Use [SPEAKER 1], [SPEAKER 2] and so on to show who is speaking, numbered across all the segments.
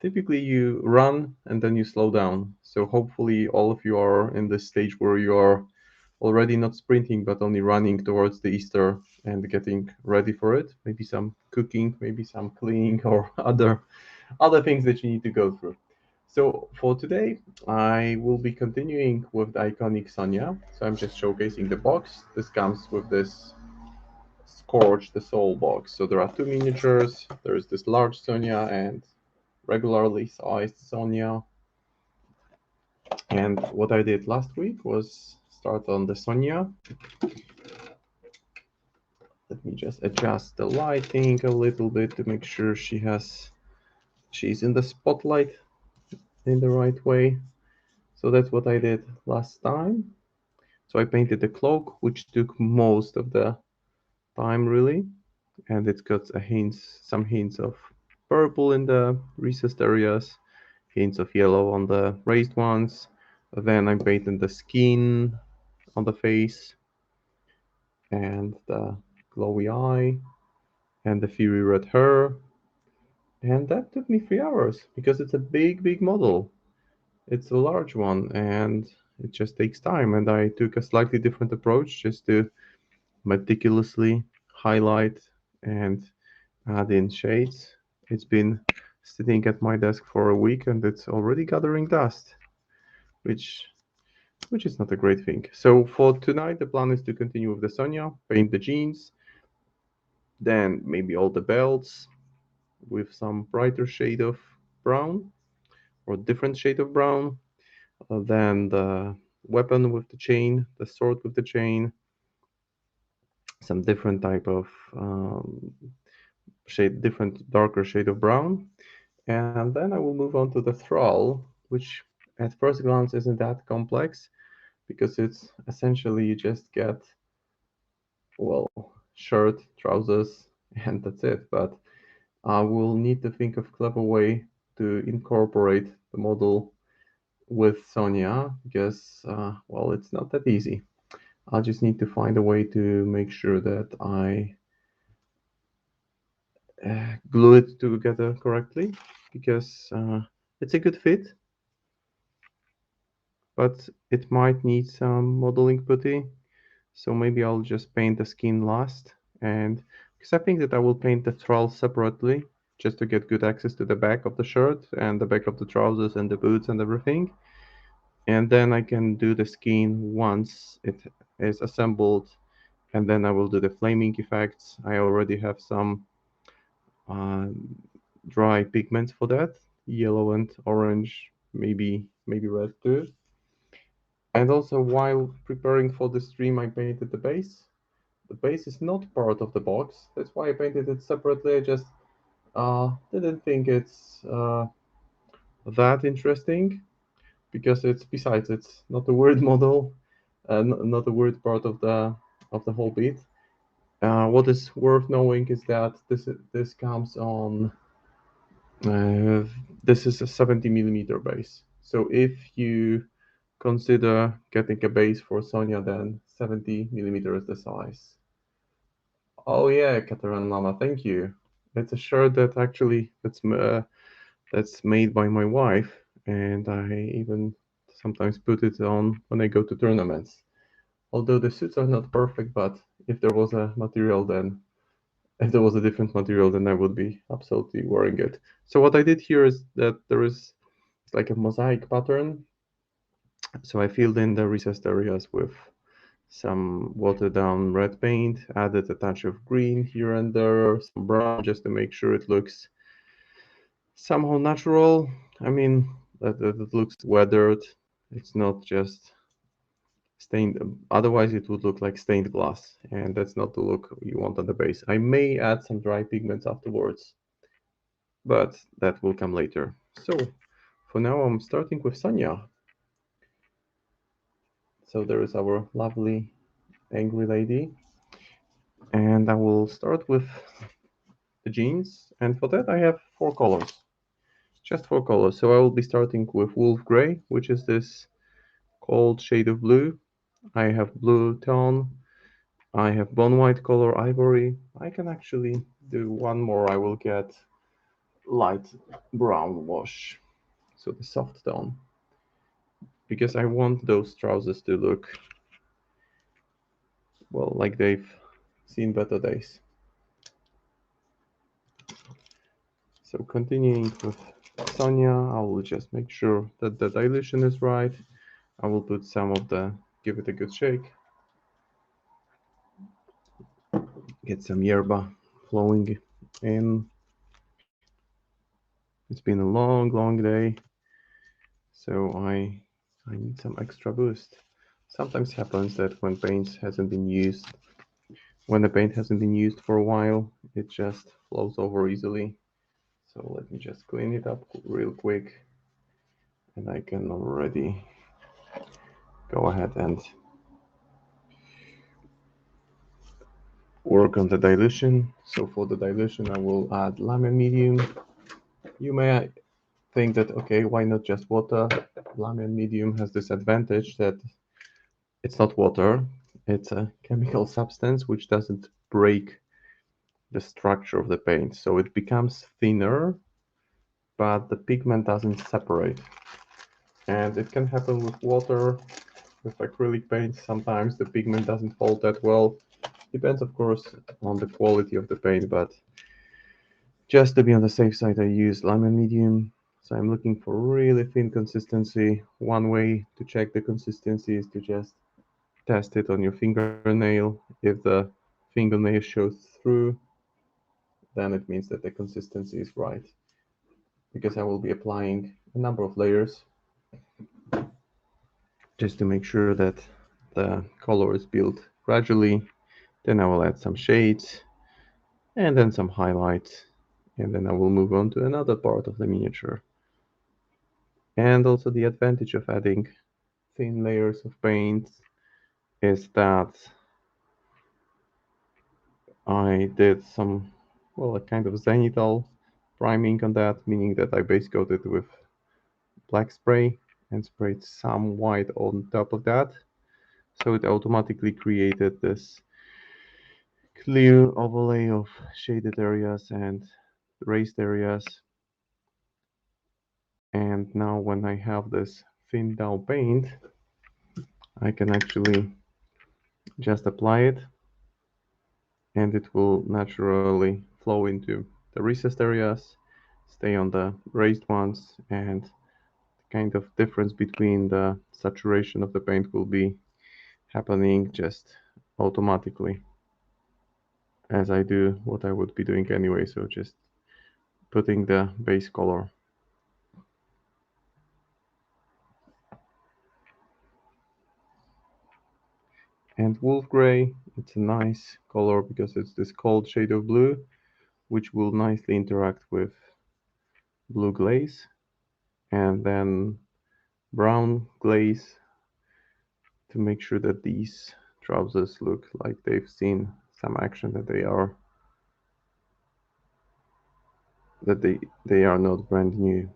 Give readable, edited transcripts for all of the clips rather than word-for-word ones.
[SPEAKER 1] typically you run and then you slow down. So hopefully all of you are in this stage where you are already not sprinting but only running towards the Easter and getting ready for it. Maybe some cooking, maybe some cleaning or other things that you need to go through. So for today, I will be continuing with the Iconic Sonnia. So I'm just showcasing the box. This comes with this Scorch the Soul box. So there are two miniatures. There's this large Sonnia and regularly sized Sonnia. And what I did last week was start on the Sonnia. Let me just adjust the lighting a little bit to make sure she's in the spotlight in the right way. So that's what I did last time. So I painted the cloak, which took most of the time really, and it's got some hints of purple in the recessed areas, hints of yellow on the raised ones. Then I painted the skin on the face and the glowy eye and the fiery red hair. And that took me 3 hours because it's a big model. It's a large one and it just takes time. And I took a slightly different approach just to meticulously highlight and add in shades. It's been sitting at my desk for a week and it's already gathering dust, which which is not a great thing. So for tonight, the plan is to continue with the Sonia, paint the jeans, then maybe all the belts with some brighter shade of brown or different shade of brown, then the weapon with the chain, the sword with the chain, some different type of shade, different darker shade of brown. And then I will move on to the thrall, which at first glance isn't that complex because it's essentially you just get, well, shirt, trousers, and that's it. But I will need to think of clever way to incorporate the model with Sonia because, well, it's not that easy. I just need to find a way to make sure that I glue it together correctly because it's a good fit, but it might need some modeling putty. So maybe I'll just paint the skin last, and because I think that I will paint the thrall separately just to get good access to the back of the shirt and the back of the trousers and the boots and everything. And then I can do the skin once it is assembled, and then I will do the flaming effects. I already have some uh, dry pigments for that, yellow and orange, maybe red too. And also while preparing for the stream, I painted the base. The base is not part of the box. That's why I painted it separately. I just didn't think it's that interesting because it's not a word model, not a word part of the whole bit. What is worth knowing is that this comes on uh, this is a 70 millimeter base. So if you consider getting a base for Sonia, then 70 millimeter is the size. Oh yeah, Katarina Mama, thank you. It's a shirt that actually that's made by my wife, and I even sometimes put it on when I go to tournaments. Although the suits are not perfect, but if there was a material, then if there was a different material, then I would be absolutely wearing it. So what I did here is that there is like a mosaic pattern. So I filled in the recessed areas with some watered down red paint, added a touch of green here and there, some brown just to make sure it looks somehow natural. I mean, that it looks weathered. It's not just stained. Otherwise, it would look like stained glass, and that's not the look you want on the base. I may add some dry pigments afterwards, but that will come later. So for now, I'm starting with Sonia. So there is our lovely angry lady, and I will start with the jeans. And for that, I have four colors, just four colors. So I will be starting with wolf gray, which is this cold shade of blue. I have blue tone. I have bone white color ivory. I can actually do one more. I will get light brown wash, so the soft tone, because I want those trousers to look, well, like they've seen better days. So continuing with Sonia, I will just make sure that the dilution is right. I will put some of the, give it a good shake, get some yerba flowing in. It's been a long, long day, so I need some extra boost. Sometimes happens that when the paint hasn't been used for a while, it just flows over easily. So let me just clean it up real quick, and I can already go ahead and work on the dilution. So for the dilution, I will add lemon medium. You may think that, okay, why not just water? Lemon medium has this advantage that it's not water, it's a chemical substance which doesn't break the structure of the paint. So it becomes thinner, but the pigment doesn't separate. And it can happen with water, with acrylic paint. Sometimes the pigment doesn't hold that well. Depends, of course, on the quality of the paint, but just to be on the safe side, I use lemon medium. So I'm looking for really thin consistency. One way to check the consistency is to just test it on your fingernail. If the fingernail shows through, then it means that the consistency is right. Because I will be applying a number of layers just to make sure that the color is built gradually. Then I will add some shades and then some highlights, and then I will move on to another part of the miniature. And also the advantage of adding thin layers of paint is that I did some, well, a kind of zenithal priming on that, meaning that I base coated with black spray and sprayed some white on top of that. So it automatically created this clear overlay of shaded areas and raised areas. And now when I have this thin down paint, I can actually just apply it and it will naturally flow into the recessed areas, stay on the raised ones, and the kind of difference between the saturation of the paint will be happening just automatically as I do what I would be doing anyway. So just putting the base color. And wolf gray, it's a nice color because it's this cold shade of blue, which will nicely interact with blue glaze. And then brown glaze to make sure that these trousers look like they've seen some action, that they are not brand new.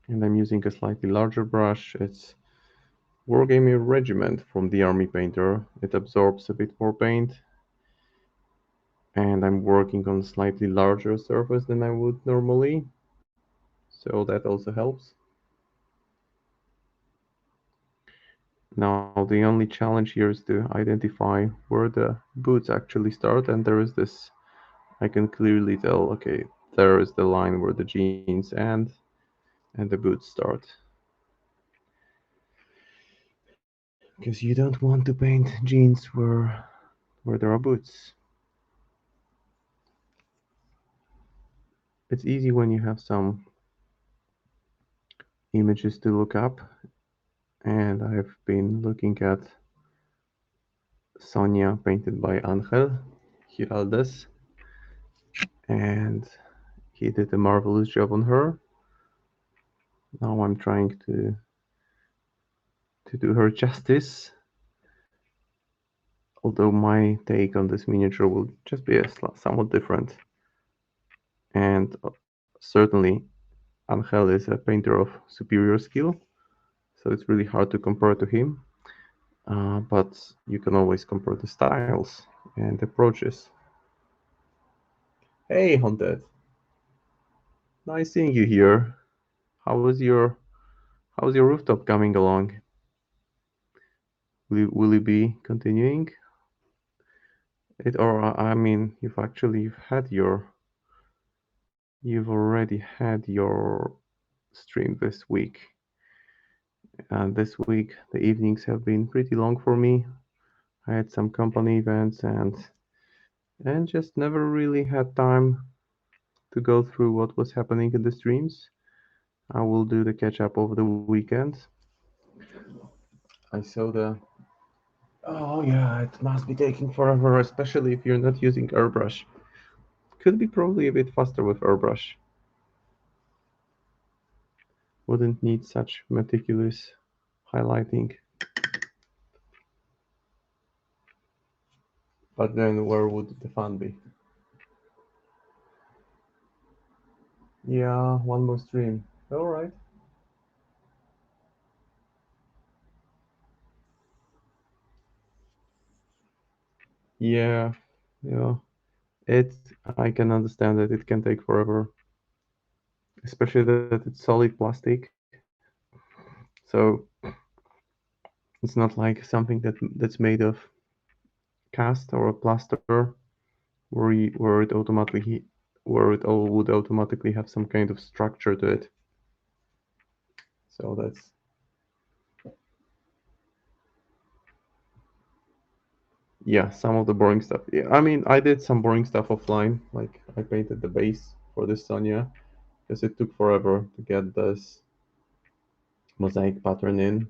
[SPEAKER 1] And I'm using a slightly larger brush. It's Wargaming Regiment from the Army Painter. It absorbs a bit more paint, and I'm working on slightly larger surface than I would normally, so that also helps. Now the only challenge here is to identify where the boots actually start, and there is this, I can clearly tell, okay, there is the line where the jeans end and the boots start. Because you don't want to paint jeans where there are boots. It's easy when you have some images to look up, and I've been looking at Sonia painted by Angel Giraldes, and he did a marvelous job on her. Now I'm trying to do her justice, although my take on this miniature will just be somewhat different. And certainly, Angel is a painter of superior skill, so it's really hard to compare to him. But you can always compare the styles. and approaches. Hey, Haunted. Nice seeing you here. How was your How's your rooftop coming along? Will you be continuing it, or I mean, you've already had your stream this week, and this week the evenings have been pretty long for me. I had some company events and just never really had time to go through what was happening in the streams. I will do the catch up over the weekend. I saw the Oh yeah, it must be taking forever, especially if you're not using airbrush. Could be probably a bit faster with airbrush. Wouldn't need such meticulous highlighting. But then where would the fun be? Yeah, one more stream. Alright. Yeah, yeah. It I can understand that it can take forever. Especially that it's solid plastic. So it's not like something that's made of cast or a plaster where it automatically where it all would automatically have some kind of structure to it. So that's yeah, some of the boring stuff. Yeah, I mean, I did some boring stuff offline. Like I painted the base for this Sonia because it took forever to get this mosaic pattern in,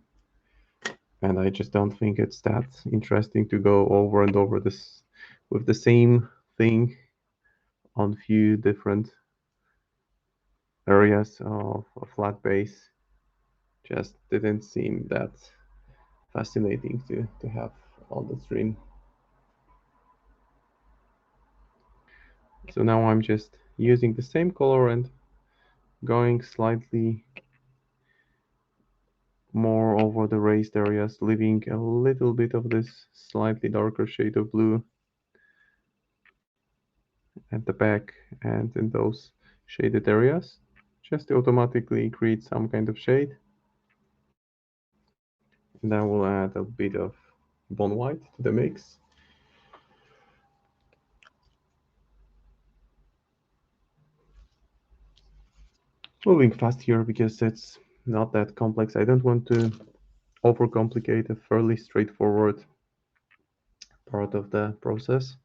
[SPEAKER 1] and I just don't think it's that interesting to go over and over this with the same thing on few different areas of a flat base. Just didn't seem that fascinating to have on the stream. So now I'm just using the same color and going slightly more over the raised areas, leaving a little bit of this slightly darker shade of blue at the back and in those shaded areas, just to automatically create some kind of shade. And I will add a bit of bone white to the mix. Moving fast here because it's not that complex. I don't want to overcomplicate a fairly straightforward part of the process.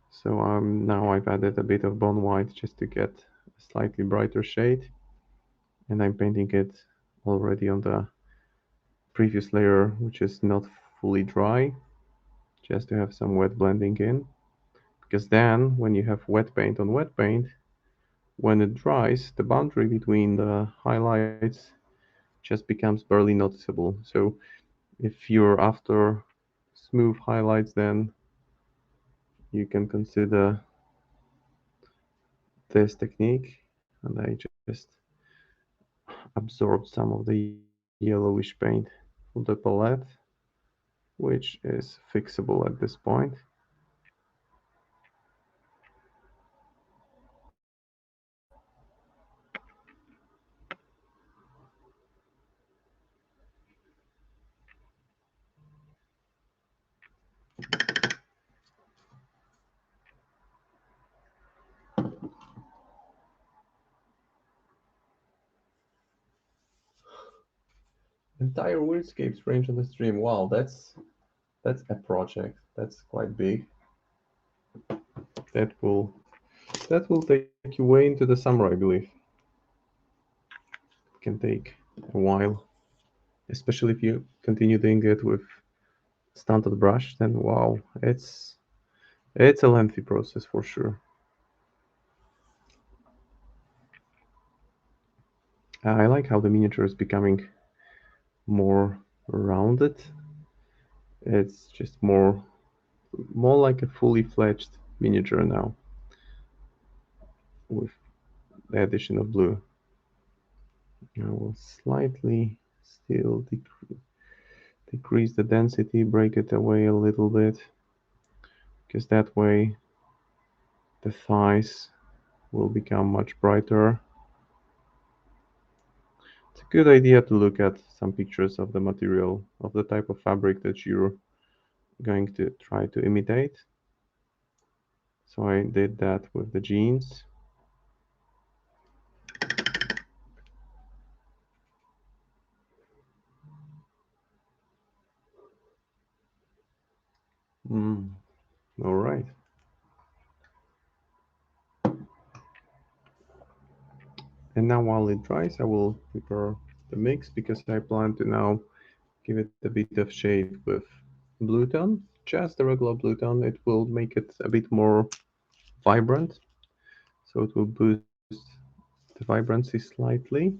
[SPEAKER 1] So now I've added a bit of bone white just to get a slightly brighter shade, and I'm painting it already on the previous layer, which is not fully dry, just to have some wet blending in. Because then when you have wet paint on wet paint, when it dries, the boundary between the highlights just becomes barely noticeable. So if you're after smooth highlights, then you can consider this technique. And I just absorbed some of the yellowish paint from the palette, which is fixable at this point. Entire Weirdscapes range on the stream. Wow, that's a project. That's quite big. That will that will take you way into the summer, I believe. It can take a while, especially if you continue doing it with stunted brush. Then wow, it's a lengthy process for sure. I like how the miniature is becoming more rounded. It's just more like a fully fledged miniature now with the addition of blue. I will slightly still decrease the density, break it away a little bit, because that way the thighs will become much brighter. It's a good idea to look at some pictures of the material, of the type of fabric that you're going to try to imitate. So I did that with the jeans. Mm, all right. And now while it dries, I will prepare the mix because I plan to now give it a bit of shade with blue tone, just the regular blue tone. It will make it a bit more vibrant, so it will boost the vibrancy slightly.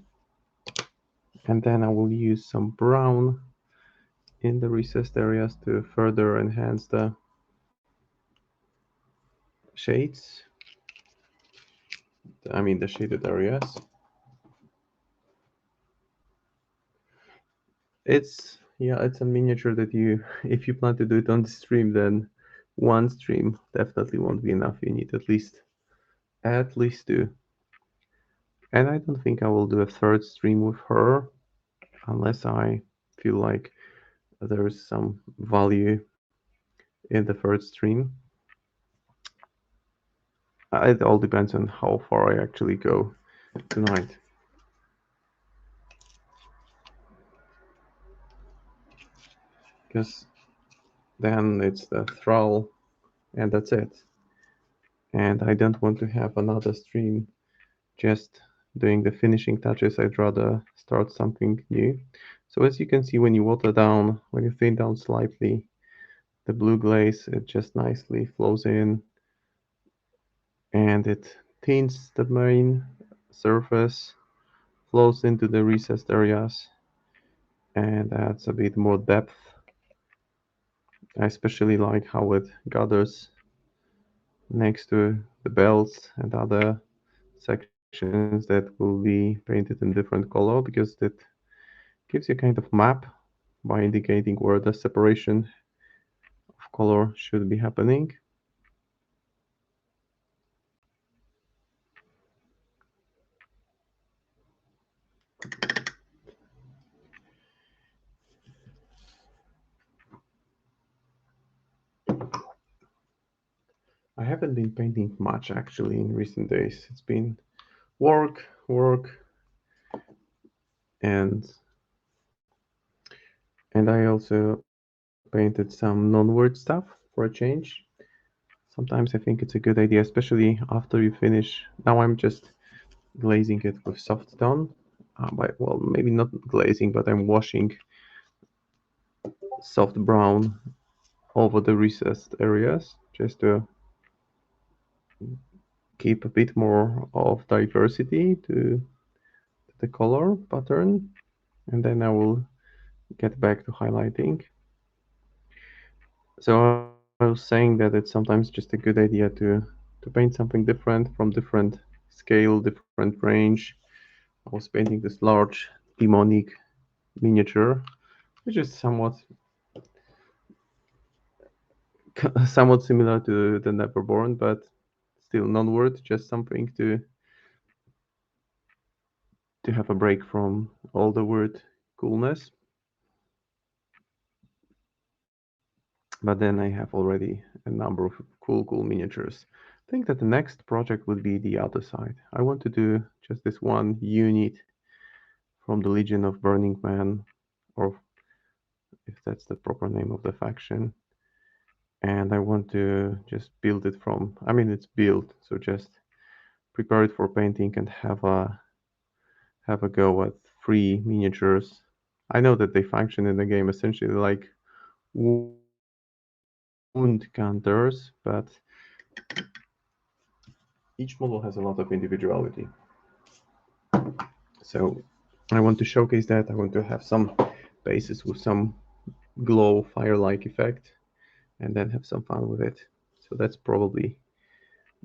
[SPEAKER 1] And then I will use some brown in the recessed areas to further enhance the shades. I mean the shaded areas. It's a miniature that you if you plan to do it on the stream, then one stream definitely won't be enough. You need at least two. And I don't think I will do a third stream with her unless I feel like there is some value in the third stream. It all depends on how far I actually go tonight. Because then it's the thrall and that's it. And I don't want to have another stream just doing the finishing touches. I'd rather start something new. So as you can see, when you water down, when you thin down slightly, the blue glaze, it just nicely flows in and it tints the main surface, flows into the recessed areas, and adds a bit more depth. I especially like how it gathers next to the belts and other sections that will be painted in different color, because that gives you kind of map by indicating where the separation of color should be happening. I haven't been painting much actually in recent days. It's been work, work, and I also painted some non-word stuff for a change. Sometimes I think it's a good idea, especially after you finish. Now I'm just glazing it with soft tone. Well, maybe not glazing, but I'm washing soft brown over the recessed areas just to keep a bit more of diversity to the color pattern. And then I will get back to highlighting. So I was saying that it's sometimes just a good idea to paint something different from different scale, different range. I was painting this large demonic miniature, which is somewhat similar to the Neverborn, but still non-word, just something to have a break from all the word coolness. But then I have already a number of cool miniatures. I think that the next project would be the other side. I want to do just this one unit from the Legion of Burning Man, or if that's the proper name of the faction. And I want to just build it from, I mean, it's built, so just prepare it for painting and have a go at 3 miniatures. I know that they function in the game essentially like wound counters, but each model has a lot of individuality. So I want to showcase that. I want to have some bases with some glow fire-like effect and then have some fun with it. So that's probably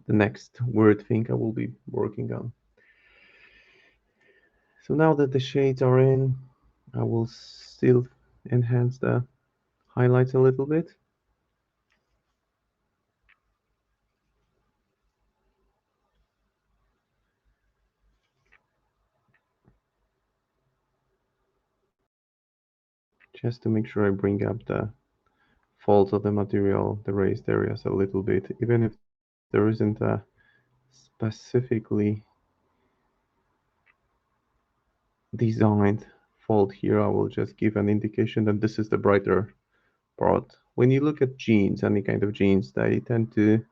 [SPEAKER 1] the next weird thing I will be working on. So now that the shades are in, I will still enhance the highlights a little bit. Just to make sure I bring up the folds of the material, the raised areas a little bit, even if there isn't a specifically designed fold here, I will just give an indication that this is the brighter part. When you look at jeans, any kind of jeans, they tend to,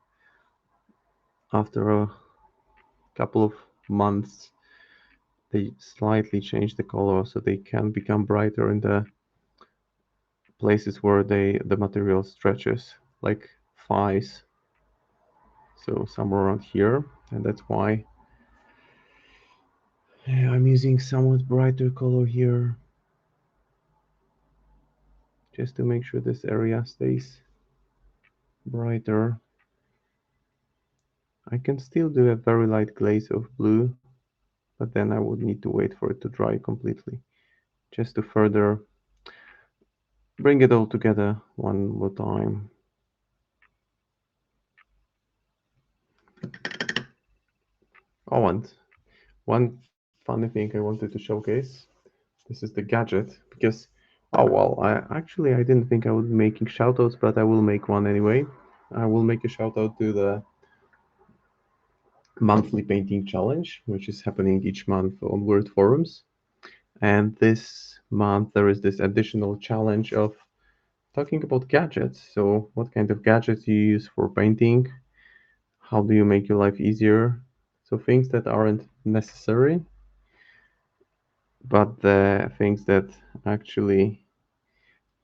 [SPEAKER 1] after a couple of months, they slightly change the color so they can become brighter in the places where the material stretches, like thighs, so somewhere around here, and that's why I'm using somewhat brighter color here, just to make sure this area stays brighter. I can still do a very light glaze of blue, but then I would need to wait for it to dry completely, just to further bring it all together one more time. Oh, and one funny thing I wanted to showcase. This is the gadget because, oh well, I didn't think I would be making shoutouts, but I will make one anyway. I will make a shout out to the monthly painting challenge, which is happening each month on Word forums. And this month there is this additional challenge of talking about gadgets. So, what kind of gadgets you use for painting? How do you make your life easier? So, things that aren't necessary, but the things that actually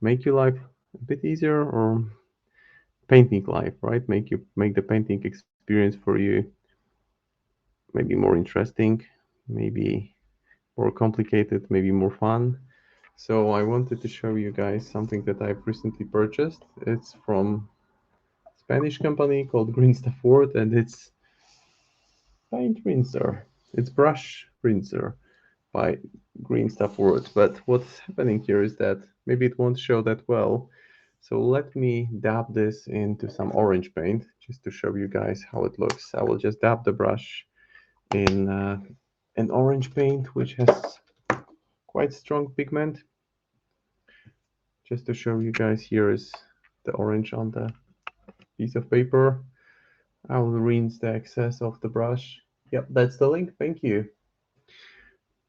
[SPEAKER 1] make your life a bit easier, or painting life, right? Make the painting experience for you maybe more interesting, maybe more complicated, maybe more fun. So I wanted to show you guys something that I've recently purchased. It's from a Spanish company called Green Stuff Word, and it's paint rinser. It's brush rinser by Green Stuff Word. But what's happening here is that maybe it won't show that well. So let me dab this into some orange paint just to show you guys how it looks. I will just dab the brush in an orange paint, which has quite strong pigment. Just to show you guys, here is the orange on the piece of paper. I will rinse the excess of the brush. Yep, that's the link. Thank you.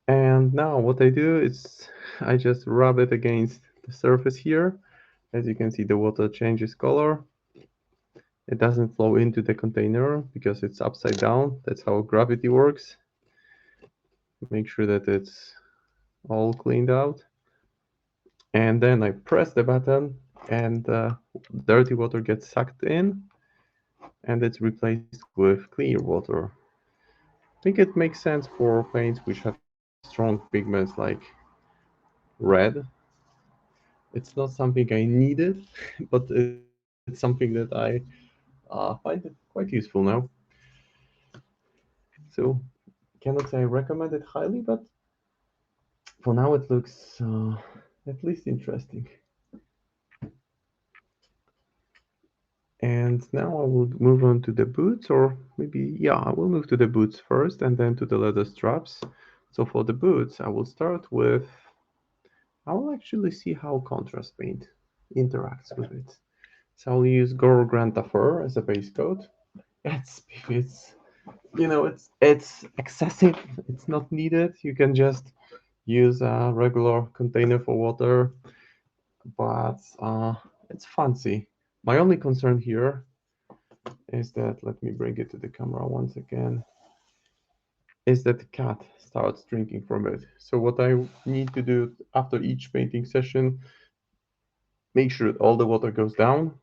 [SPEAKER 1] And now what I do is I just rub it against the surface here. As you can see, the water changes color. It doesn't flow into the container because it's upside down. That's how gravity works. Make sure that it's all cleaned out. And then I press the button and dirty water gets sucked in and it's replaced with clear water. I think it makes sense for paints which have strong pigments like red. It's not something I needed, but it's something that I find it quite useful now. So cannot say I recommend it highly, but for now it looks at least interesting. And now I will move on to the boots, or maybe, yeah, I will move to the boots first and then to the leather straps. So for the boots, I will start with, I will actually see how contrast paint interacts with it. So I'll use Goro Granta Fur as a base coat. It's it's excessive. It's not needed. You can just use a regular container for water, but it's fancy. My only concern here is that, let me bring it to the camera once again, is that the cat starts drinking from it. So what I need to do after each painting session, make sure all the water goes down,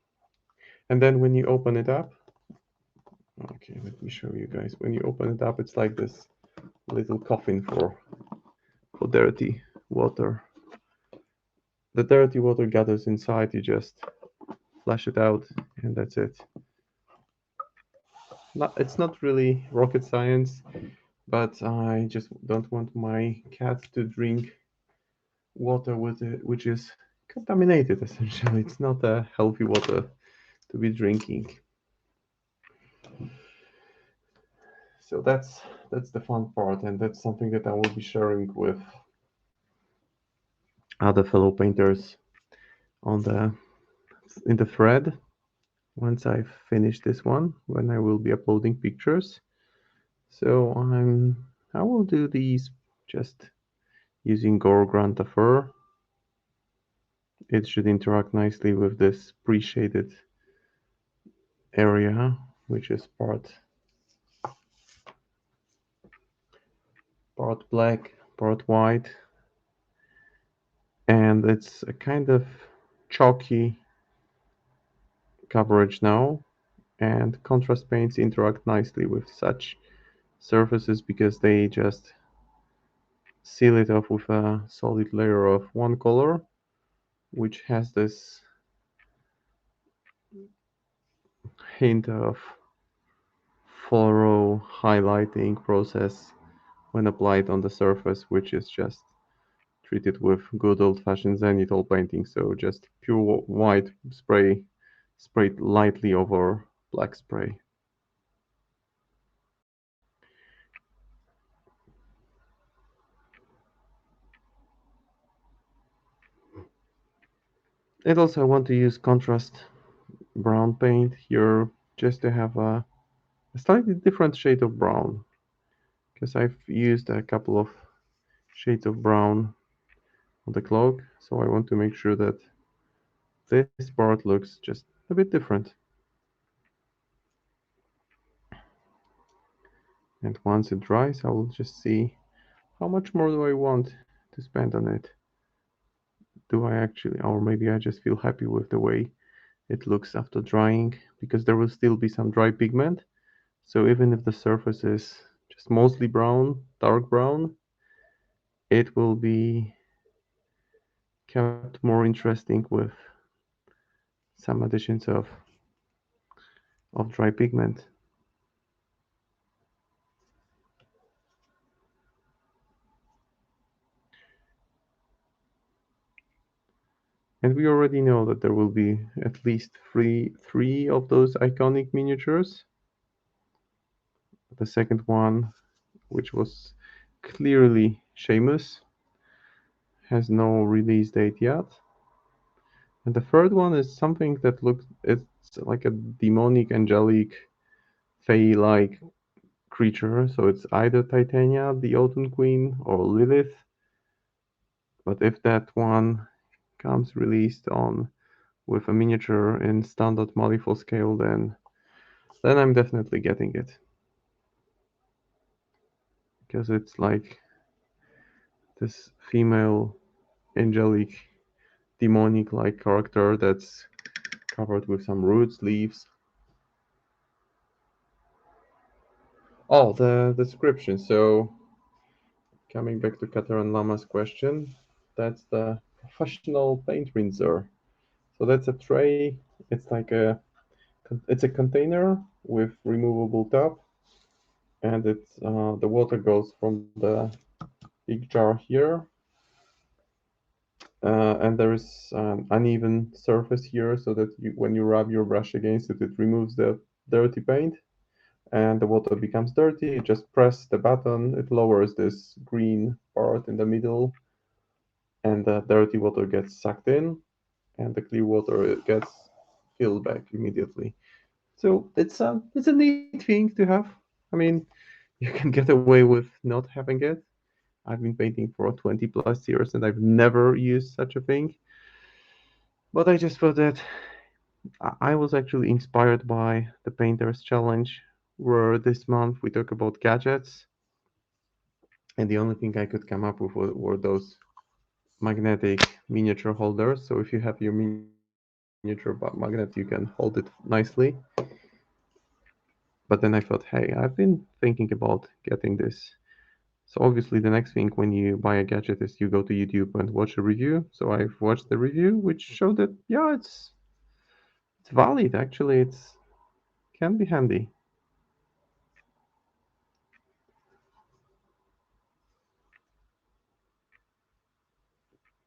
[SPEAKER 1] and then when you open it up, okay, let me show you guys. When you open it up, it's like this little coffin for dirty water. The dirty water gathers inside, you just flush it out, and that's it. It's not really rocket science, but I just don't want my cat to drink water with it, which is contaminated essentially. It's not a healthy water to be drinking. So that's the fun part, and that's something that I will be sharing with other fellow painters on the in the thread once I finish this one, when I will be uploading pictures. So I will do these just using Gore Grantafur. It should interact nicely with this pre-shaded area, which is part black, part white, and it's a kind of chalky coverage now, and contrast paints interact nicely with such surfaces because they just seal it off with a solid layer of one color, which has this hint of fluoro highlighting process when applied on the surface, which is just treated with good old-fashioned zenithal painting. So just pure white spray sprayed lightly over black spray. And also I want to use contrast brown paint here just to have a slightly different shade of brown, because I've used a couple of shades of brown on the cloak, so I want to make sure that this part looks just a bit different. And once it dries, I will just see how much more do I want to spend on it. Do I actually, or maybe I just feel happy with the way it looks after drying, because there will still be some dry pigment. So even if the surface is just mostly brown, dark brown, it will be kept more interesting with some additions of dry pigment. And we already know that there will be at least three of those iconic miniatures. The second one, which was clearly Seamus, has no release date yet. And the third one is something that looks, it's like a demonic, angelic, fey-like creature. So it's either Titania, the Autumn Queen, or Lilith. But if that one comes released on with a miniature in standard Malifaux scale, then I'm definitely getting it. Because it's like this female angelic demonic like character that's covered with some roots, leaves. Oh, the description. So coming back to Katerin Lama's question, that's the professional paint rinser. So that's a tray. It's a container with removable top, and it's the water goes from the big jar here, and there is an uneven surface here, so that when you rub your brush against it, it removes the dirty paint, and the water becomes dirty. You just press the button, it lowers this green part in the middle, and the dirty water gets sucked in, and the clear water gets filled back immediately. So it's a neat thing to have. I mean, you can get away with not having it. I've been painting for 20 plus years and I've never used such a thing. But I just thought that I was actually inspired by the Painters Challenge, where this month we talk about gadgets, and the only thing I could come up with were those magnetic miniature holders. So if you have your miniature magnet, you can hold it nicely. But then I thought, hey, I've been thinking about getting this. So obviously the next thing when you buy a gadget is you go to YouTube and watch a review. So I've watched the review, which showed that yeah, it's valid. Actually, it's can be handy.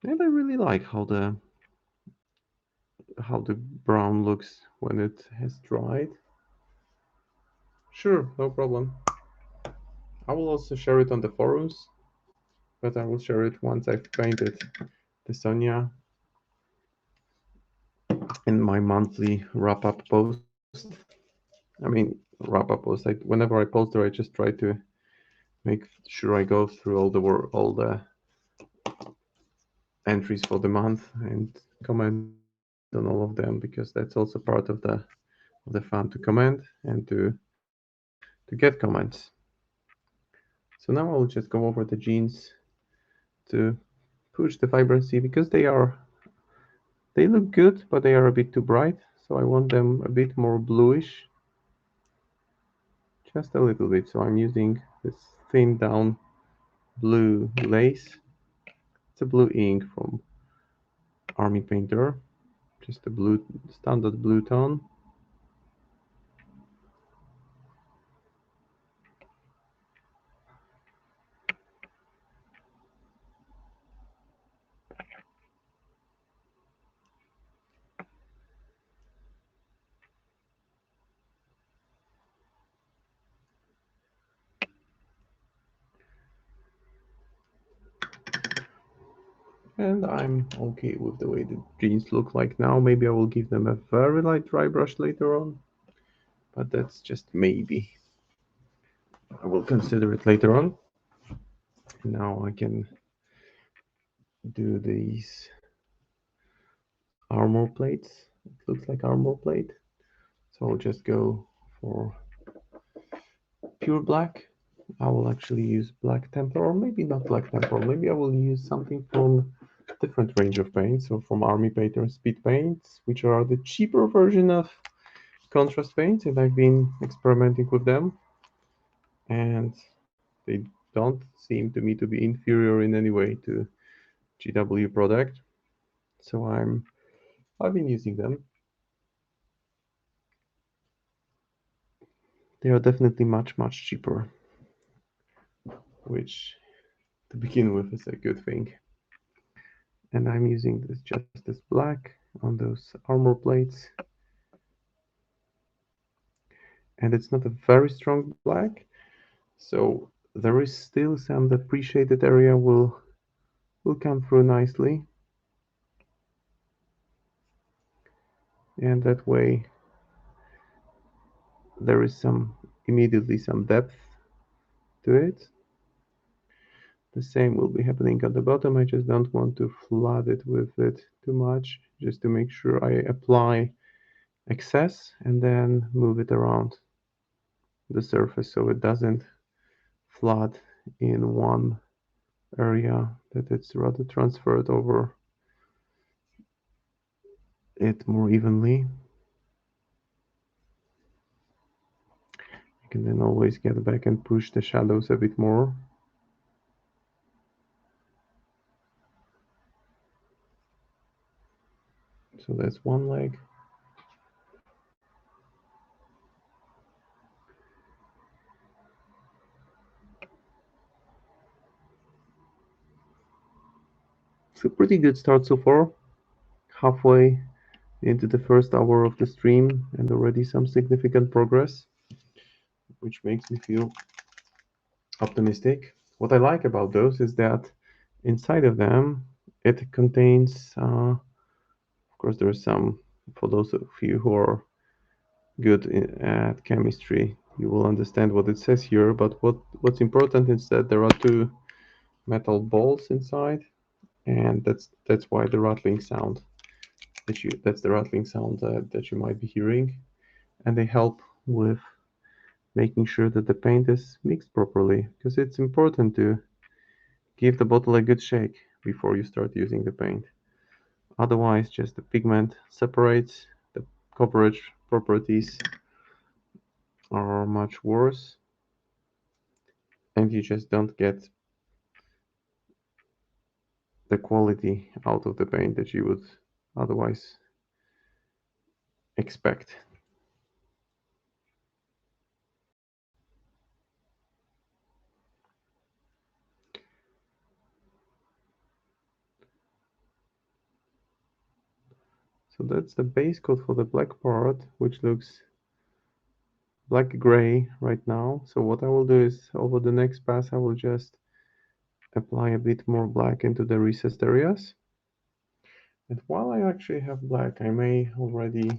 [SPEAKER 1] And I really like how how the brown looks when it has dried. Sure, no problem. I will also share it on the forums, but I will share it once I've painted the Sonia in my monthly wrap-up post. I mean, wrap-up post. Whenever I post there, I just try to make sure I go through all the entries for the month and comment on all of them because that's also part of the fun to comment and to get comments. So now I will just go over the genes to push the vibrancy because they look good, but they are a bit too bright. So I want them a bit more bluish, just a little bit. So I'm using this thin down blue lace. It's a blue ink from Army Painter, just a blue standard blue tone. And I'm okay with the way the jeans look like now. Maybe I will give them a very light dry brush later on, but that's just maybe. I will consider it later on. Now I can do these armor plates. It looks like armor plate. So I'll just go for pure black. I will actually use black Templar, or maybe not black Templar. Maybe I will use something from different range of paints. So from Army Painter Speed Paints, which are the cheaper version of contrast paints, and I've been experimenting with them, and they don't seem to me to be inferior in any way to GW product. So I've been using them. They are definitely much cheaper, which to begin with is a good thing. And I'm using this just as black on those armor plates. And it's not a very strong black, so there is still some the pre-shaded area will come through nicely. And that way there is some immediately some depth to it. The same will be happening at the bottom. I just don't want to flood it with it too much, just to make sure I apply excess and then move it around the surface so it doesn't flood in one area, that it's rather transferred over it more evenly. You can then always get back and push the shadows a bit more. So that's one leg. So pretty good start so far. Halfway into the first hour of the stream and already some significant progress, which makes me feel optimistic. What I like about those is that inside of them it contains, of course, there's some, for those of you who are good at chemistry, you will understand what it says here. But what's important is that there are two metal balls inside, and that's why the rattling sound that's the rattling sound that you might be hearing, and they help with making sure that the paint is mixed properly, because it's important to give the bottle a good shake before you start using the paint. Otherwise, just the pigment separates, the coverage properties are much worse, and you just don't get the quality out of the paint that you would otherwise expect. So that's the base coat for the black part, which looks black gray right now. So what I will do is over the next pass, I will just apply a bit more black into the recessed areas. And while I actually have black, I may already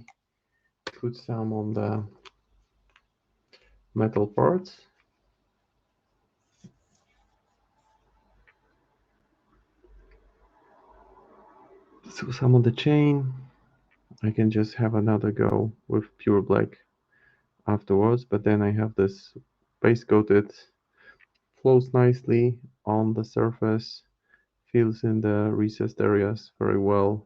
[SPEAKER 1] put some on the metal parts. So some on the chain, I can just have another go with pure black afterwards, but then I have this base coated, flows nicely on the surface, fills in the recessed areas very well.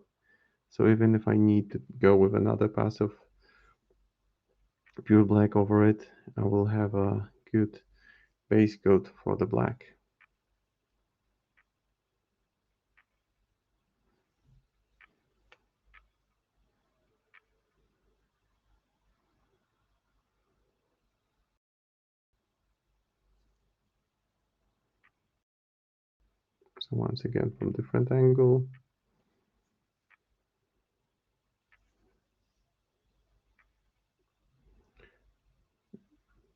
[SPEAKER 1] So even if I need to go with another pass of pure black over it, I will have a good base coat for the black. So once again from different angle.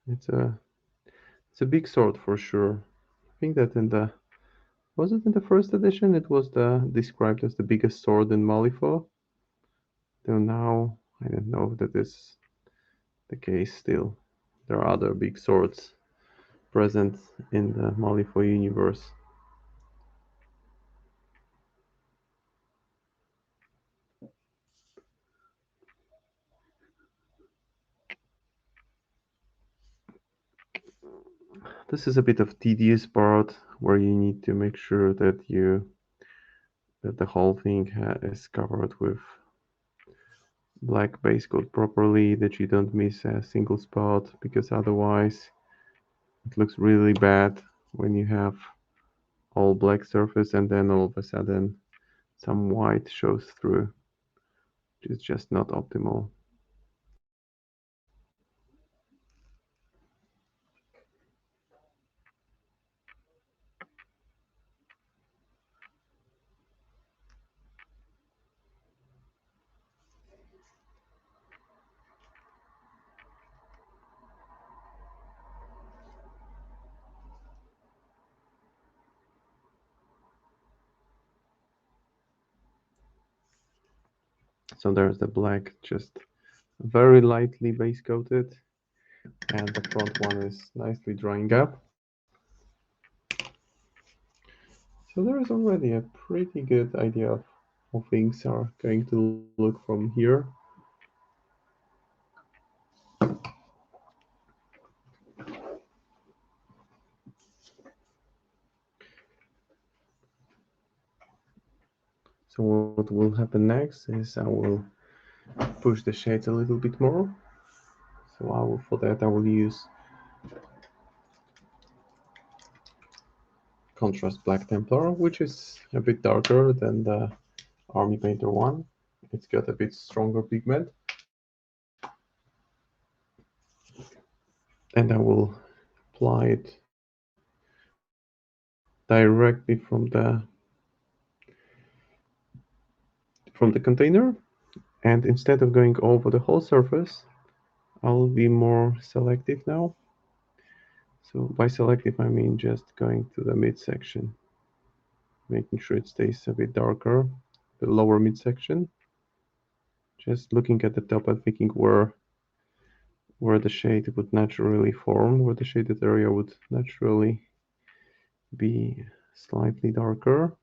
[SPEAKER 1] It's a big sword for sure. I think that in the was it in the first edition it was the described as the biggest sword in Malifaux. Till now I don't know if that is the case still. There are other big swords present in the Malifaux universe. This is a bit of tedious part where you need to make sure that the whole thing is covered with black base coat properly, that you don't miss a single spot, because otherwise it looks really bad when you have all black surface and then all of a sudden some white shows through, which is just not optimal. So there's the black, just very lightly base coated, and the front one is nicely drying up. So there is already a pretty good idea of how things are going to look from here. So what will happen next is I will push the shades a little bit more. So for that I will use contrast black Templar, which is a bit darker than the Army Painter one. It's got a bit stronger pigment. And I will apply it directly from the container. And instead of going over the whole surface, I'll be more selective now. So by selective, I mean just going to the midsection, making sure it stays a bit darker, the lower midsection. Just looking at the top and thinking where the shade would naturally form, where the shaded area would naturally be slightly darker.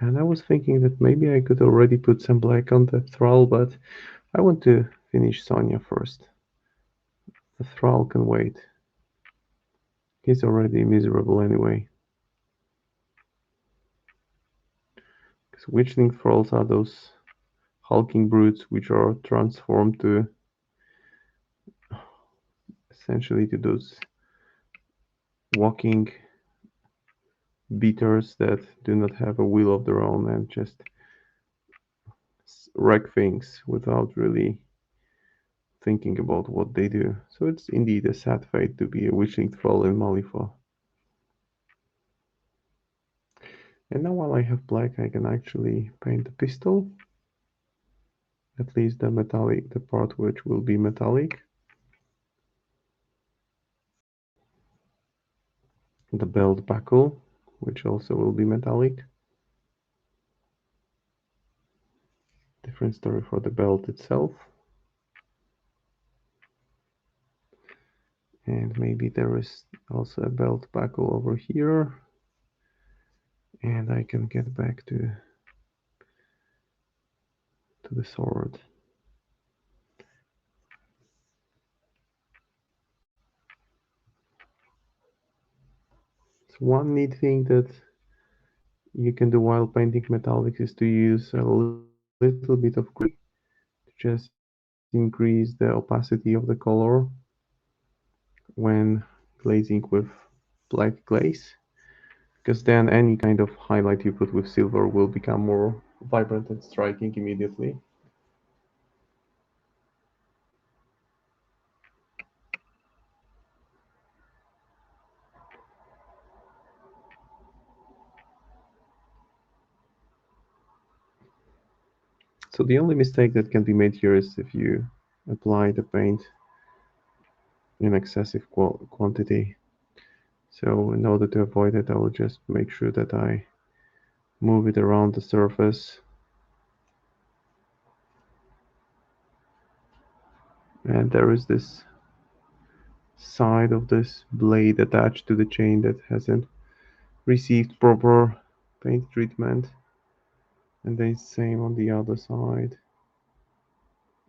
[SPEAKER 1] And I was thinking that maybe I could already put some black on the thrall, but I want to finish Sonnia first. The thrall can wait. He's already miserable anyway. Because witchling thralls are those hulking brutes which are transformed to essentially to those walking beaters that do not have a will of their own and just wreck things without really thinking about what they do. So it's indeed a sad fate to be a witchling thrall in Malifaux. And now while I have black, I can actually paint the pistol, at least the metallic, the part which will be metallic. The belt buckle, which also will be metallic. Different story for the belt itself. And maybe there is also a belt buckle over here. And I can get back to the sword. So one neat thing that you can do while painting metallics is to use a little bit of gray to just increase the opacity of the color when glazing with black glaze, because then any kind of highlight you put with silver will become more vibrant and striking immediately. So the only mistake that can be made here is if you apply the paint in excessive quantity. So in order to avoid it, I will just make sure that I move it around the surface. And there is this side of this blade attached to the chain that hasn't received proper paint treatment. And then same on the other side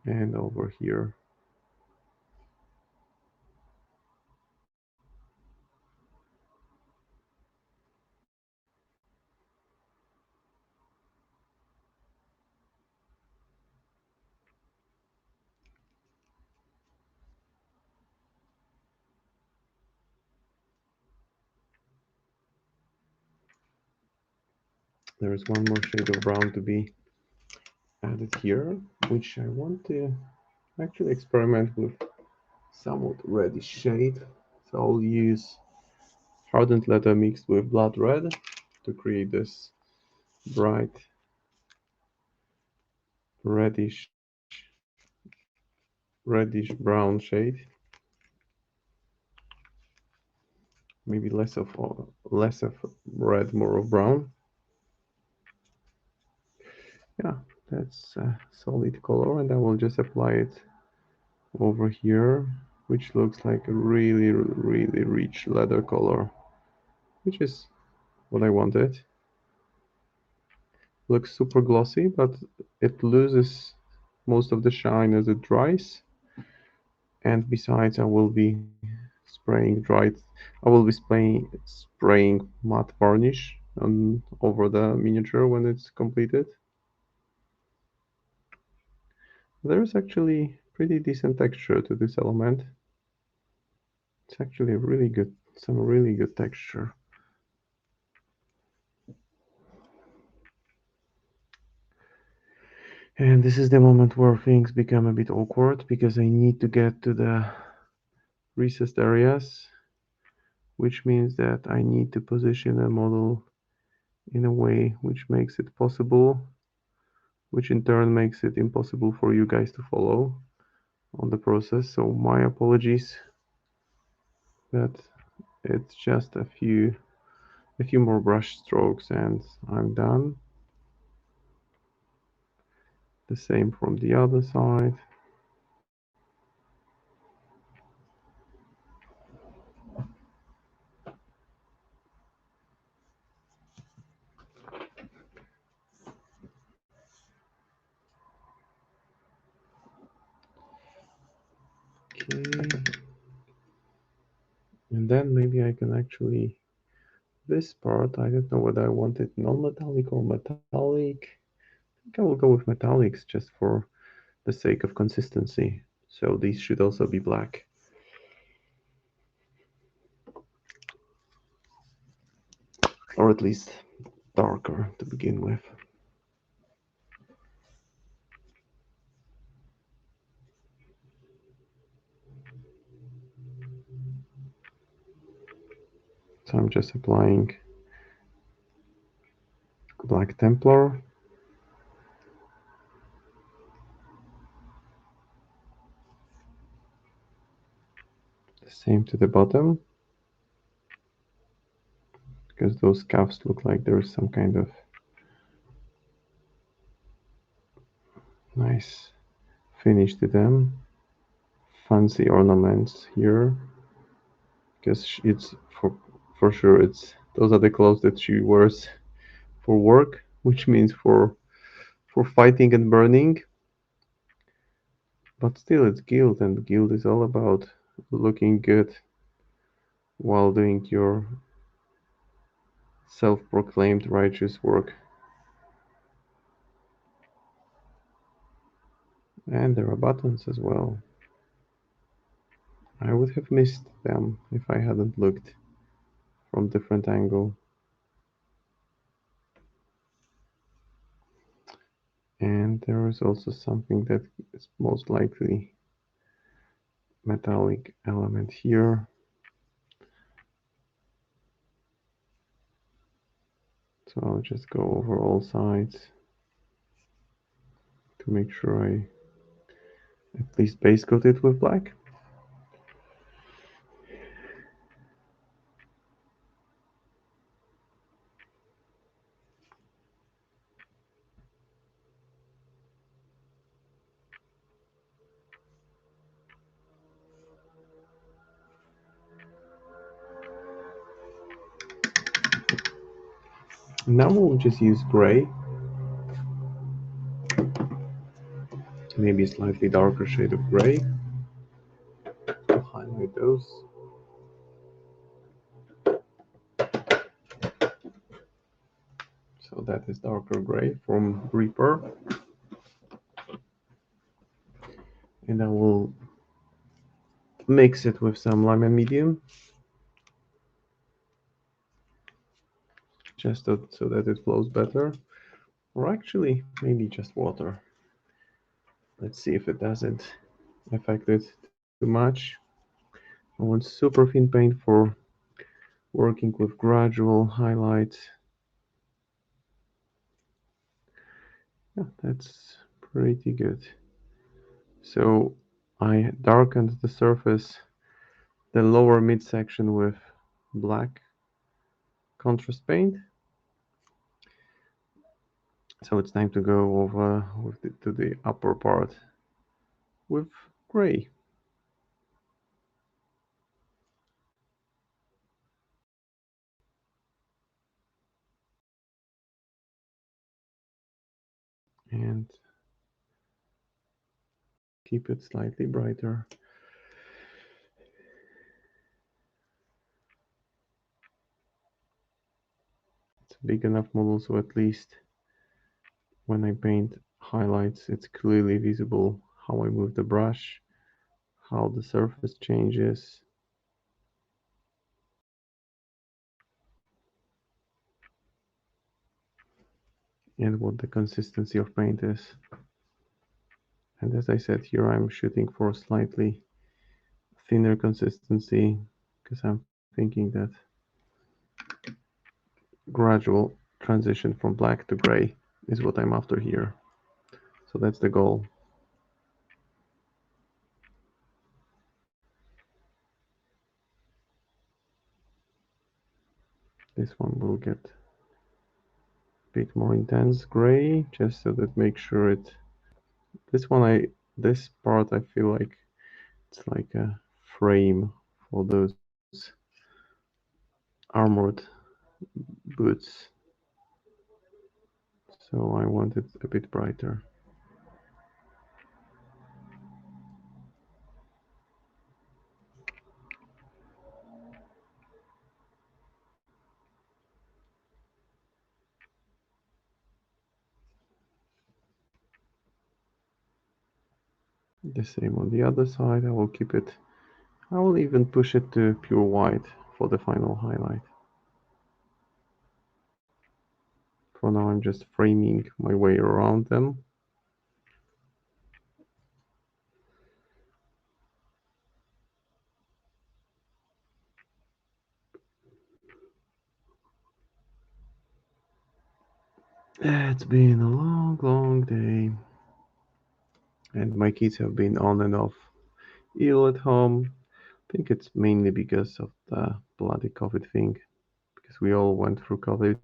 [SPEAKER 1] and over here. There is one more shade of brown to be added here, which I want to actually experiment with somewhat reddish shade. So I'll use hardened leather mixed with blood red to create this bright reddish brown shade. Maybe less of red, more of brown. Yeah, that's a solid color, and I will just apply it over here, which looks like a really, really rich leather color, which is what I wanted. Looks super glossy, but it loses most of the shine as it dries. And besides, I will be spraying matte varnish over the miniature when it's completed. There is actually pretty decent texture to this element. It's actually some really good texture. And this is the moment where things become a bit awkward because I need to get to the recessed areas, which means that I need to position a model in a way which makes it possible, which in turn makes it impossible for you guys to follow on the process. So my apologies, but it's just a few more brush strokes and I'm done. The same from the other side. Okay. And then maybe I can actually, this part, I don't know whether I want it non-metallic or metallic. I think I will go with metallics just for the sake of consistency. So these should also be black. Or at least darker to begin with. So I'm just applying Black Templar. The same to the bottom, because those cuffs look like there's some kind of nice finish to them. Fancy ornaments here, because it's for sure it's those are the clothes that she wears for work, which means for fighting and burning. But still, it's guild, and guild is all about looking good while doing your self-proclaimed righteous work. And there are buttons as well. I would have missed them if I hadn't looked from different angle. And there is also something that is most likely metallic element here. So I'll just go over all sides to make sure I at least base coat it with black. Now we'll just use gray, maybe a slightly darker shade of gray to highlight those. So that is darker gray from Reaper. And I will mix it with some lime and medium, just so that it flows better. Or actually, maybe just water. Let's see if it doesn't affect it too much. I want super thin paint for working with gradual highlights. Yeah, that's pretty good. So I darkened the surface, the lower midsection with black contrast paint. So it's time to go over to the upper part with gray. And keep it slightly brighter. It's a big enough model, so at least when I paint highlights, it's clearly visible how I move the brush, how the surface changes. And what the consistency of paint is. And as I said here, I'm shooting for slightly thinner consistency because I'm thinking that gradual transition from black to gray is what I'm after here. So that's the goal. This one will get a bit more intense gray, just so that make sure it. This part I feel like it's like a frame for those armored boots. So I want it a bit brighter. The same on the other side. I will keep it. I will even push it to pure white for the final highlight. For now, I'm just framing my way around them. It's been a long, long day, and my kids have been on and off ill at home. I think it's mainly because of the bloody COVID thing, because we all went through COVID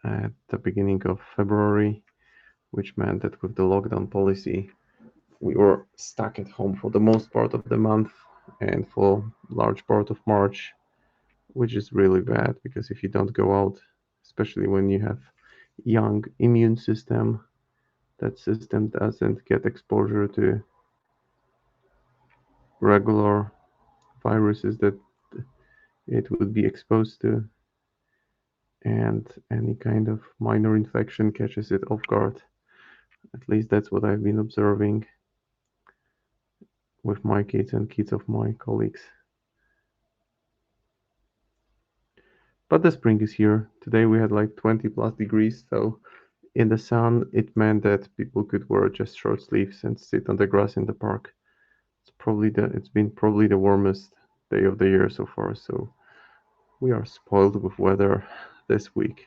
[SPEAKER 1] at the beginning of February, which meant that with the lockdown policy, we were stuck at home for the most part of the month and for large part of March, which is really bad because if you don't go out, especially when you have young immune system, that system doesn't get exposure to regular viruses that it would be exposed to, and any kind of minor infection catches it off guard. At least that's what I've been observing with my kids and kids of my colleagues. But the spring is here. Today we had like 20 plus degrees, so in the sun it meant that people could wear just short sleeves and sit on the grass in the park. It's been probably the warmest day of the year so far, so we are spoiled with weather this week.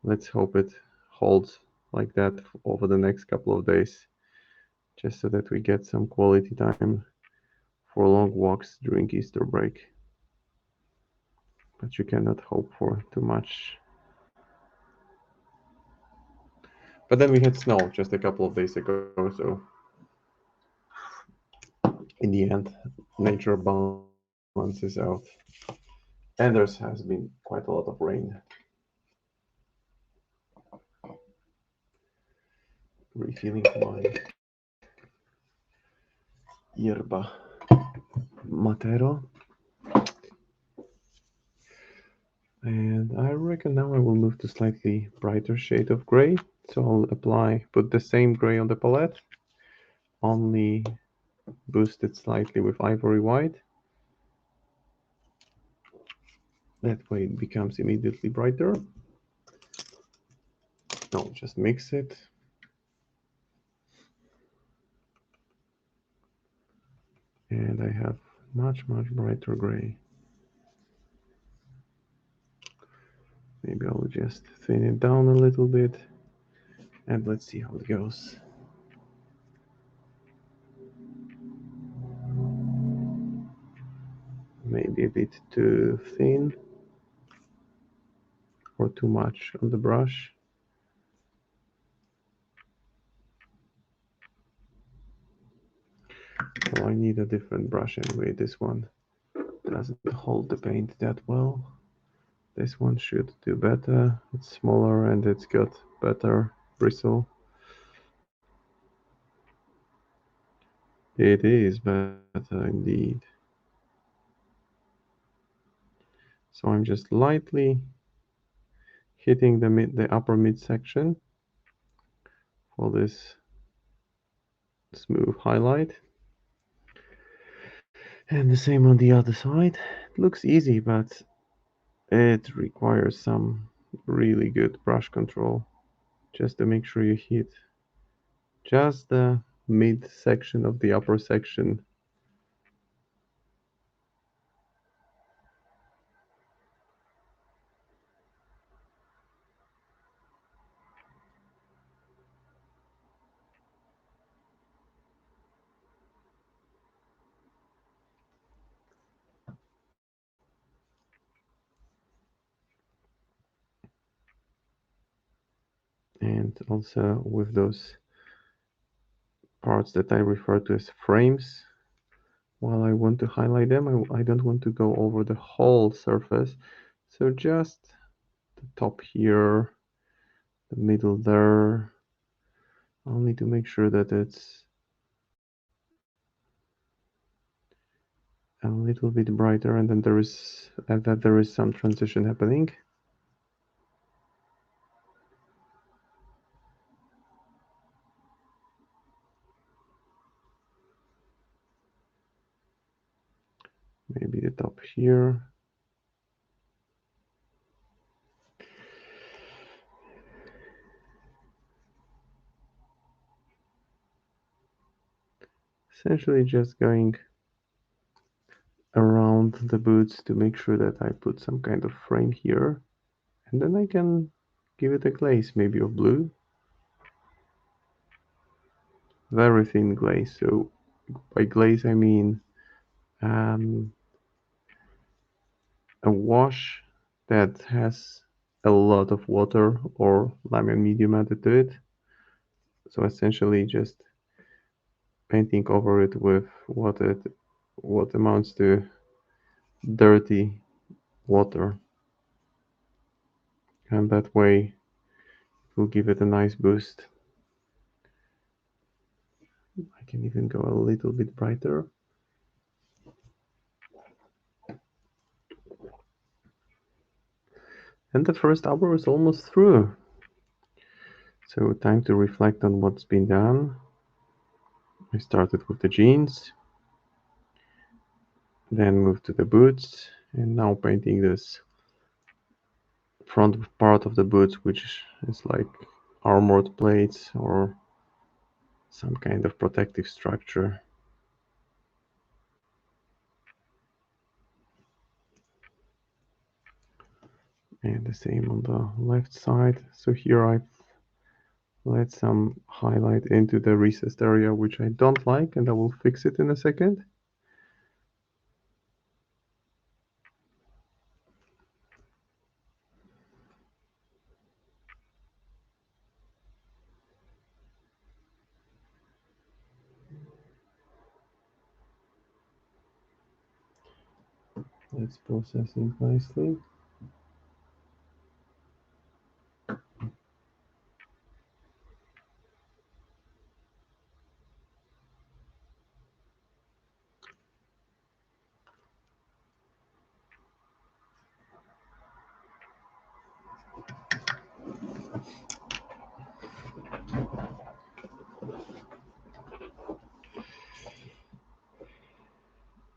[SPEAKER 1] Let's hope it holds like that over the next couple of days, just so that we get some quality time for long walks during Easter break. But you cannot hope for too much. But then we had snow just a couple of days ago, so in the end, nature balances out. And there has been quite a lot of rain. Refilling my yerba matero. And I reckon now I will move to slightly brighter shade of gray. So I'll put the same gray on the palette, only boost it slightly with ivory white. That way it becomes immediately brighter. No, just mix it. And I have much, much brighter gray. Maybe I'll just thin it down a little bit. And let's see how it goes. Maybe a bit too thin or too much on the brush. So I need a different brush anyway. This one doesn't hold the paint that well. This one should do better. It's smaller and it's got better bristle. It is better indeed. So I'm just lightly hitting the upper midsection for this smooth highlight. And the same on the other side. It looks easy, but it requires some really good brush control just to make sure you hit just the mid section of the upper section. And also with those parts that I refer to as frames, while I want to highlight them, I don't want to go over the whole surface. So just the top here, the middle there. I'll need to make sure that it's a little bit brighter and then there is some transition happening. Maybe the top here. Essentially just going around the boots to make sure that I put some kind of frame here. And then I can give it a glaze, maybe of blue. Very thin glaze. So by glaze I mean um, a wash that has a lot of water or lime and medium added to it. So essentially just painting over it with what amounts to dirty water, and that way it will give it a nice boost. I can even go a little bit brighter. And the first hour is almost through. So time to reflect on what's been done. I started with the jeans, then moved to the boots, and now painting this front part of the boots, which is like armored plates or some kind of protective structure. And the same on the left side. So here I've let some highlight into the recessed area, which I don't like, and I will fix it in a second. Let's process it nicely.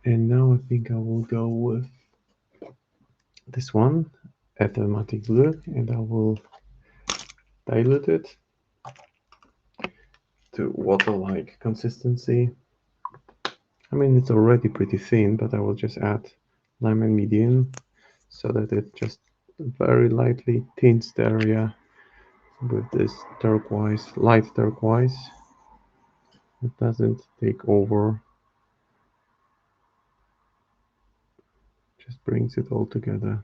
[SPEAKER 1] And now I think I will go with this one, aromatic blue, and I will dilute it to water-like consistency. I mean, it's already pretty thin, but I will just add lime and medium so that it just very lightly tints the area with this turquoise, light turquoise. It doesn't take over, just brings it all together.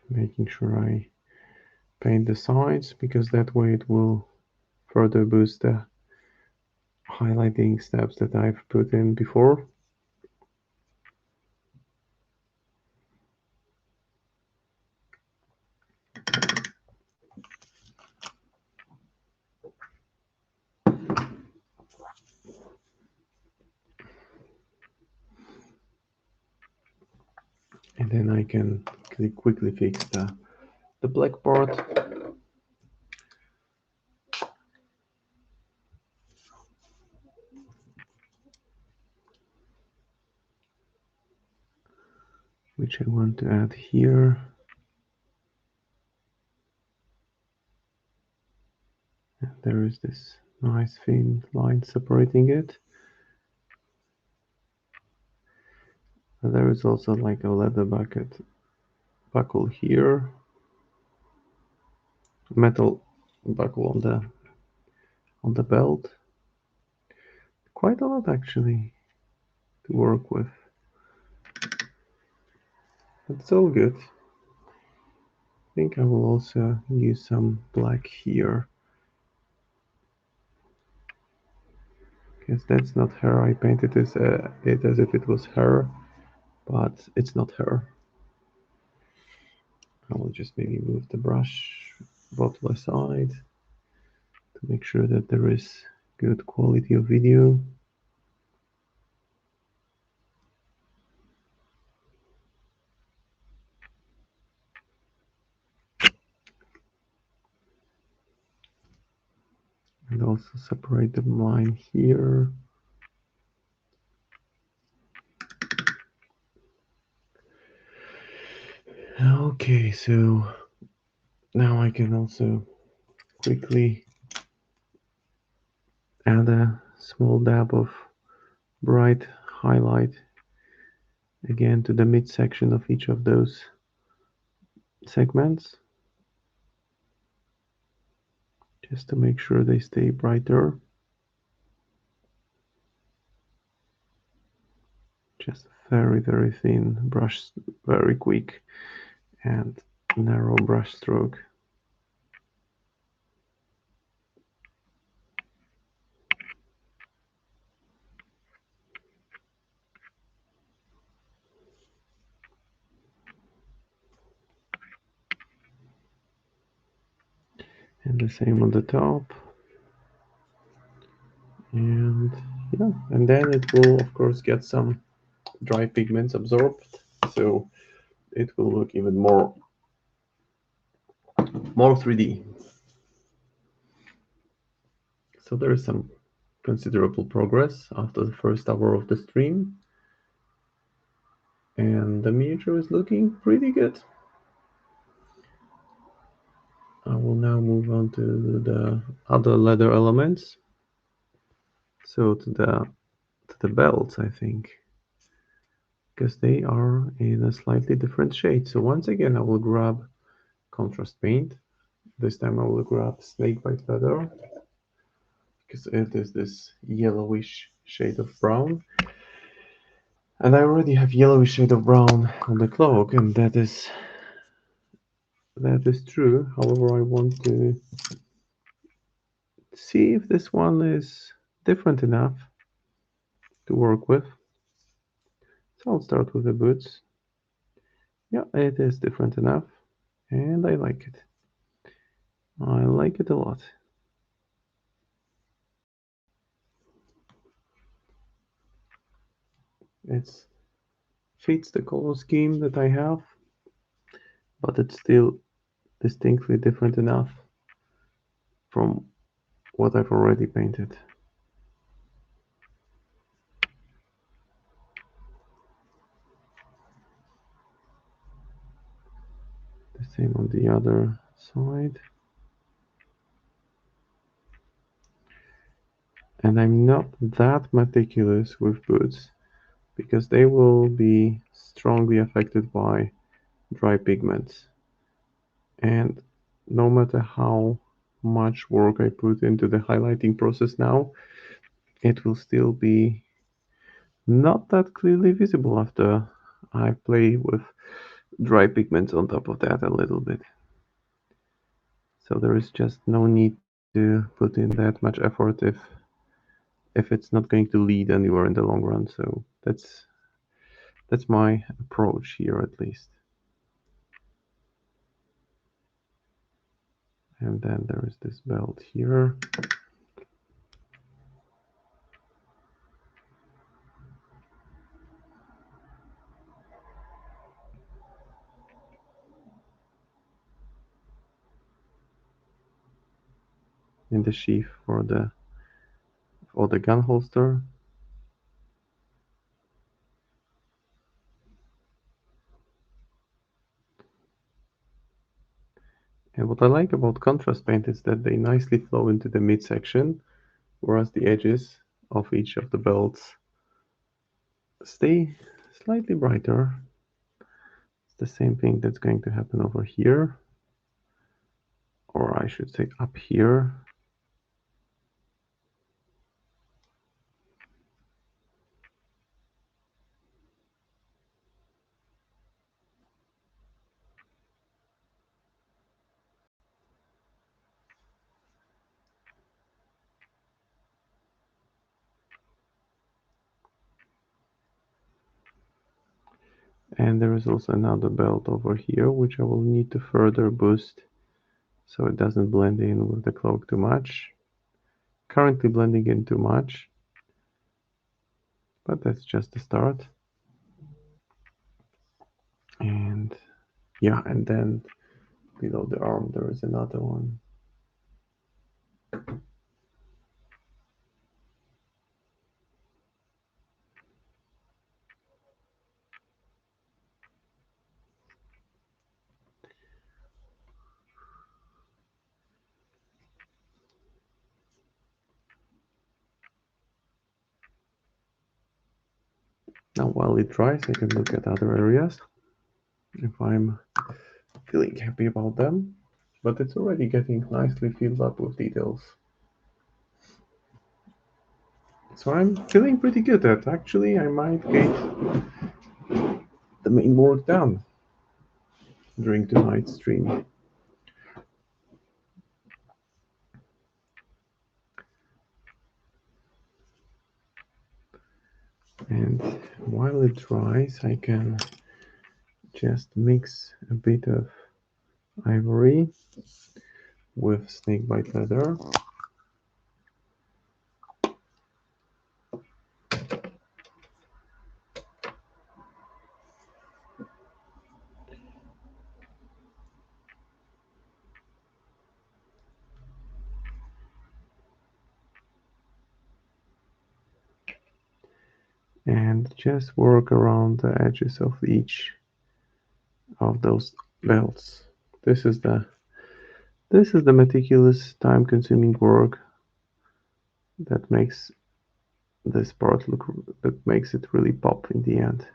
[SPEAKER 1] Making sure I paint the sides, because that way it will further boost the highlighting steps that I've put in before. And then I can quickly fix the black part. Which I want to add here. And there is this nice thin line separating it. And there is also like a leather buckle here. Metal buckle on the belt. Quite a lot actually to work with. But it's all good. I think I will also use some black here. Because that's not her. I painted it as if it was her, but it's not her. I will just maybe move the brush bottle aside to make sure that there is good quality of video. And also separate the line here. Okay, so now I can also quickly add a small dab of bright highlight again to the midsection of each of those segments, just to make sure they stay brighter. Just very, very thin brush, very quick and narrow brush stroke. And the same on the top. And yeah, and then it will of course get some dry pigments absorbed, so it will look even more 3D. So there is some considerable progress after the first hour of the stream, and the miniature is looking pretty good. I will now move on to the other leather elements. So to the belts, I think, because they are in a slightly different shade. So once again, I will grab contrast paint. This time I will grab snakebite leather because it is this yellowish shade of brown. And I already have yellowish shade of brown on the cloak, and that is true. However, I want to see if this one is different enough to work with. So I'll start with the boots. Yeah, it is different enough, and I like it. I like it a lot. It fits the color scheme that I have, but it's still distinctly different enough from what I've already painted. The same on the other side. And I'm not that meticulous with boots because they will be strongly affected by dry pigments. And no matter how much work I put into the highlighting process now, it will still be not that clearly visible after I play with dry pigments on top of that a little bit. So there is just no need to put in that much effort if it's not going to lead anywhere in the long run. So that's my approach here at least. And then there is this belt here. In the sheath for the gun holster. And what I like about contrast paint is that they nicely flow into the midsection, whereas the edges of each of the belts stay slightly brighter. It's the same thing that's going to happen over here, or I should say up here. And there is also another belt over here, which I will need to further boost so it doesn't blend in with the cloak too much. Currently blending in too much, but that's just the start. And yeah, and then below the arm there is another one. Now while it dries, I can look at other areas if I'm feeling happy about them. But it's already getting nicely filled up with details. So I'm feeling pretty good at actually I might get the main work done during tonight's stream. And while it dries, I can just mix a bit of ivory with snakebite leather. And just work around the edges of each of those belts. This is the meticulous, time-consuming work that makes this part look that makes it really pop in the end.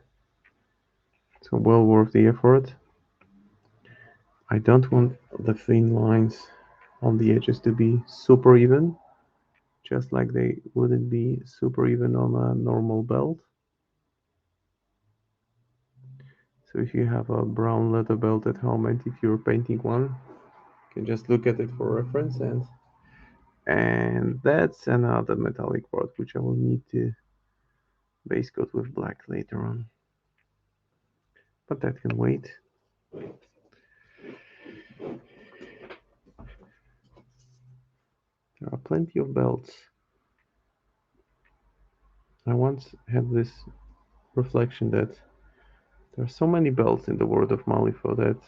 [SPEAKER 1] So well worth the effort. I don't want the thin lines on the edges to be super even, just like they wouldn't be super even on a normal belt. So if you have a brown leather belt at home and if you're painting one, you can just look at it for reference, and that's another metallic part which I will need to base coat with black later on. But that can wait. There are plenty of belts. I once had this reflection that there are so many belts in the world of Malifaux that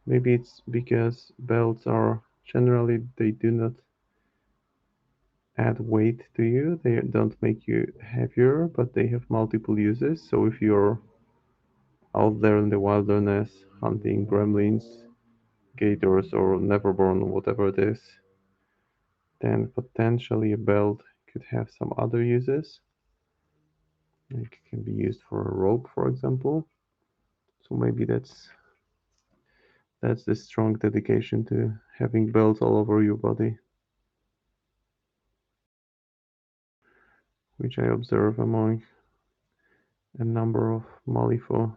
[SPEAKER 1] maybe it's because belts are generally they do not add weight to you. They don't make you heavier, but they have multiple uses. So if you're out there in the wilderness hunting gremlins, gators, or neverborn, whatever it is, then potentially a belt could have some other uses. It can be used for a rope, for example. So maybe that's the strong dedication to having belts all over your body, which I observe among a number of Malifaux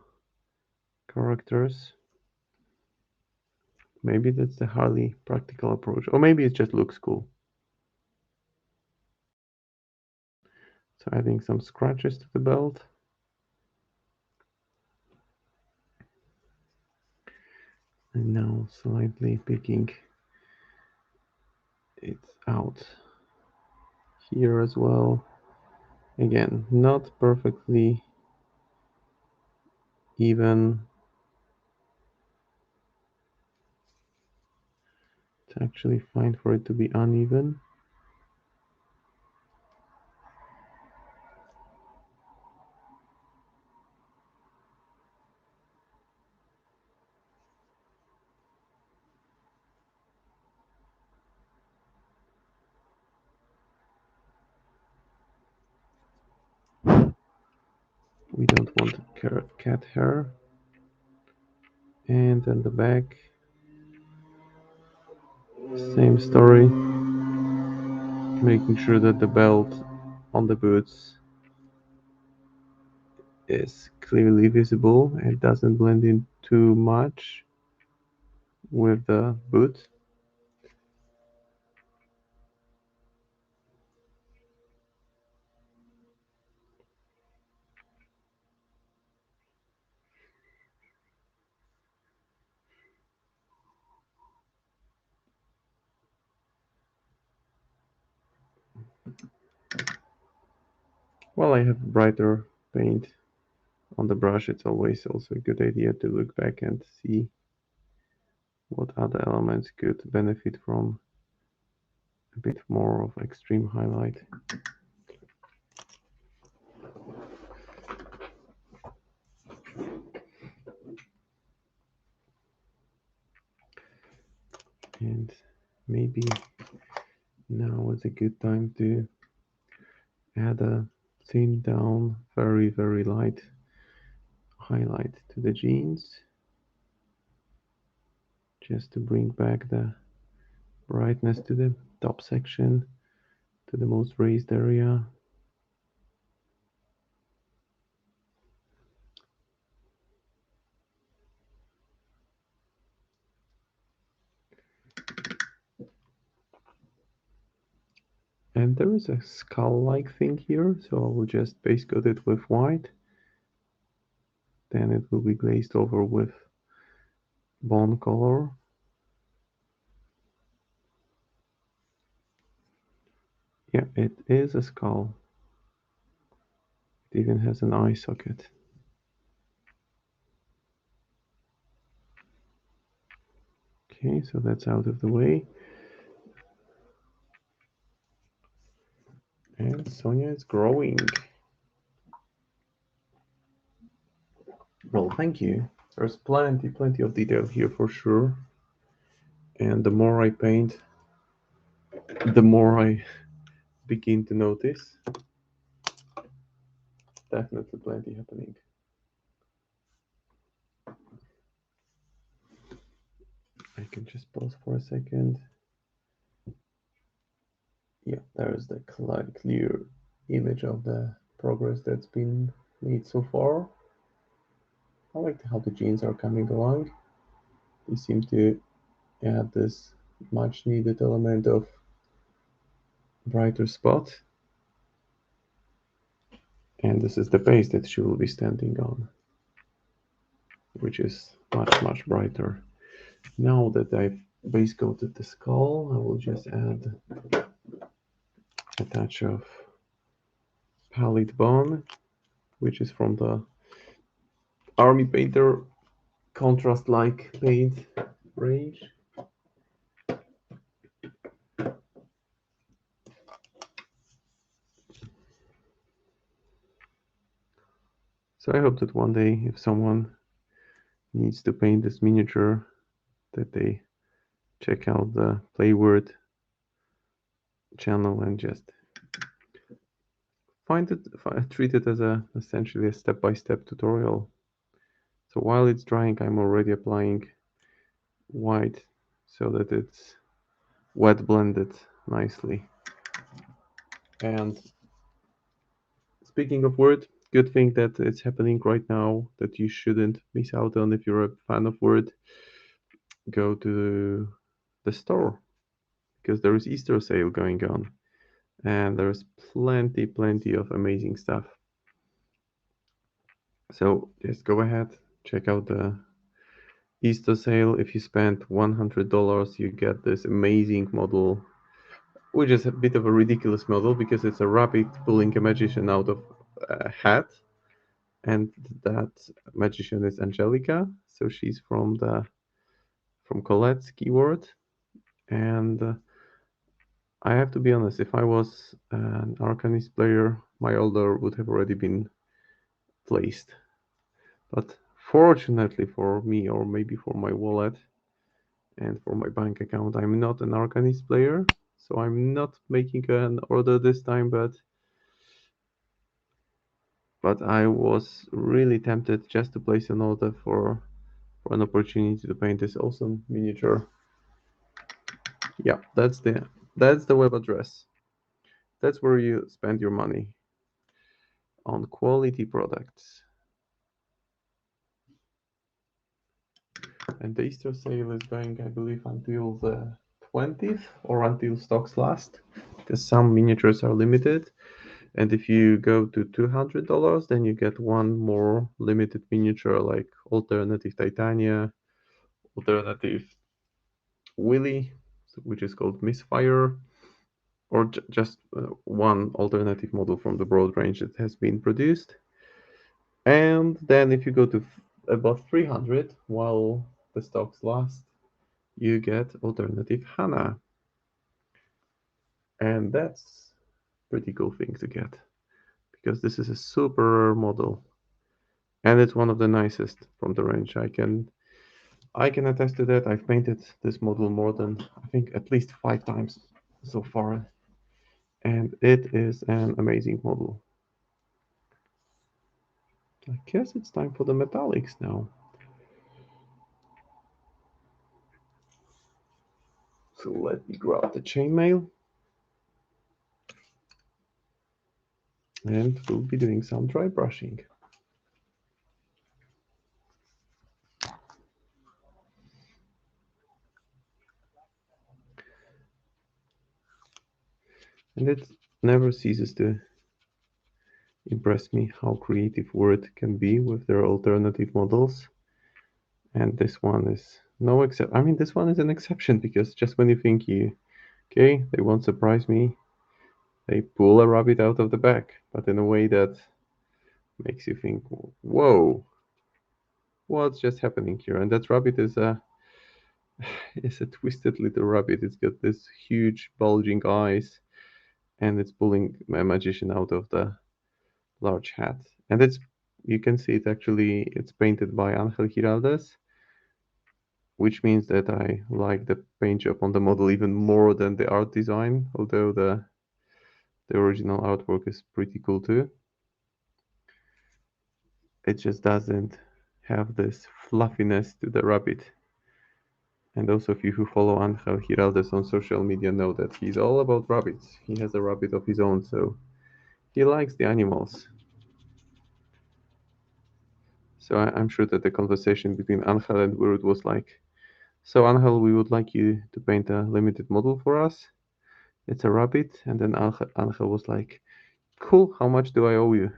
[SPEAKER 1] characters. Maybe that's the highly practical approach, or maybe it just looks cool. So adding some scratches to the belt. And now slightly picking it out here as well. Again, not perfectly even. It's actually fine for it to be uneven. We don't want cat hair. And then the back, same story. Making sure that the belt on the boots is clearly visible and doesn't blend in too much with the boot. While I have brighter paint on the brush, it's always also a good idea to look back and see what other elements could benefit from a bit more of extreme highlight. And maybe now is a good time to add a thin down, very, very light highlight to the jeans, just to bring back the brightness to the top section, to the most raised area. And there is a skull-like thing here, so I will just base coat it with white. Then it will be glazed over with bone color. Yeah, it is a skull. It even has an eye socket. Okay, so that's out of the way. And Sonnia is growing. Well, thank you. There's plenty of detail here for sure. And the more I paint, the more I begin to notice. Definitely plenty happening. I can just pause for a second. Yeah, there's the clear image of the progress that's been made so far. I like how the jeans are coming along. They seem to add this much needed element of brighter spot. And this is the base that she will be standing on, which is much brighter. Now that I've base coated the skull, I will just add a touch of palette bone, which is from the Army Painter contrast like paint range. So I hope that one day, if someone needs to paint this miniature, that they check out the Playword channel and just treat it as essentially a step-by-step tutorial. So while it's drying, I'm already applying white so that it's wet blended nicely. And speaking of Word, good thing that it's happening right now that you shouldn't miss out on if you're a fan of Word. Go to the store because there is Easter sale going on and there's plenty of amazing stuff. So just go ahead, check out the Easter sale. If you spend $100, you get this amazing model, which is a bit of a ridiculous model because it's a rabbit pulling a magician out of a hat, and that magician is Angelica. So she's from Colette's keyword, and I have to be honest. If I was an Arcanist player, my order would have already been placed. But fortunately for me, or maybe for my wallet and for my bank account, I'm not an Arcanist player, so I'm not making an order this time. But I was really tempted just to place an order for an opportunity to paint this awesome miniature. Yeah, that's the web address. That's where you spend your money on quality products. And the Easter sale is going, I believe, until the 20th or until stocks last, because some miniatures are limited. And if you go to $200, then you get one more limited miniature like Alternative Titania, Alternative Willy, which is called Misfire, or just one alternative model from the broad range that has been produced. And then if you go to above 300, while the stocks last, you get Alternative Hana. And that's pretty cool thing to get because this is a super rare model and it's one of the nicest from the range. I can attest to that. I've painted this model more than I think at least 5 times so far, and it is an amazing model. I guess it's time for the metallics now. So let me grab the chainmail. And we'll be doing some dry brushing. And it never ceases to impress me how creative Word can be with their alternative models. And this one is no except. I mean, this one is an exception because just when you think okay, they won't surprise me, they pull a rabbit out of the bag, but in a way that makes you think, whoa, what's just happening here? And that rabbit is a is a twisted little rabbit. It's got this huge bulging eyes, and it's pulling a magician out of the large hat. And it's you can see it actually it's painted by Angel Giraldes, which means that I like the paint job on the model even more than the art design, although the original artwork is pretty cool too. It just doesn't have this fluffiness to the rabbit. And those of you who follow Angel Giraldes on social media know that he's all about rabbits. He has a rabbit of his own, so he likes the animals. So I'm sure that the conversation between Angel and Viruk was like, so Angel, we would like you to paint a limited model for us. It's a rabbit. And then Angel was like, cool, how much do I owe you?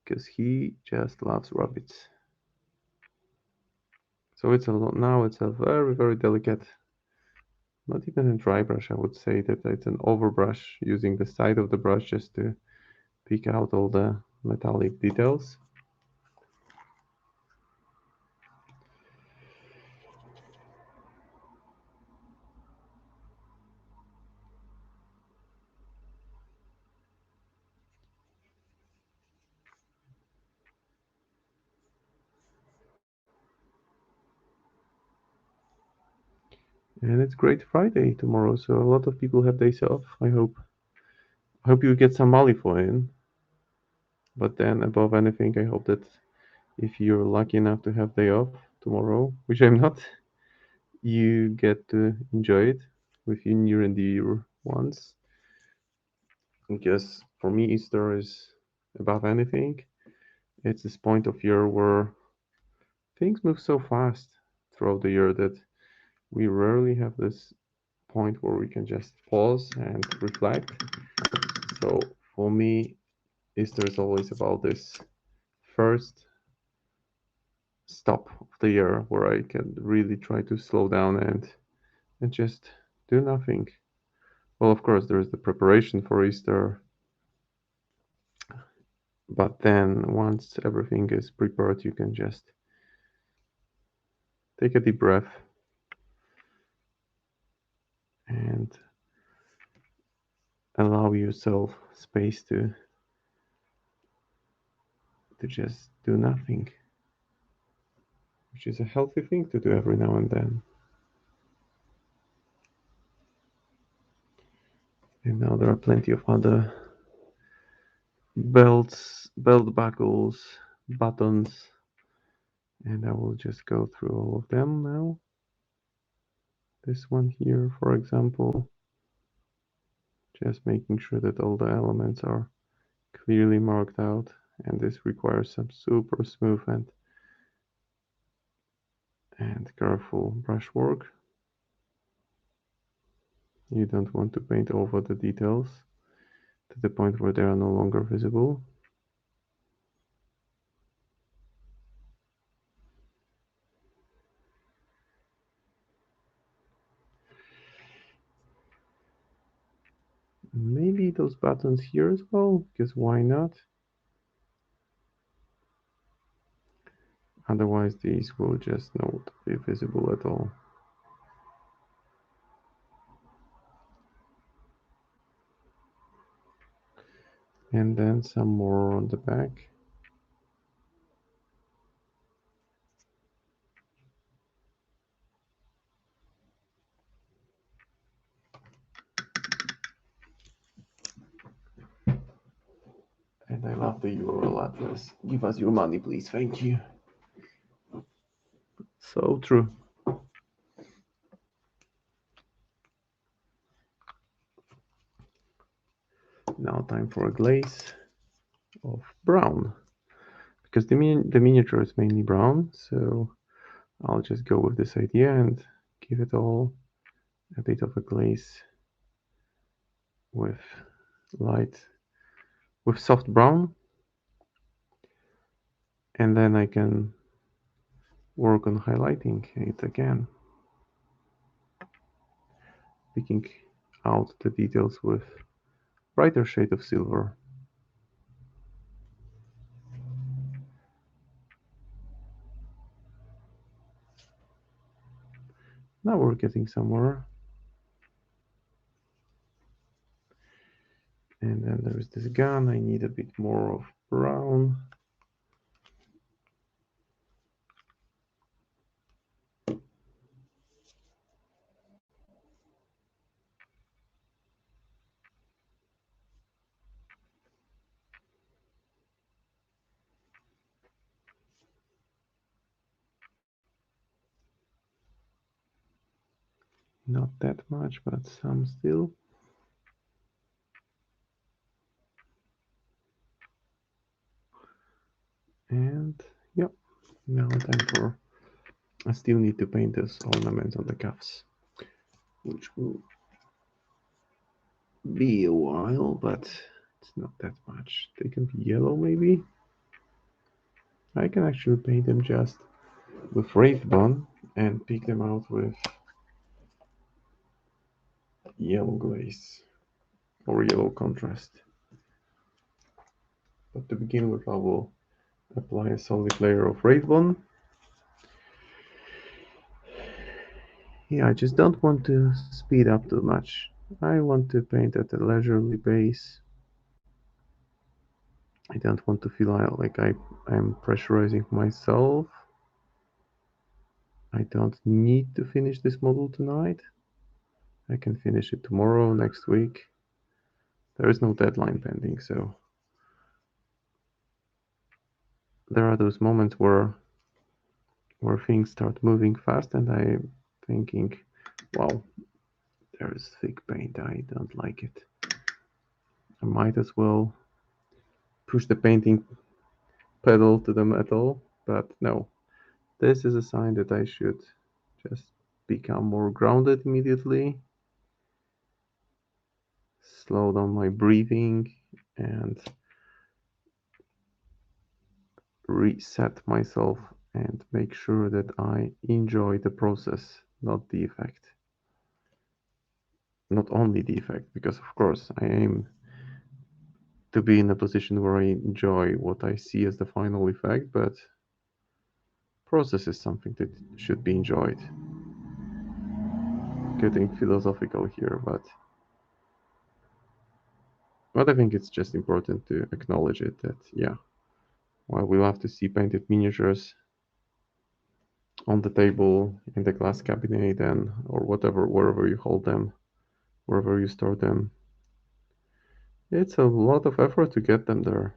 [SPEAKER 1] Because he just loves rabbits. So it's a lot now. It's a very, very delicate, not even a dry brush. I would say that it's an overbrush using the side of the brush just to pick out all the metallic details. And it's Great Friday tomorrow, so a lot of people have days off. I hope you get some Malifaux in. But then, above anything, I hope that if you're lucky enough to have day off tomorrow, which I'm not, you get to enjoy it with your near and dear ones. Because for me, Easter is above anything. It's this point of year where things move so fast throughout the year that we rarely have this point where we can just pause and reflect. So for me, Easter is always about this first stop of the year where I can really try to slow down and just do nothing. Well, of course, there is the preparation for Easter, but then once everything is prepared, you can just take a deep breath and allow yourself space to just do nothing, which is a healthy thing to do every now and then. And now there are plenty of other belts, belt buckles, buttons, and I will just go through all of them now. This one here, for example, just making sure that all the elements are clearly marked out, and this requires some super smooth and careful brushwork. You don't want to paint over the details to the point where they are no longer visible. Maybe those buttons here as well, because why not? Otherwise these will just not be visible at all. And then some more on the back. And And I love the URL address. Give us your money, please. Thank you. So true. Now time for a glaze of brown. Because the miniature is mainly brown, so I'll just go with this idea and give it all a bit of a glaze with soft brown, and then I can work on highlighting it again, picking out the details with brighter shade of silver. Now we're getting somewhere. And then there's this gun. I need a bit more of brown. Not that much, but some still. And yeah, now time for, I still need to paint this ornament on the cuffs, which will be a while, but it's not that much. They can be yellow maybe. I can actually paint them just with Wraithbone and pick them out with yellow glaze or yellow contrast. But to begin with, I will apply a solid layer of Wraithbone. Yeah, I just don't want to speed up too much. I want to paint at a leisurely pace. I don't want to feel like I'm pressurizing myself. I don't need to finish this model tonight. I can finish it tomorrow, next week. There is no deadline pending, so there are those moments where things start moving fast and I'm thinking, wow, there is thick paint, I don't like it. I might as well push the painting pedal to the metal, but no. This is a sign that I should just become more grounded immediately, slow down my breathing, and reset myself and make sure that I enjoy the process, not the effect. Not only the effect, because of course I aim to be in a position where I enjoy what I see as the final effect, but process is something that should be enjoyed. Getting philosophical here, but I think it's just important to acknowledge it that yeah, while we love to see painted miniatures on the table, in the glass cabinet, and or whatever, wherever you hold them, wherever you store them, it's a lot of effort to get them there.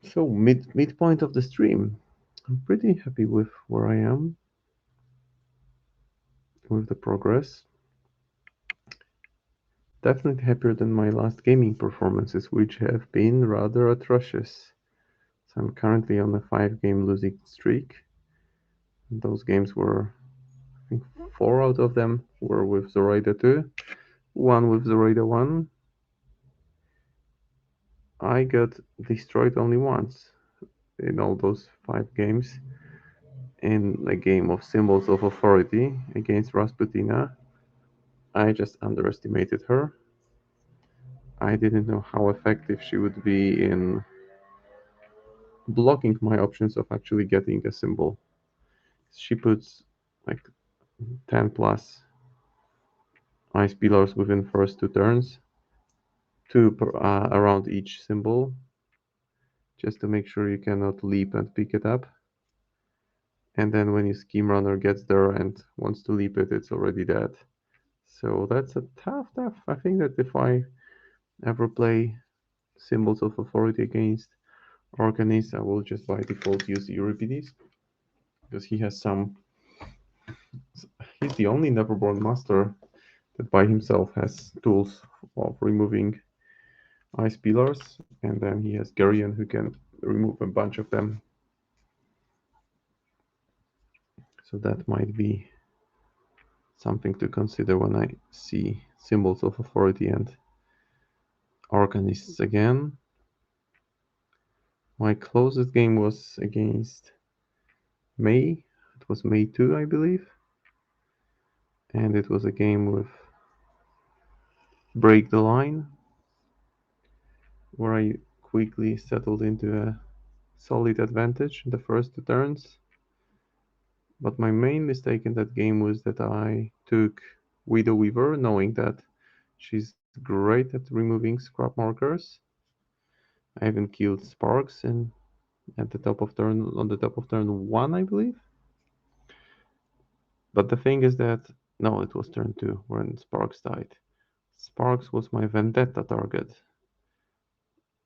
[SPEAKER 1] So midpoint of the stream, I'm pretty happy with where I am with the progress. Definitely happier than my last gaming performances, which have been rather atrocious. So I'm currently on a 5-game losing streak. Those games were, I think, 4 out of them were with Zoraida 2, 1 with Zoraida 1. I got destroyed only once in all those 5 games in a game of Symbols of Authority against Rasputina. I just underestimated her. I didn't know how effective she would be in blocking my options of actually getting a symbol. She puts like 10 plus ice pillars within first 2 turns, around each symbol, just to make sure you cannot leap and pick it up. And then when your scheme runner gets there and wants to leap it, it's already dead. So that's a tough. I think that if I ever play Symbols of Authority against Organist, I will just by default use Euripides because he has some. He's the only Neverborn master that by himself has tools of removing ice pillars, and then he has Geryon who can remove a bunch of them. So that might be something to consider when I see Symbols of Authority and Arcanists again. My closest game was against May. It was May 2, I believe. And it was a game with Break the Line, where I quickly settled into a solid advantage in the first 2 turns. But my main mistake in that game was that I took Widow Weaver, knowing that she's great at removing scrap markers. I even killed Sparks and at the top of turn on the top of turn 1, I believe. But the thing is that no, it was turn 2 when Sparks died. Sparks was my vendetta target,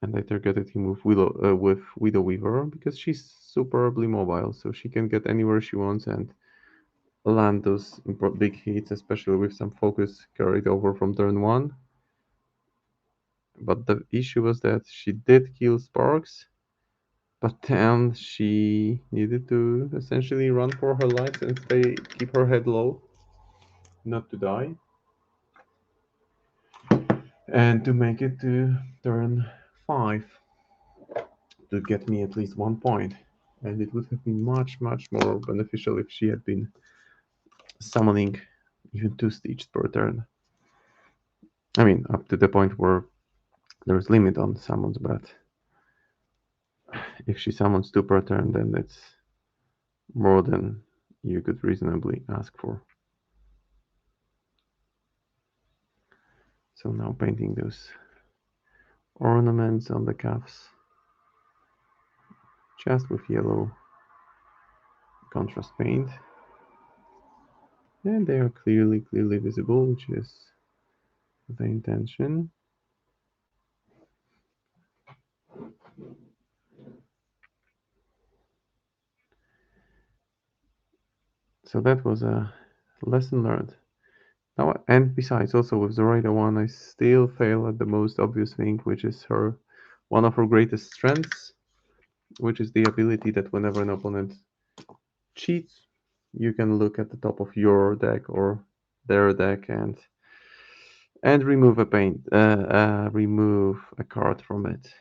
[SPEAKER 1] and I targeted him with Widow Weaver because she's superbly mobile, so she can get anywhere she wants and land those big hits, especially with some focus carried over from turn 1. But the issue was that she did kill Sparks, but then she needed to essentially run for her life and keep her head low, not to die, and to make it to turn 5 to get me at least 1 point. And it would have been much more beneficial if she had been summoning even 2 Stitches per turn. I mean, up to the point where there's limit on summons, but if she summons 2 per turn, then it's more than you could reasonably ask for. So now painting those ornaments on the cuffs just with yellow contrast paint. And they are clearly visible, which is the intention. So that was a lesson learned. Now, and besides, also with Zoraida 1, I still fail at the most obvious thing, which is one of her greatest strengths, which is the ability that whenever an opponent cheats, you can look at the top of your deck or their deck and remove a card from it.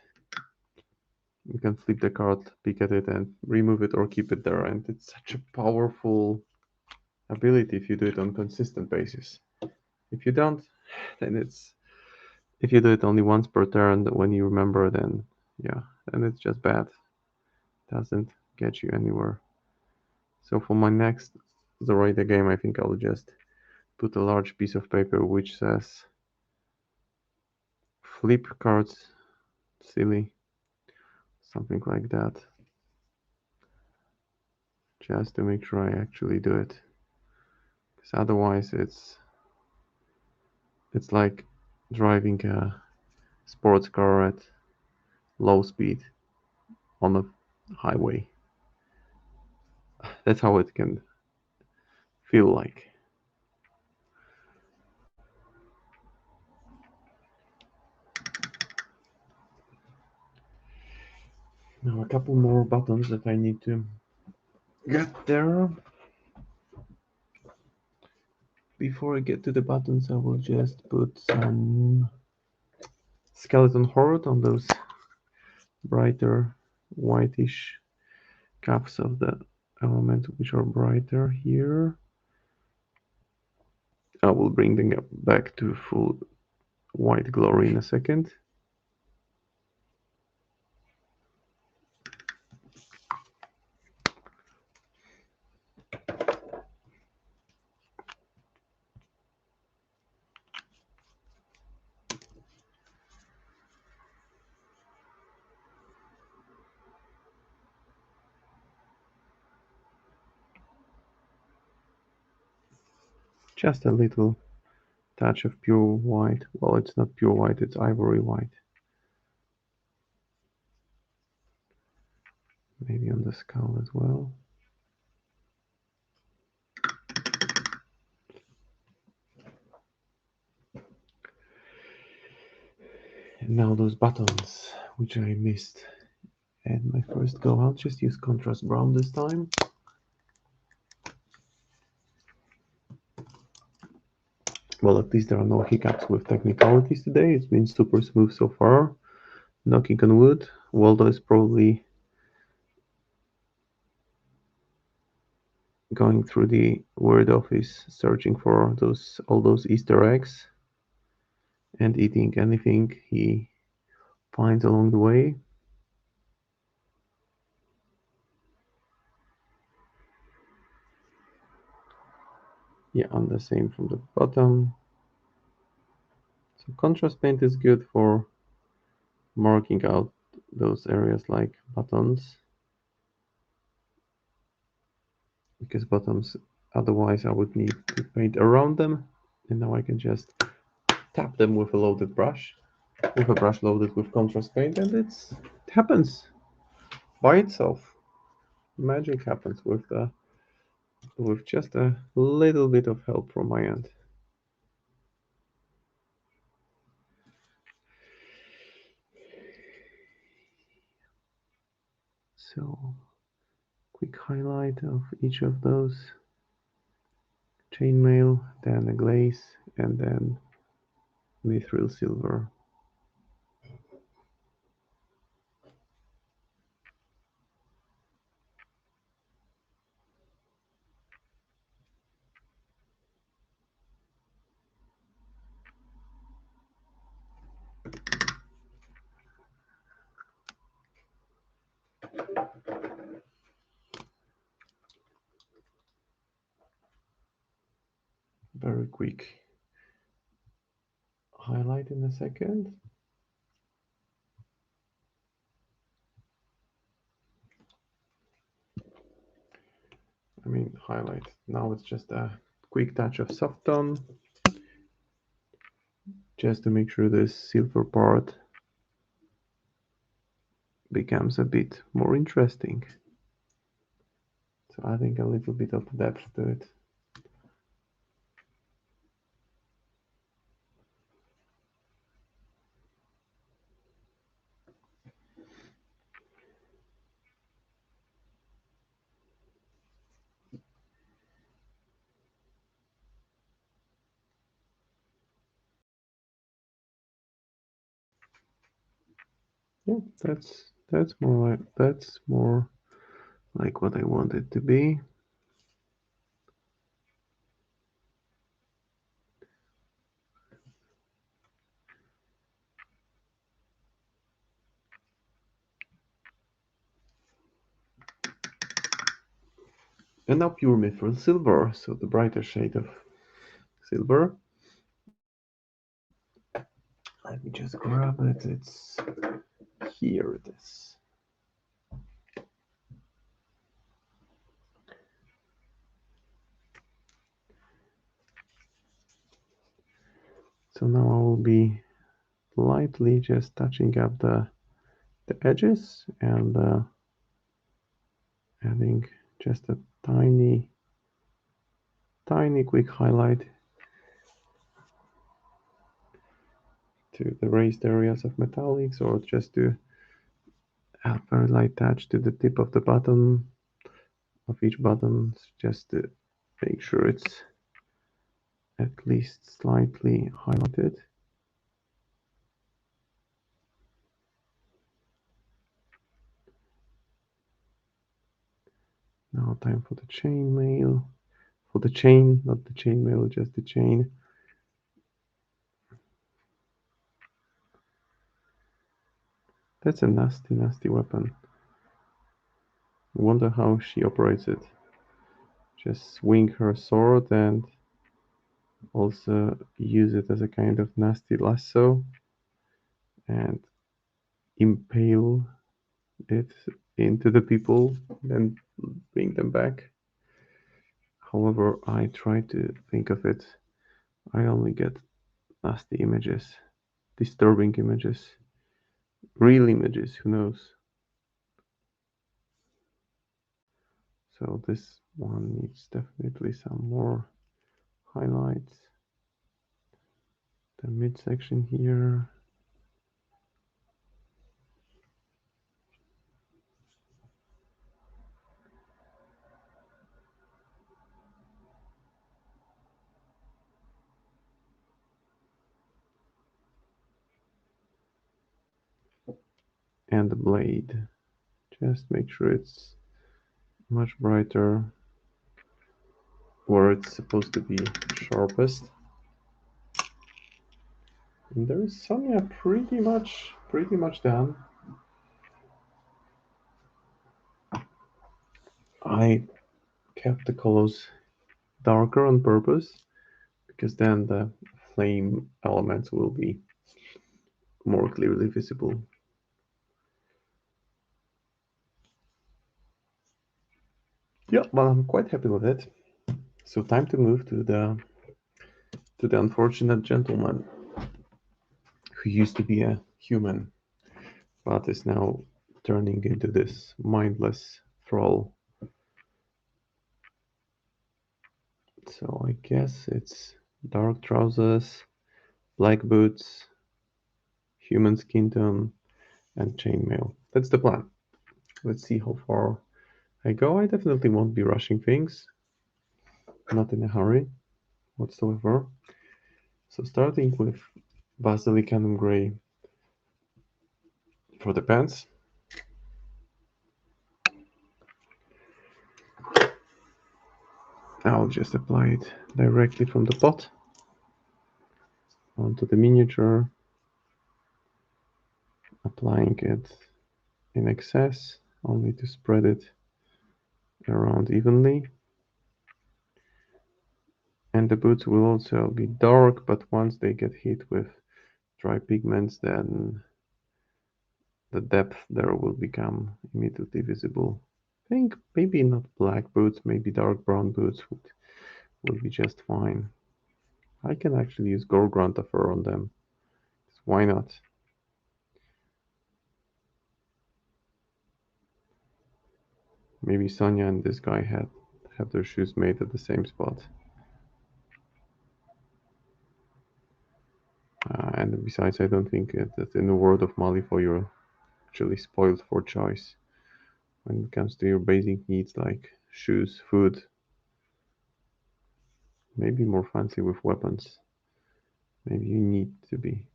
[SPEAKER 1] You can flip the card, pick at it, and remove it or keep it there. And it's such a powerful ability if you do it on consistent basis. If you don't, then if you do it only once per turn when you remember, then yeah, then it's just bad. Doesn't get you anywhere. So for my next Zoraida game, I think I'll just put a large piece of paper which says flip cards, silly, something like that, just to make sure I actually do it. Because otherwise, it's like driving a sports car at low speed on a highway. That's how it can feel like. Now a couple more buttons that I need to get there. Before I get to the buttons, I will just put some skeleton horde on those brighter whitish cuffs of the element which are brighter here. I will bring them back to full white glory in a second. Just a little touch of pure white. Well, it's not pure white, it's ivory white. Maybe on the skull as well. And now those buttons, which I missed at my first go. I'll just use contrast brown this time. Well, at least there are no hiccups with technicalities today. It's been super smooth so far. Knocking on wood. Waldo is probably going through the word office searching for all those Easter eggs and eating anything he finds along the way. Yeah, and the same from the bottom. So contrast paint is good for marking out those areas like buttons, because buttons otherwise I would need to paint around them, and now I can just tap them with a loaded brush, with a brush loaded with contrast paint, and it happens by itself. Magic happens with just a little bit of help from my end. So quick highlight of each of those: chainmail, then a glaze, and then mithril silver. Very quick highlight in a second. I mean, highlight. Now it's just a quick touch of soft tone, just to make sure this silver part becomes a bit more interesting. So adding a little bit of depth to it. Yeah, that's more like what I want it to be. And now pure mithril silver, so the brighter shade of silver. Let me just grab it. It's here. It is. So now I will be lightly just touching up the edges and adding just a tiny quick highlight to the raised areas of metallics, or just to add very light touch to the tip of the button of each button, just to make sure it's at least slightly highlighted. Now time for the chainmail. For the chain, not the chainmail, just the chain. That's a nasty weapon. I wonder how she operates it. Just swing her sword and also use it as a kind of nasty lasso and impale it into the people, then bring them back. However, I try to think of it. I only get nasty images, disturbing images, real images, who knows? So this one needs definitely some more highlights. The midsection here. And the blade. Just make sure it's much brighter where it's supposed to be sharpest. And there is Sonnia pretty much done. I kept the colors darker on purpose because then the flame elements will be more clearly visible. Yeah, well, I'm quite happy with it. So time to move to the unfortunate gentleman who used to be a human, but is now turning into this mindless thrall. So I guess it's dark trousers, black boots, human skin tone, and chainmail. That's the plan. Let's see how far I go. I definitely won't be rushing things. Not in a hurry whatsoever. So starting with Basilic and Grey for the pants. I'll just apply it directly from the pot onto the miniature, applying it in excess, only to spread it around evenly. And the boots will also be dark, but once they get hit with dry pigments, then the depth there will become immediately visible. I think maybe not black boots, maybe dark brown boots would be just fine. I can actually use Gorgranta fur on them. So why not? Maybe Sonia and this guy have their shoes made at the same spot. And besides, I don't think that in the world of Malifaux you're actually spoiled for choice when it comes to your basic needs like shoes, food, maybe more fancy with weapons. Maybe you need to be.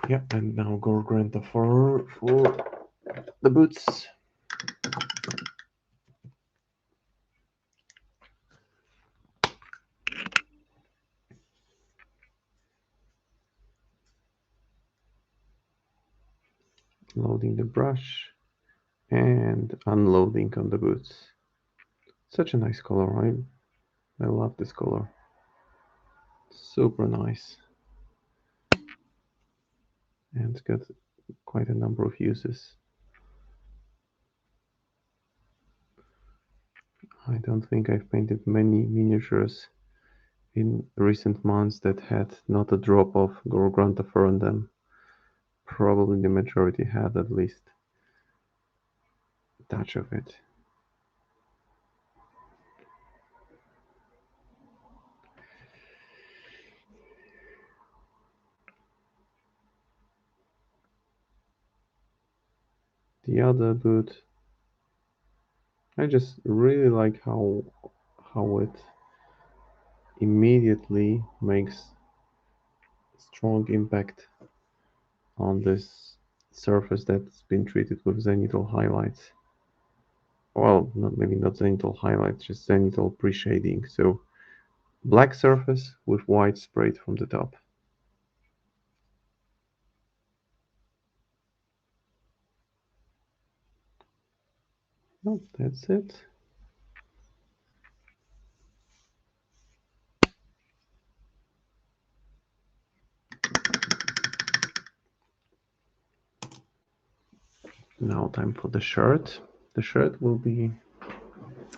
[SPEAKER 1] Yeah, and now Gorgranta for the boots. Loading the brush and unloading on the boots. Such a nice color, right? I love this color. Super nice. And it's got quite a number of uses. I don't think I've painted many miniatures in recent months that had not a drop of Gorgranta fur on them. Probably the majority had at least a touch of it. The other boot, I just really like how it immediately makes strong impact on this surface that's been treated with zenithal highlights. Well, not maybe not zenithal highlights, just zenithal pre-shading. So black surface with white sprayed from the top. Oh, that's it. Now time for the shirt. The shirt will be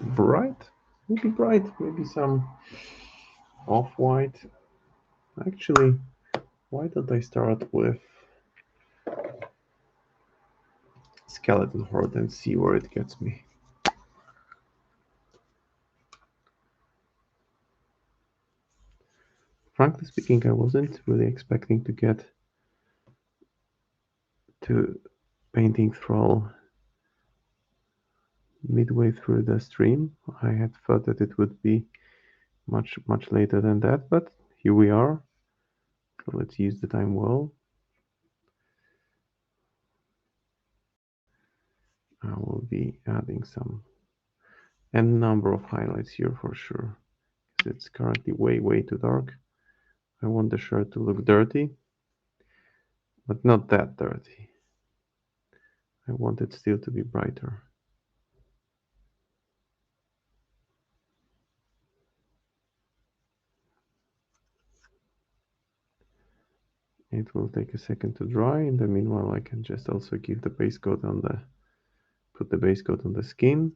[SPEAKER 1] Bright? Maybe bright, maybe some off-white. Actually, why don't I start with Skeleton Horde and see where it gets me? Frankly speaking, I wasn't really expecting to get to Painting Thrall midway through the stream. I had thought that it would be much later than that, but here we are. So let's use the time well. I will be adding a number of highlights here for sure. It's currently way too dark. I want the shirt to look dirty, but not that dirty. I want it still to be brighter. It will take a second to dry. In the meanwhile, I can just also give the base coat put the base coat on the skin.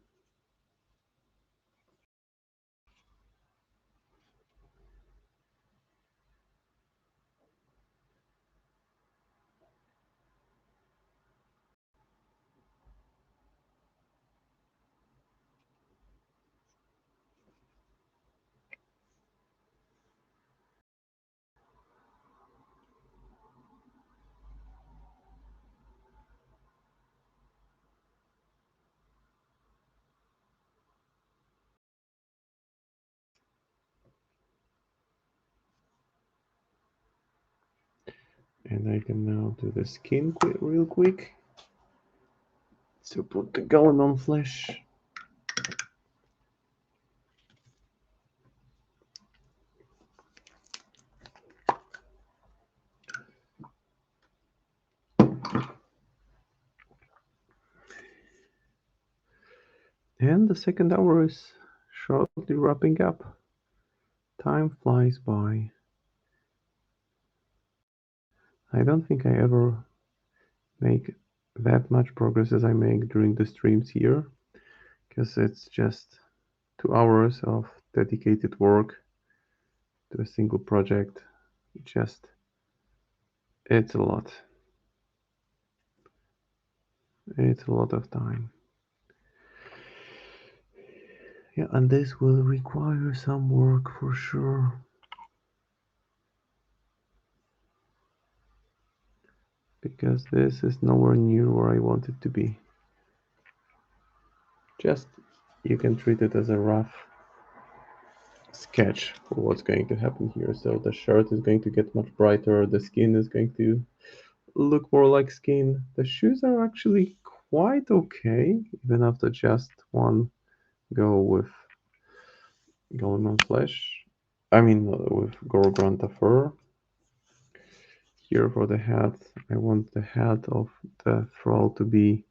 [SPEAKER 1] And I can now do the skin real quick. So put the golem on flesh. And the second hour is shortly wrapping up. Time flies by. I don't think I ever make that much progress as I make during the streams here, because it's just 2 hours of dedicated work to a single project. Just, it's a lot. It's a lot of time. Yeah, and this will require some work for sure. Because this is nowhere near where I want it to be. Just, you can treat it as a rough sketch for what's going to happen here. So the shirt is going to get much brighter, the skin is going to look more like skin. The shoes are actually quite okay, even after just one go with Goleman Flesh. I mean, with Gorgranta Fur. Here for the hat, I want the hat of the thrall to be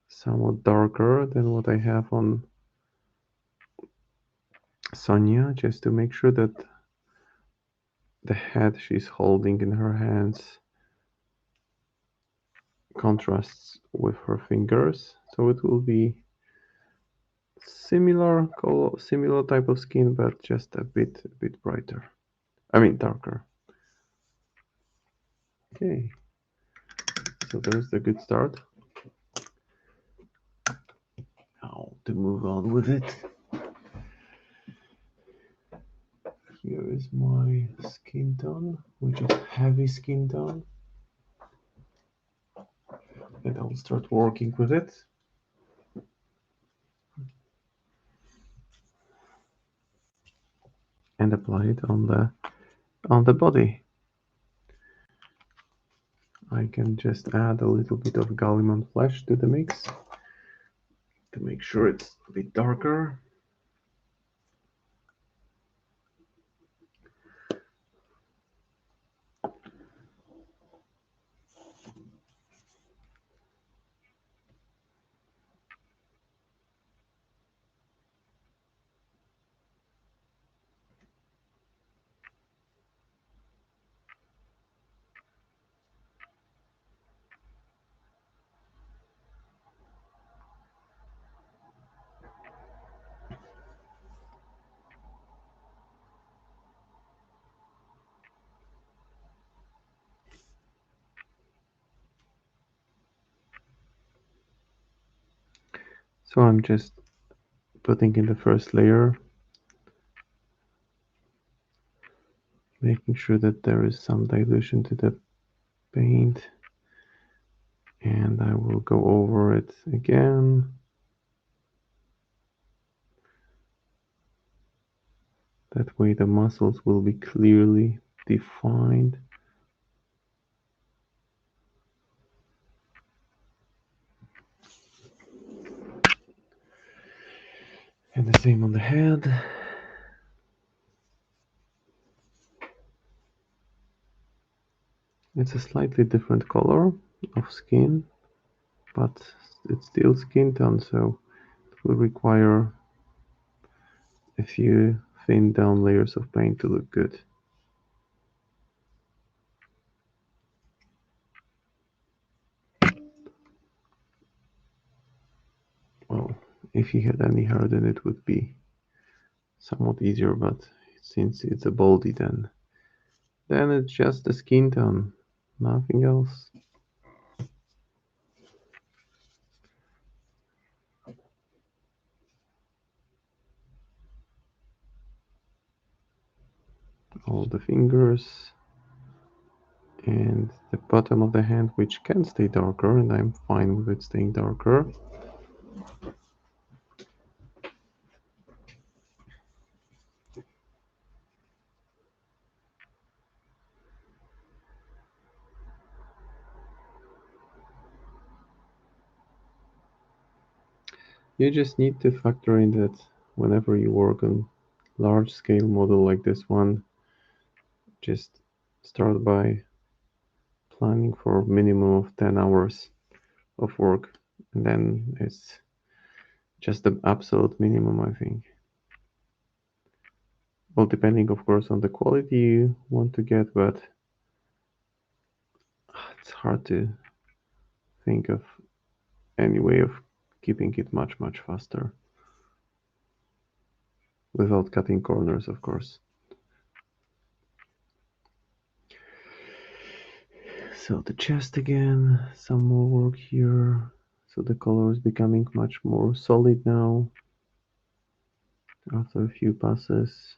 [SPEAKER 1] somewhat darker than what I have on Sonnia, just to make sure that the hat she's holding in her hands contrasts with her fingers, so it will be similar color, similar type of skin, but just a bit brighter. I mean darker. Okay, so there's the good start. Now to move on with it. Here is my skin tone, which is heavy skin tone, and I'll start working with it. And apply it on the body. I can just add a little bit of Gallimon flesh to the mix to make sure it's a bit darker. So I'm just putting in the first layer, making sure that there is some dilution to the paint, and I will go over it again. That way the muscles will be clearly defined. And the same on the head. It's a slightly different color of skin, but it's still skin tone, so it will require a few thin down layers of paint to look good. Well, if he had any hair, then it would be somewhat easier, but since it's a baldy, then it's just the skin tone, nothing else. All the fingers and the bottom of the hand, which can stay darker, and I'm fine with it staying darker. You just need to factor in that whenever you work on large scale model like this one, just start by planning for minimum of 10 hours of work, and then it's just the absolute minimum, I think. Well, depending of course on the quality you want to get, but it's hard to think of any way of keeping it much faster without cutting corners, of course. So the chest again, some more work here. So the color is becoming much more solid now after a few passes.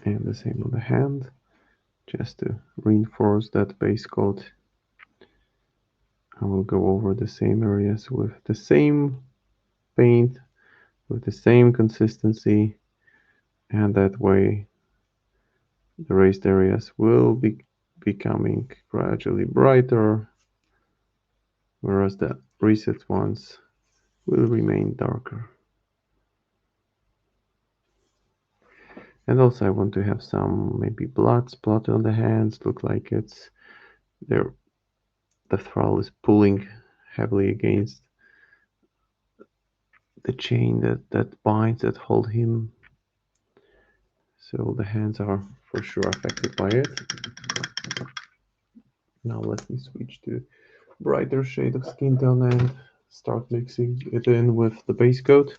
[SPEAKER 1] And the same on the hand, just to reinforce that base coat. I will go over the same areas with the same paint, with the same consistency, and that way the raised areas will be becoming gradually brighter, whereas the reset ones will remain darker. And also I want to have some maybe blood splatter on the hands, look like it's there. The thrall is pulling heavily against the chain that binds, that hold him. So the hands are for sure affected by it. Now let me switch to brighter shade of skin tone and start mixing it in with the base coat.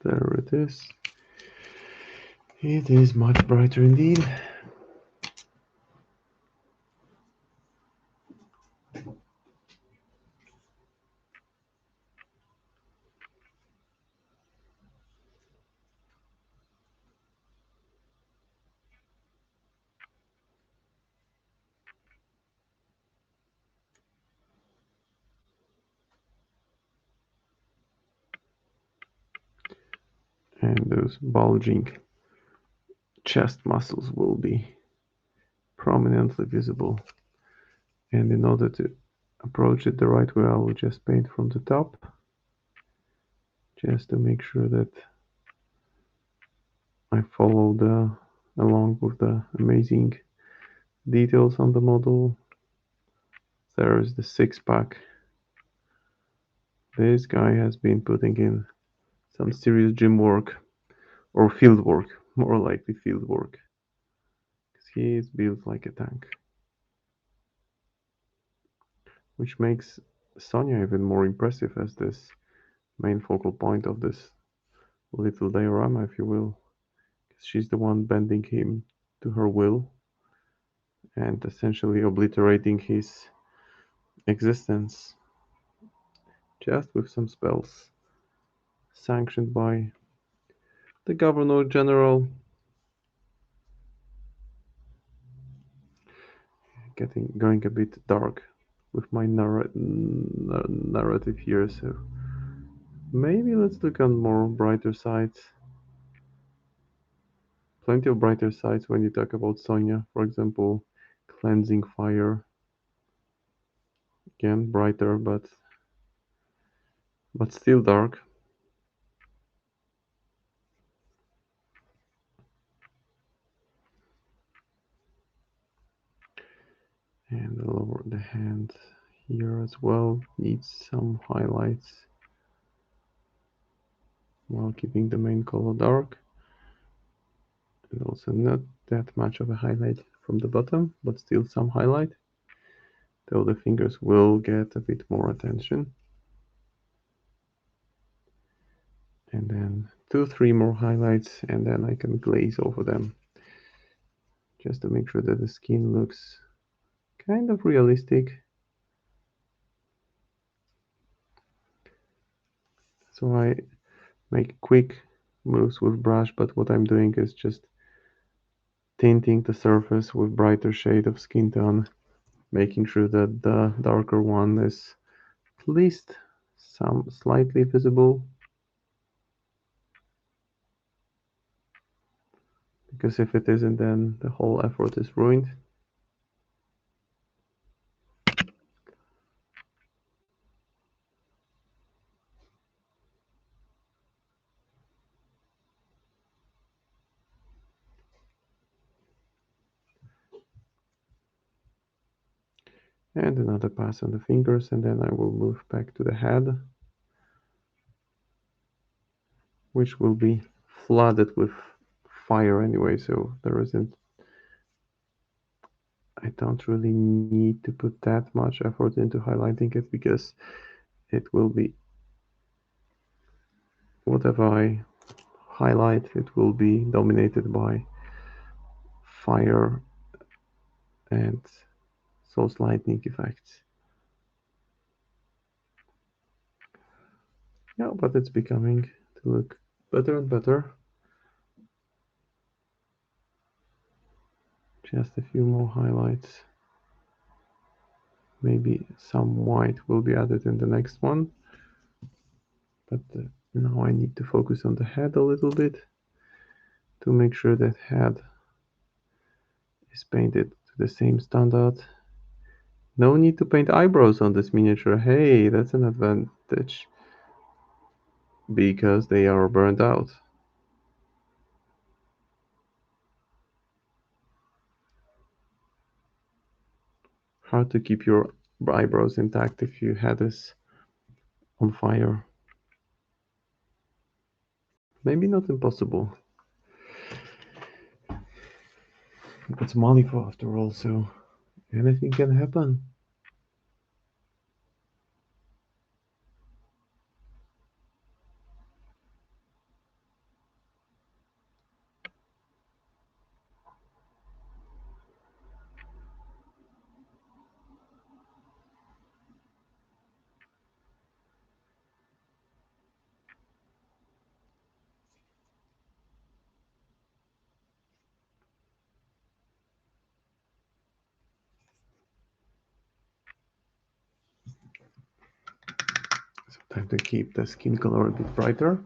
[SPEAKER 1] There it is. It is much brighter indeed. And those bulging chest muscles will be prominently visible. And in order to approach it the right way, I will just paint from the top, just to make sure that I follow along with the amazing details on the model. There is the six-pack. This guy has been putting in some serious gym work Or field work, more likely field work. Because he is built like a tank. Which makes Sonnia even more impressive as this main focal point of this little diorama, if you will. She's the one bending him to her will and essentially obliterating his existence just with some spells sanctioned by the Governor General. Going a bit dark with my narrative here, so maybe let's look on more brighter sides. Plenty of brighter sides when you talk about Sonnia, for example, cleansing fire. Again, brighter, but still dark. And lower the hand here as well needs some highlights while keeping the main color dark. And also not that much of a highlight from the bottom, but still some highlight. Though the fingers will get a bit more attention. And then 2-3 more highlights, and then I can glaze over them. Just to make sure that the skin looks kind of realistic. So I make quick moves with brush, but what I'm doing is just tinting the surface with brighter shade of skin tone, making sure that the darker one is at least some slightly visible, because if it isn't, then the whole effort is ruined. And another pass on the fingers, and then I will move back to the head, which will be flooded with fire anyway, so I don't really need to put that much effort into highlighting it, because it will be, whatever I highlight, it will be dominated by fire and source lightning effects. Yeah, but it's becoming to look better and better. Just a few more highlights. Maybe some white will be added in the next one. But now I need to focus on the head a little bit to make sure that head is painted to the same standard. No need to paint eyebrows on this miniature. Hey, that's an advantage, because they are burned out. Hard to keep your eyebrows intact if your head is on fire. Maybe not impossible. It's Malifaux after all, so anything can happen. So time to keep the skin color a bit brighter.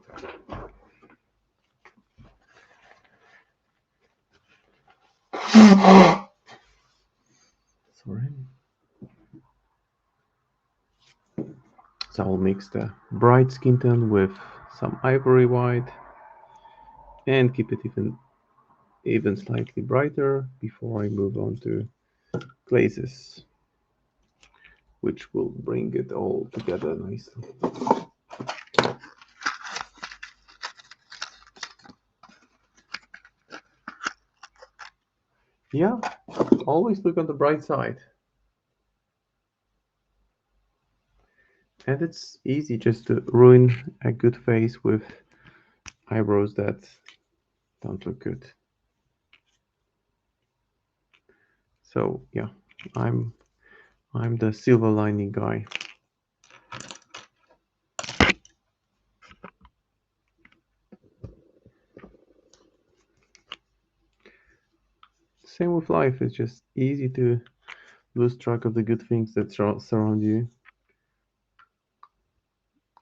[SPEAKER 1] Sorry. So I'll mix the bright skin tone with some ivory white and keep it even slightly brighter before I move on to glazes, which will bring it all together nicely. Yeah, always look on the bright side. And it's easy just to ruin a good face with eyebrows that don't look good. So yeah, I'm I'm the silver lining guy. Same with life, it's just easy to lose track of the good things that surround you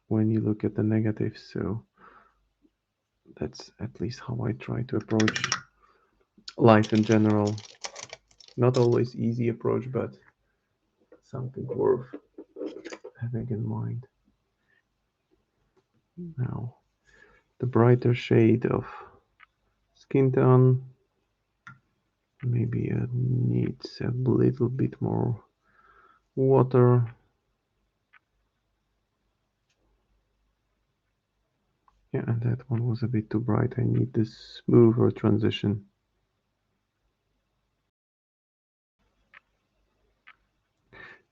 [SPEAKER 1] when you look at the negatives. So that's at least how I try to approach life in general. Not always easy approach, but something worth having in mind. Now, the brighter shade of skin tone maybe needs a little bit more water. Yeah, and that one was a bit too bright. I need this smoother transition.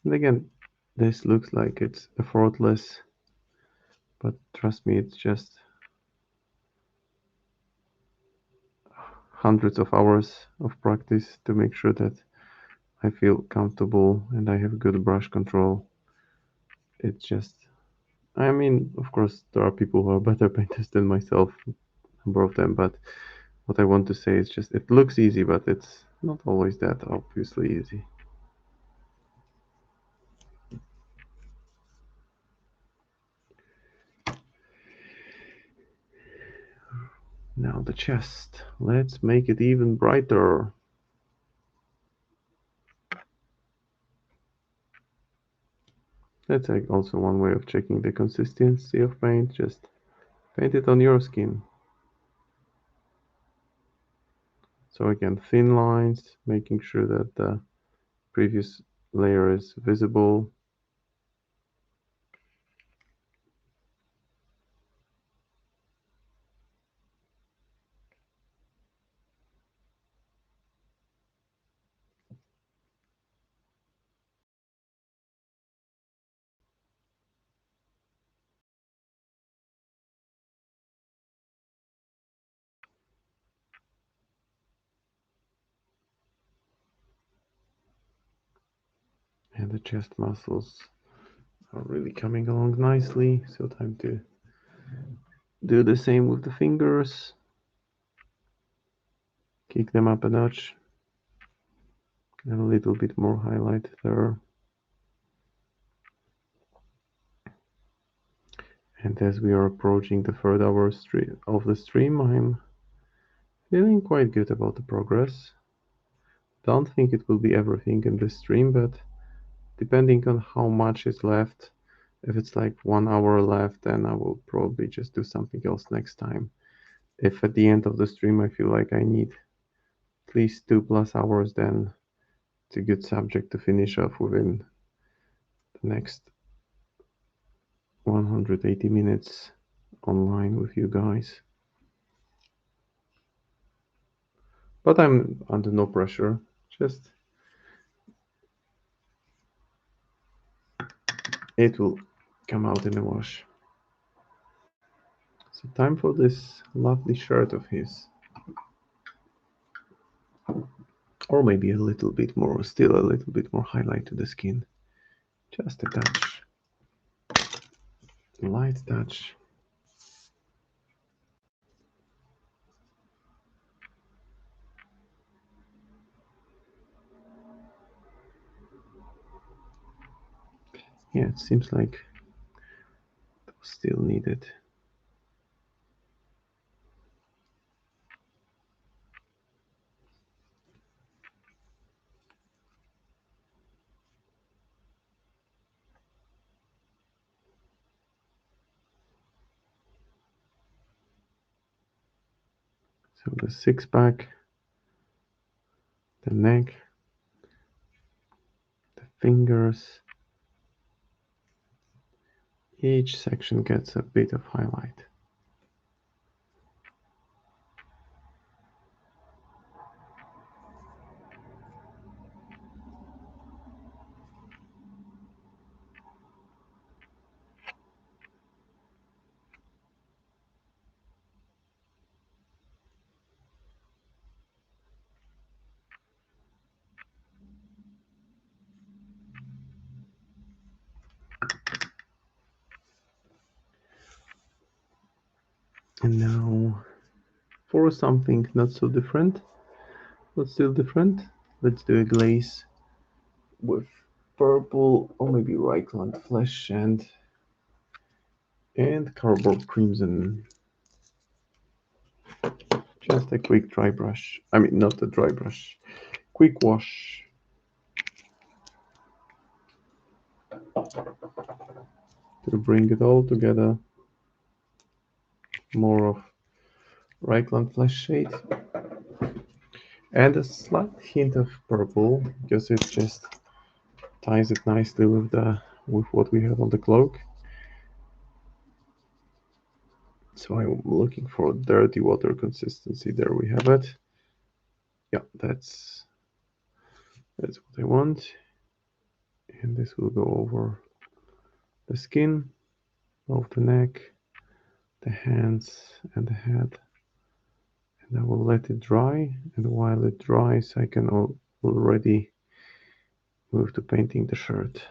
[SPEAKER 1] And again, this looks like it's effortless, but trust me, it's just hundreds of hours of practice to make sure that I feel comfortable and I have good brush control. It's just, I mean, of course, there are people who are better painters than myself, number of them, but what I want to say is just it looks easy, but it's not always that obviously easy. Now the chest. Let's make it even brighter. That's like also one way of checking the consistency of paint. Just paint it on your skin. So again, thin lines, making sure that the previous layer is visible. And the chest muscles are really coming along nicely. So time to do the same with the fingers. Kick them up a notch. And a little bit more highlight there. And as we are approaching the third hour of the stream, I'm feeling quite good about the progress. Don't think it will be everything in this stream, but depending on how much is left, if it's like 1 hour left, then I will probably just do something else next time. If at the end of the stream I feel like I need at least 2+ hours, then it's a good subject to finish off within the next 180 minutes online with you guys. But I'm under no pressure. Just it will come out in the wash. So time for this lovely shirt of his. Or maybe a little bit more, still a little bit more highlight to the skin. Just a touch. Light touch. Yeah, it seems like it was still needed. So the six pack, the neck, the fingers, each section gets a bit of highlight. And now for something not so different, but still different, let's do a glaze with purple or maybe Reichland flesh and cardboard crimson. Just a quick dry brush. I mean, not a dry brush. Quick wash to bring it all together. More of Reichland flesh shade and a slight hint of purple because it just ties it nicely with what we have on the cloak. So I'm looking for dirty water consistency. There we have it. Yeah, that's what I want. And this will go over the skin of the neck, the hands, and the head. And I will let it dry. And while it dries, I can already move to painting the shirt.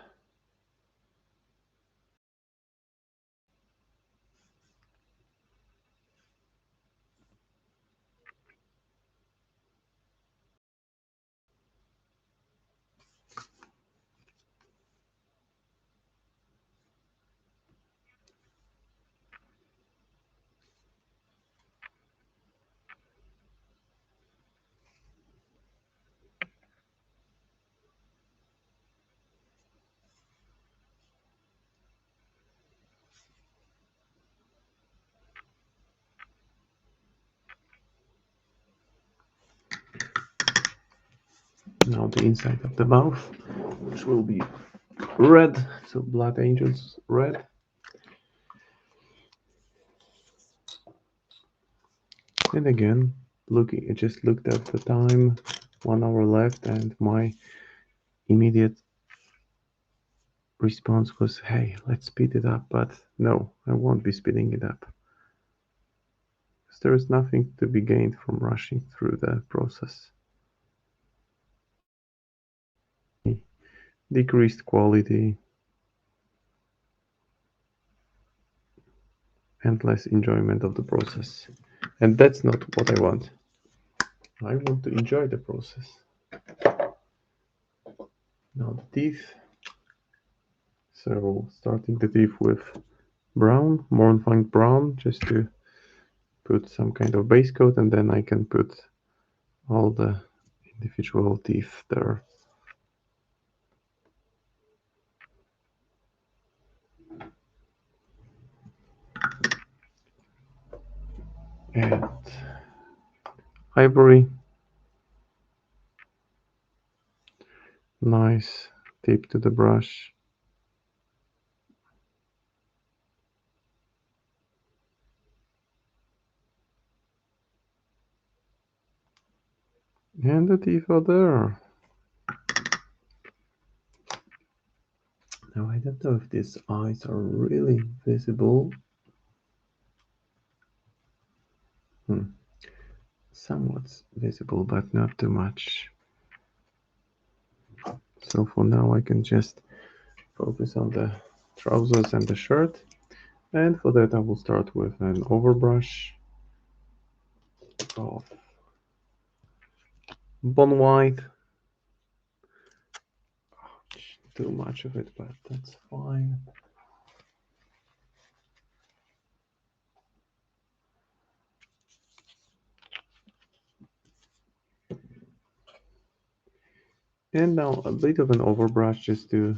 [SPEAKER 1] Now the inside of the mouth, which will be red, so Blood Angels red. And again, looking, I just looked at the time, 1 hour left, and my immediate response was, hey, let's speed it up. But no, I won't be speeding it up. Because there is nothing to be gained from rushing through the process. Decreased quality and less enjoyment of the process. And that's not what I want. I want to enjoy the process. Now the teeth. So starting the teeth with brown, Mournfang brown, just to put some kind of base coat, and then I can put all the individual teeth there. And ivory, nice tip to the brush. And the teeth are there. Now I don't know if these eyes are really visible. Somewhat visible, but not too much. So for now I can just focus on the trousers and the shirt. And for that I will start with an overbrush of Bone White. Too much of it, but that's fine. And now a bit of an overbrush just to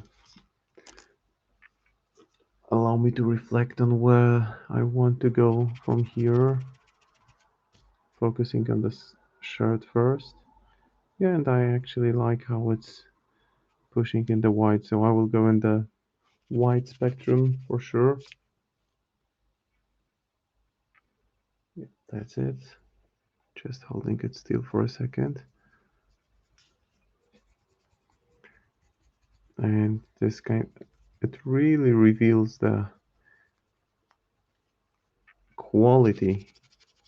[SPEAKER 1] allow me to reflect on where I want to go from here. Focusing on this shirt first. Yeah, and I actually like how it's pushing in the white, so I will go in the white spectrum for sure. Yeah, that's it. Just holding it still for a second. And this kind, it really reveals the quality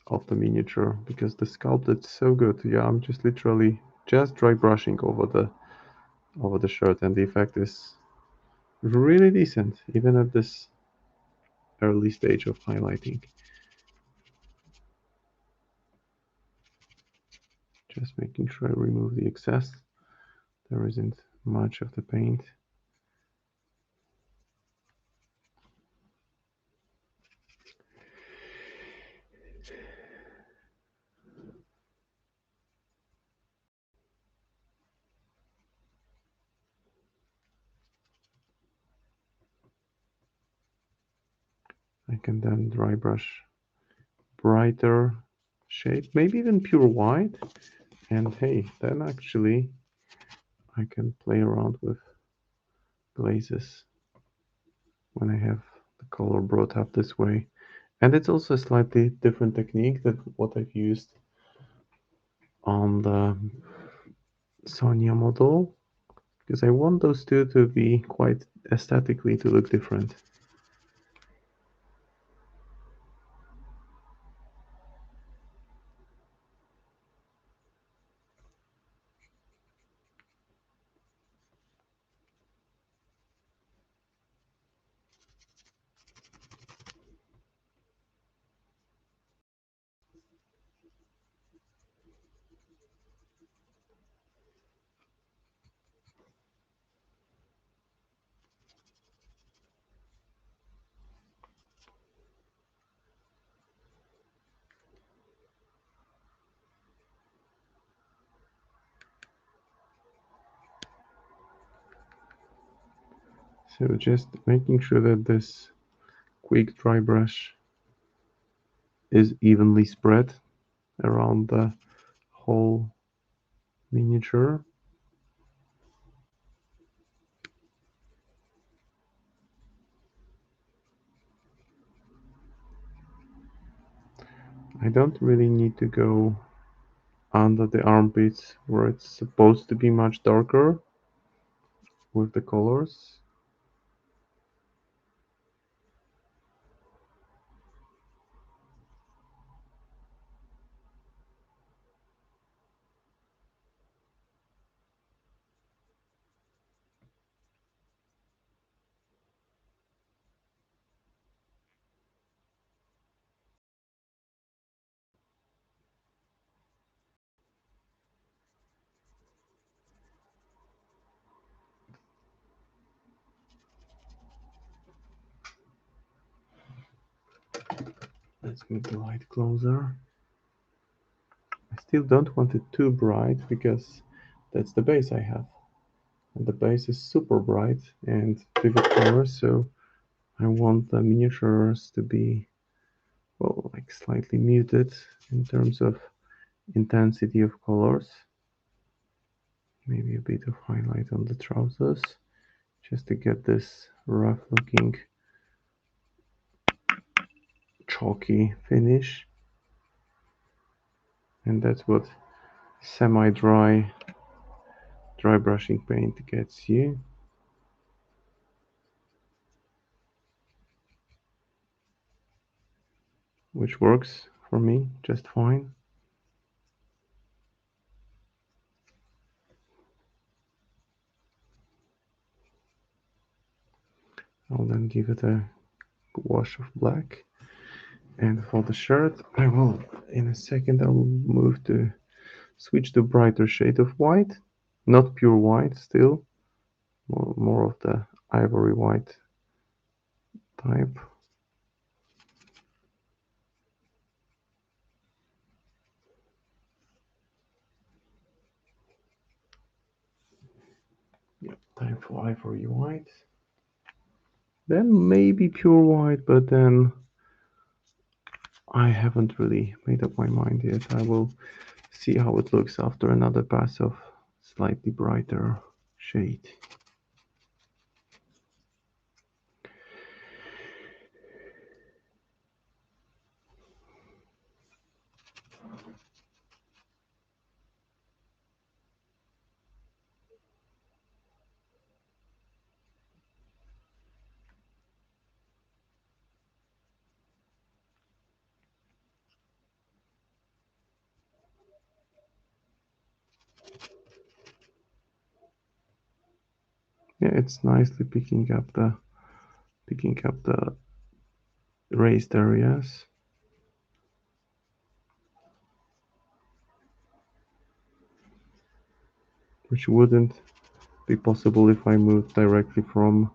[SPEAKER 1] of the miniature because the sculpt is so good. Yeah, I'm just literally just dry brushing over the shirt, and the effect is really decent even at this early stage of highlighting. Just making sure I remove the excess. There isn't much of the paint. I can then dry brush brighter shade, maybe even pure white. And hey, then actually I can play around with glazes when I have the color brought up this way. And it's also a slightly different technique than what I've used on the Sonnia model, because I want those two to be quite aesthetically to look different. So just making sure that this quick dry brush is evenly spread around the whole miniature. I don't really need to go under the armpits where it's supposed to be much darker with the colors. Let's move the light closer. I still don't want it too bright because that's the base I have. And the base is super bright and vivid colors, so I want the miniatures to be, well, like slightly muted in terms of intensity of colors. Maybe a bit of highlight on the trousers just to get this rough looking chalky finish. And that's what semi-dry dry brushing paint gets you. Which works for me just fine. I'll then give it a wash of black. And for the shirt, I will, in a second, I will move to switch to brighter shade of white. Not pure white still, more of the ivory white type. Yeah, time for ivory white. Then maybe pure white, but then I haven't really made up my mind yet. I will see how it looks after another pass of slightly brighter shade. Yeah, it's nicely picking up the raised areas. which wouldn't be possible if I moved directly from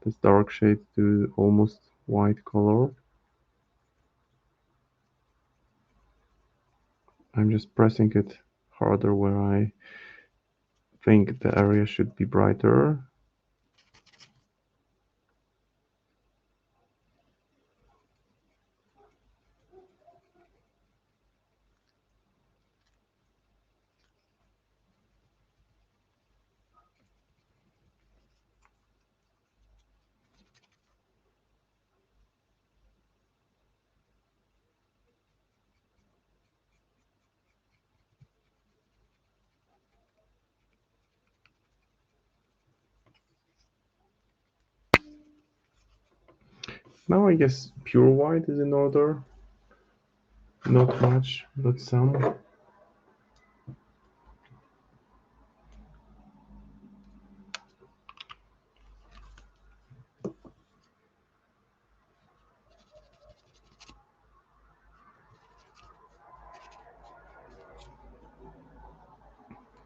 [SPEAKER 1] this dark shade to almost white color. I'm just pressing it harder where I think the area should be brighter. Now I guess pure white is in order. Not much, but some.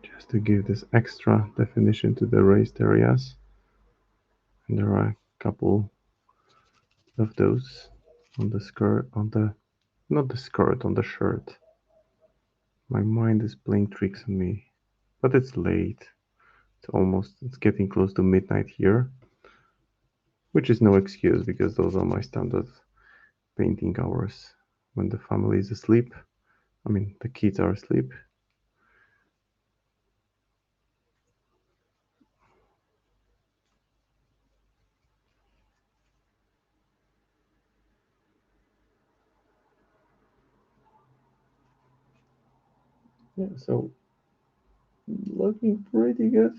[SPEAKER 1] Just to give this extra definition to the raised areas. And there are a couple of those on the skirt, not the skirt, on the shirt. My mind is playing tricks on me, but it's late. It's getting close to midnight here, which is no excuse because those are my standard painting hours when the family is asleep. I mean, the kids are asleep. Yeah, so looking pretty good.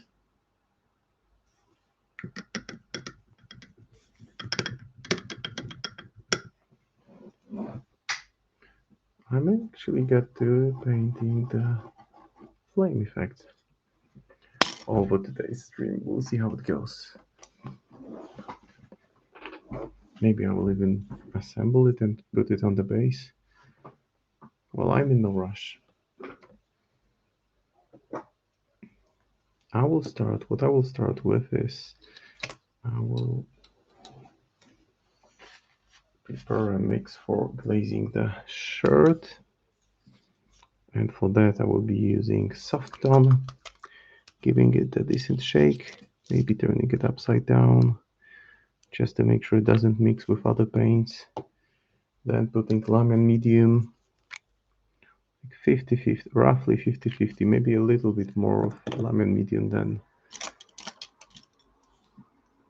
[SPEAKER 1] I may actually get to painting the flame effect over today's stream. We'll see how it goes. Maybe I will even assemble it and put it on the base. Well, I'm in no rush. What I will start with is I will prepare a mix for glazing the shirt. And for that I will be using soft tone, giving it a decent shake, maybe turning it upside down, just to make sure it doesn't mix with other paints. Then putting lemon medium, 50-50, roughly 50-50, maybe a little bit more of lemon medium than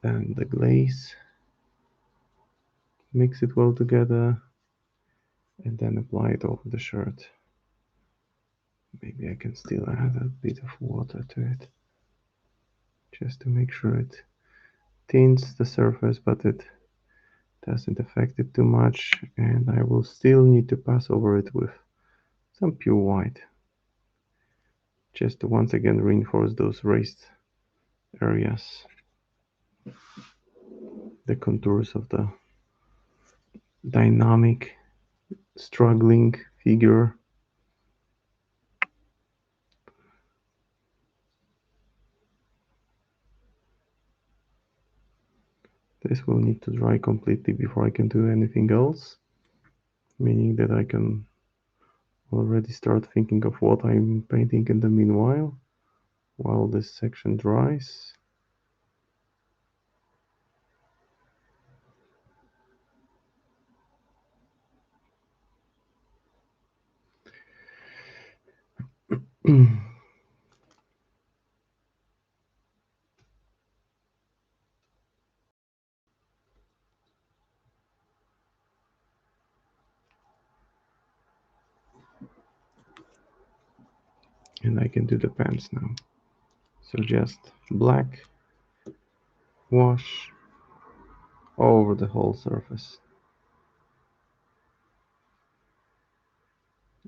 [SPEAKER 1] the glaze. Mix it well together and then apply it over the shirt. Maybe I can still add a bit of water to it just to make sure it tints the surface, but it doesn't affect it too much. And I will still need to pass over it with some pure white just to once again reinforce those raised areas, the contours of the dynamic, struggling figure. This will need to dry completely before I can do anything else, meaning that I can already start thinking of what I'm painting in the meanwhile, while this section dries. And I can do the pants now. So just black wash over the whole surface.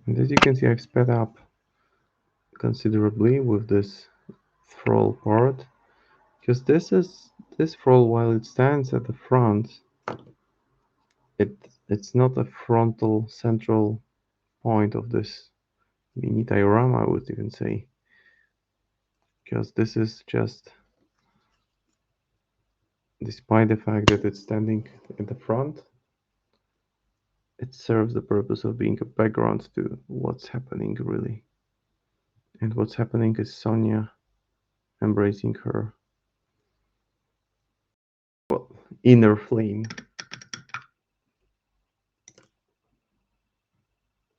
[SPEAKER 1] And as you can see, I've sped up considerably with this thrall part, because this thrall, while it stands at the front, it's not a frontal central point of this mini diorama, I would even say. because this is just, despite the fact that it's standing in the front, it serves the purpose of being a background to what's happening really. And what's happening is Sonnia embracing her, well, inner flame.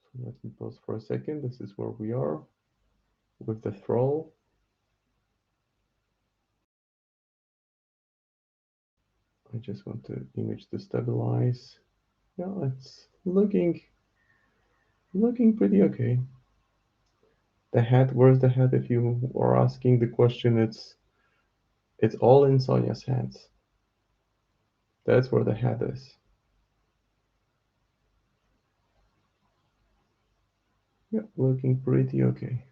[SPEAKER 1] So let me pause for a second. This is where we are with the thrall. I just want the image to stabilize. Yeah, it's looking pretty okay. The head, where's the head? If you are asking the question, it's all in Sonnia's hands. That's where the head is. Yeah, looking pretty okay.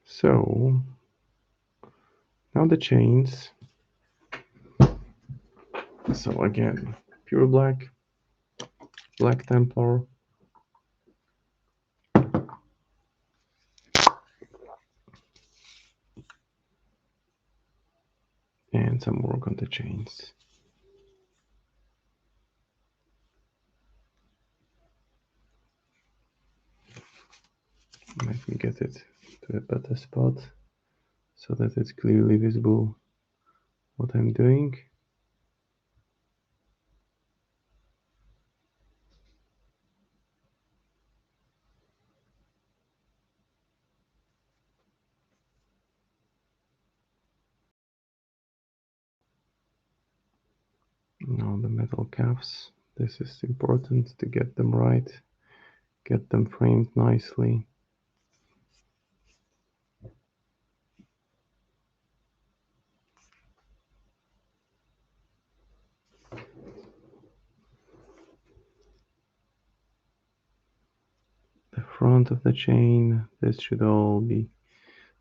[SPEAKER 1] So now the chains. So again, pure black, black Templar, and some work on the chains. Let me get it to a better spot so that it's clearly visible what I'm doing. Now the metal cuffs. This is important to get them right, get them framed nicely. The front of the chain, this should all be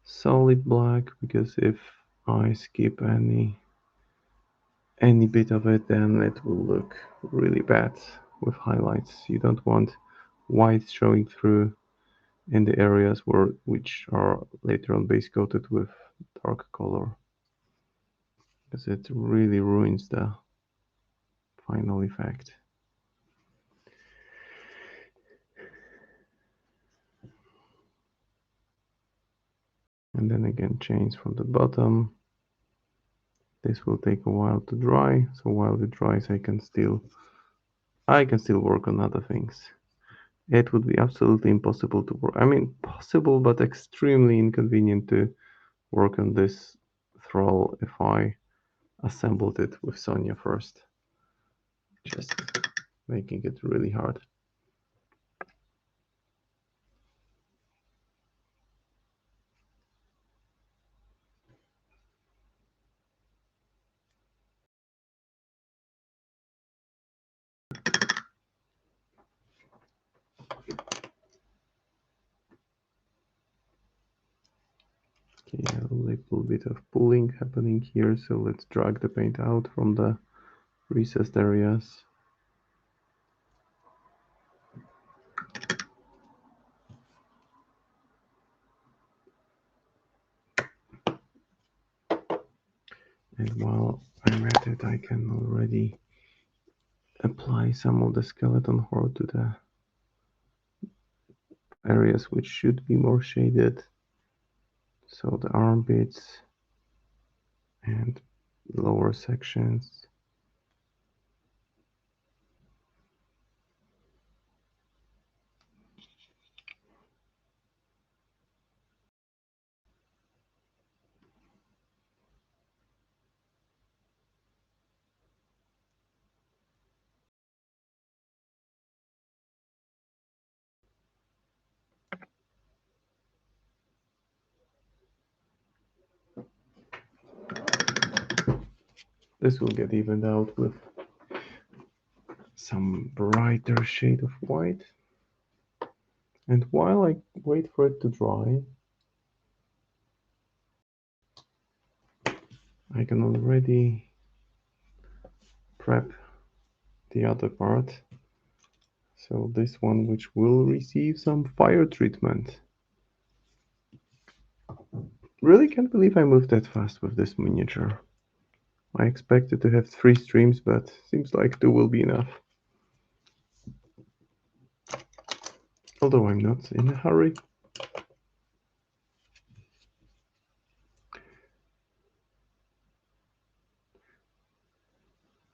[SPEAKER 1] solid black, because if I skip any bit of it, then it will look really bad with highlights. You don't want white showing through in the areas which are later on base coated with dark color, because it really ruins the final effect. And then again, chains from the bottom. This will take a while to dry, so while it dries I can still work on other things. It would be absolutely impossible to work, I mean possible but extremely inconvenient to work on this thrall if I assembled it with Sonnia first, just making it really hard. Okay, a little bit of pulling happening here, so let's drag the paint out from the recessed areas. And while I'm at it, I can already apply some of the skeleton horror to the areas which should be more shaded. So the armpits and lower sections. This will get evened out with some brighter shade of white. And while I wait for it to dry, I can already prep the other part. So this one, which will receive some fire treatment. Really can't believe I moved that fast with this miniature. I expected to have 3 streams, but seems like 2 will be enough. Although I'm not in a hurry.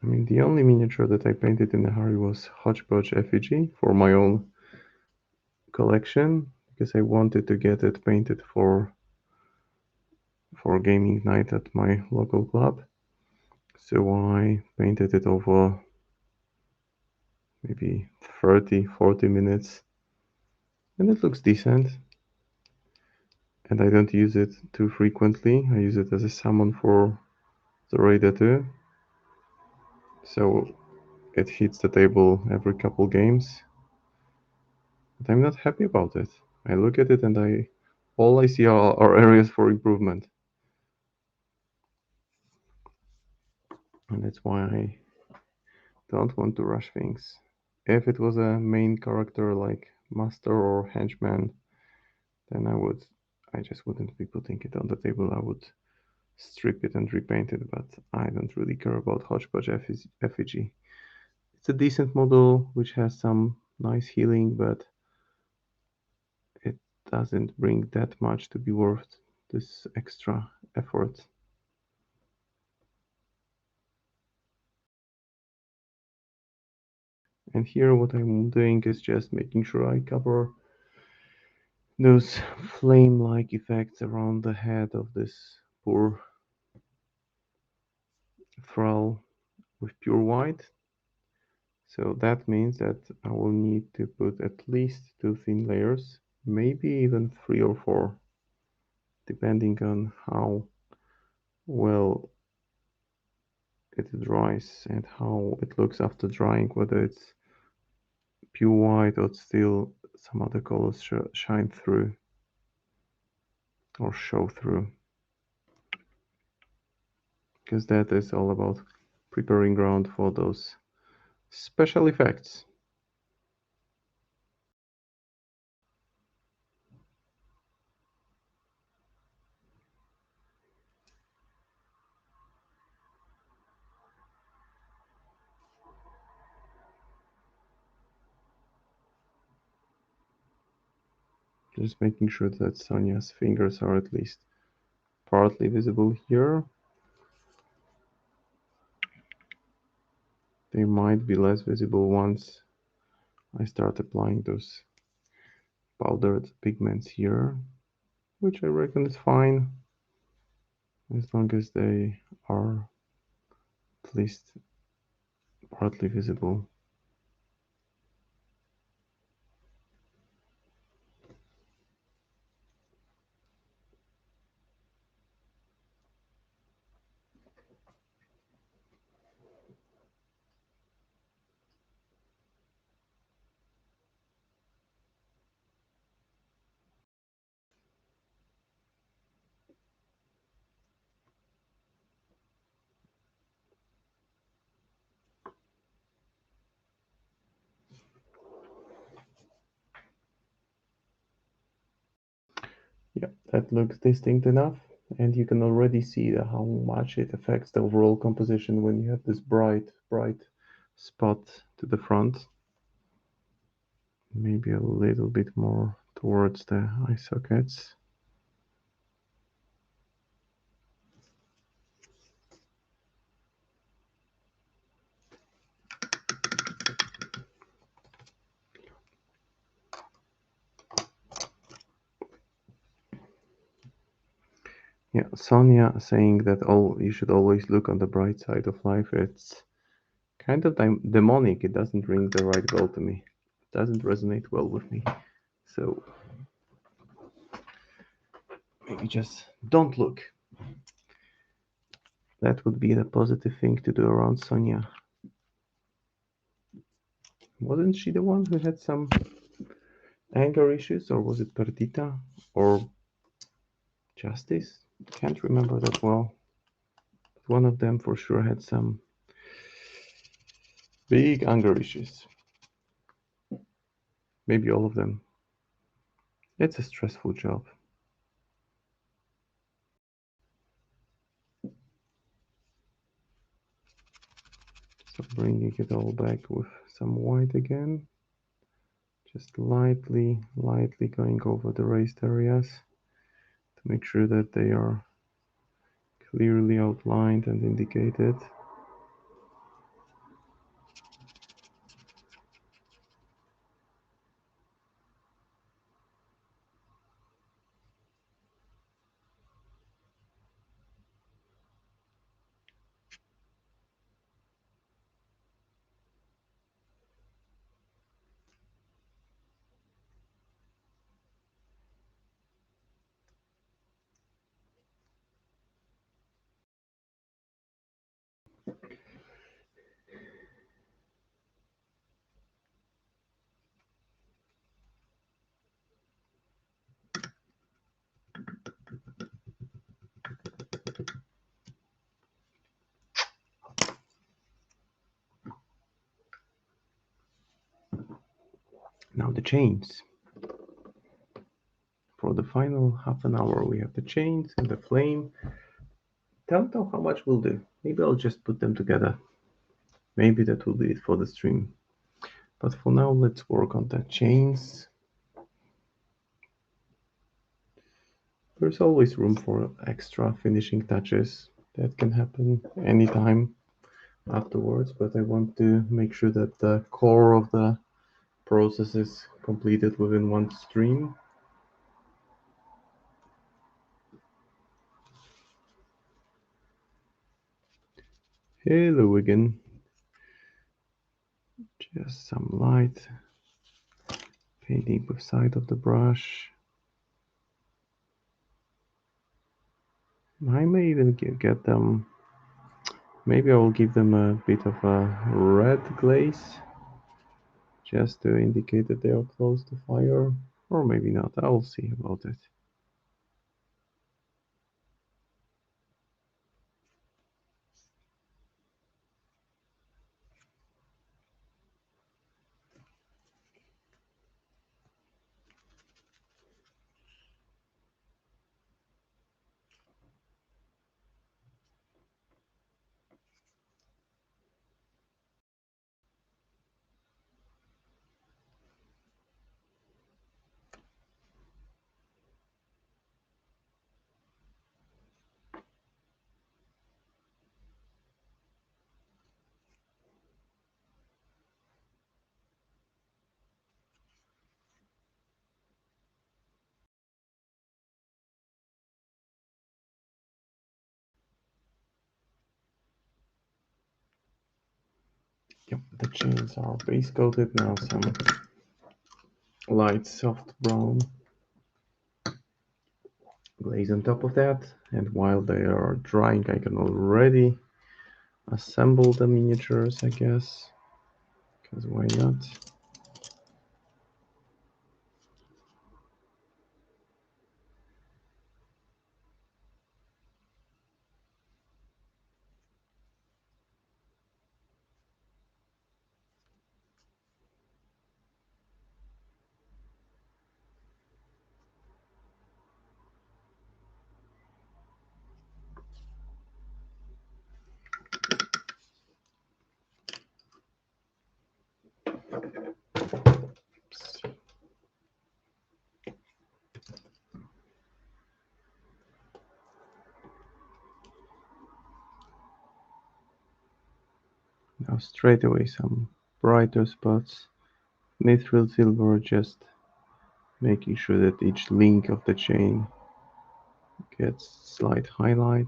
[SPEAKER 1] I mean, the only miniature that I painted in a hurry was Hodgepodge Effigy for my own collection, because I wanted to get it painted for gaming night at my local club. So I painted it over maybe 30-40 minutes, and it looks decent. And I don't use it too frequently. I use it as a summon for the Raider 2. So it hits the table every couple games. But I'm not happy about it. I look at it and all I see are areas for improvement. And that's why I don't want to rush things. If it was a main character like Master or Henchman, then I just wouldn't be putting it on the table. I would strip it and repaint it, but I don't really care about Hodgepodge Effigy. It's a decent model which has some nice healing, but it doesn't bring that much to be worth this extra effort. And here what I'm doing is just making sure I cover those flame-like effects around the head of this poor thrall with pure white. So that means that I will need to put at least 2 thin layers, maybe even 3 or 4, depending on how well it dries and how it looks after drying, whether it's pure white or still some other colors shine through or show through, because that is all about preparing ground for those special effects. Just making sure that Sonya's fingers are at least partly visible here. They might be less visible once I start applying those powdered pigments here, which I reckon is fine as long as they are at least partly visible. Yeah, that looks distinct enough, and you can already see how much it affects the overall composition when you have this bright spot to the front. Maybe a little bit more towards the eye sockets. Yeah, Sonia saying that you should always look on the bright side of life. It's kind of demonic. It doesn't ring the right bell to me. It doesn't resonate well with me. So maybe just don't look. That would be the positive thing to do around Sonia. Wasn't she the one who had some anger issues, or was it Perdita or Justice? Can't remember that well. But one of them for sure had some Big anger issues. Maybe all of them. It's a stressful job. So bringing it all back with some white again. Just lightly going over the raised areas to make sure that they are clearly outlined and indicated. Now the chains. For the final half an hour, we have the chains and the flame. Don't know how much we'll do. Maybe I'll just put them together. Maybe that will be it for the stream. But for now, let's work on the chains. There's always room for extra finishing touches. That can happen anytime afterwards, but I want to make sure that the core of the process is completed within one stream. Hello again. Just some light painting with side of the brush. I may even get them, maybe I will give them a bit of a red glaze just to indicate that they are close to fire, or maybe not. I'll see about it. Yep, the chains are base coated now. Some light soft brown glaze on top of that, and while they are drying, I can already assemble the miniatures, I guess, because why not? Now straight away some brighter spots. Mithril silver, just making sure that each link of the chain gets slight highlight.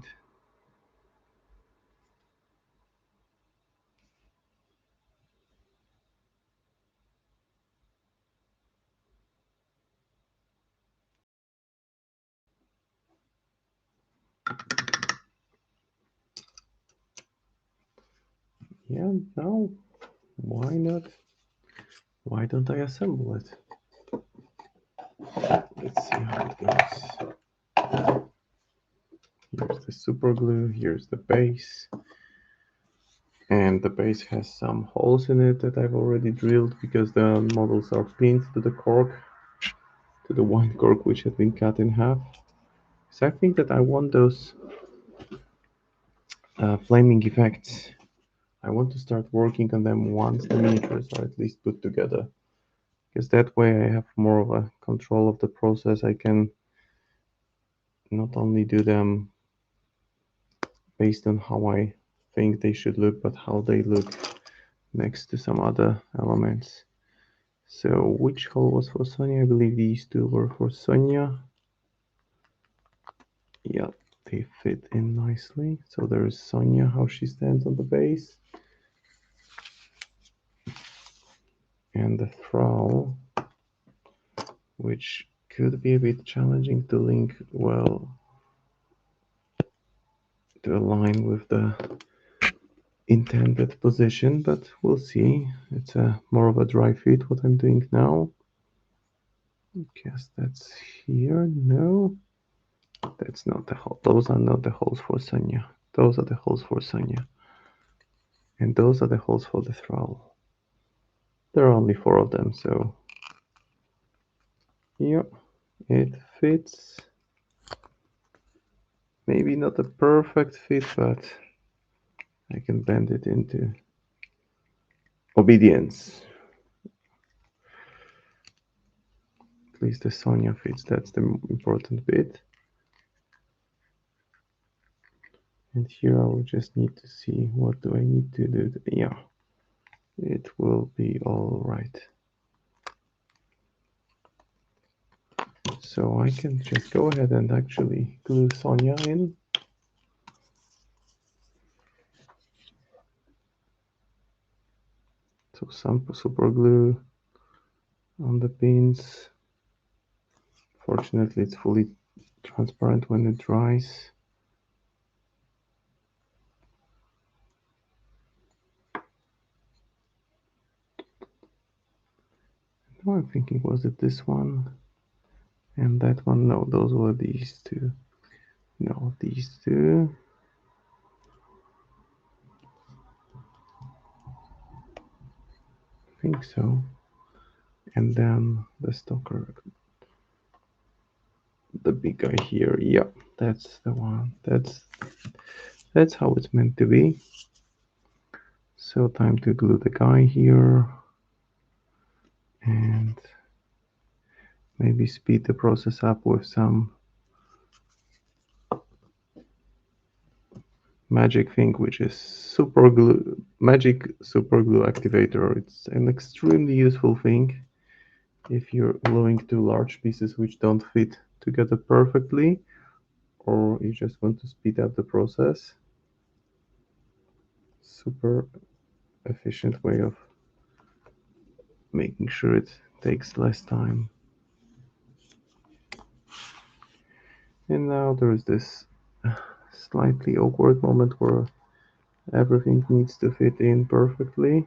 [SPEAKER 1] Yeah, now why not? Why don't I assemble it? Let's see how it goes. Here's the super glue, here's the base. And the base has some holes in it that I've already drilled because the models are pinned to the cork, to the wine cork, which had been cut in half. So I think that I want those flaming effects. I want to start working on them once the miniatures are at least put together, because that way I have more of a control of the process. I can not only do them based on how I think they should look, but how they look next to some other elements. So which hole was for Sonnia? I believe these two were for Sonnia. Yeah, they fit in nicely. So there is Sonnia, how she stands on the base. And the thrall, which could be a bit challenging to link well, to align with the intended position, but we'll see. It's a more of a dry fit what I'm doing now. Guess that's here. No, that's not the hole. Those are not the holes for Sonnia. Those are the holes for Sonnia. And those are the holes for the thrall. There are only 4 of them, so yeah, it fits. Maybe not a perfect fit, but I can bend it into obedience. At least the Sonnia fits, that's the important bit. And here I will just need to see what do I need to do. Yeah, it will be all right. So I can just go ahead and actually glue Sonnia in. So some super glue on the pins. Fortunately, it's fully transparent when it dries. Now I'm thinking, was it this one and that one? No, those were these two. No, these two. I think so. And then the stalker, the big guy here. Yeah, that's the one. That's how it's meant to be. So time to glue the guy here and maybe speed the process up with some magic thing, which is super glue, magic super glue activator. It's an extremely useful thing if you're gluing 2 large pieces which don't fit together perfectly, or you just want to speed up the process. Super efficient way of making sure it takes less time. And now there is this slightly awkward moment where everything needs to fit in perfectly.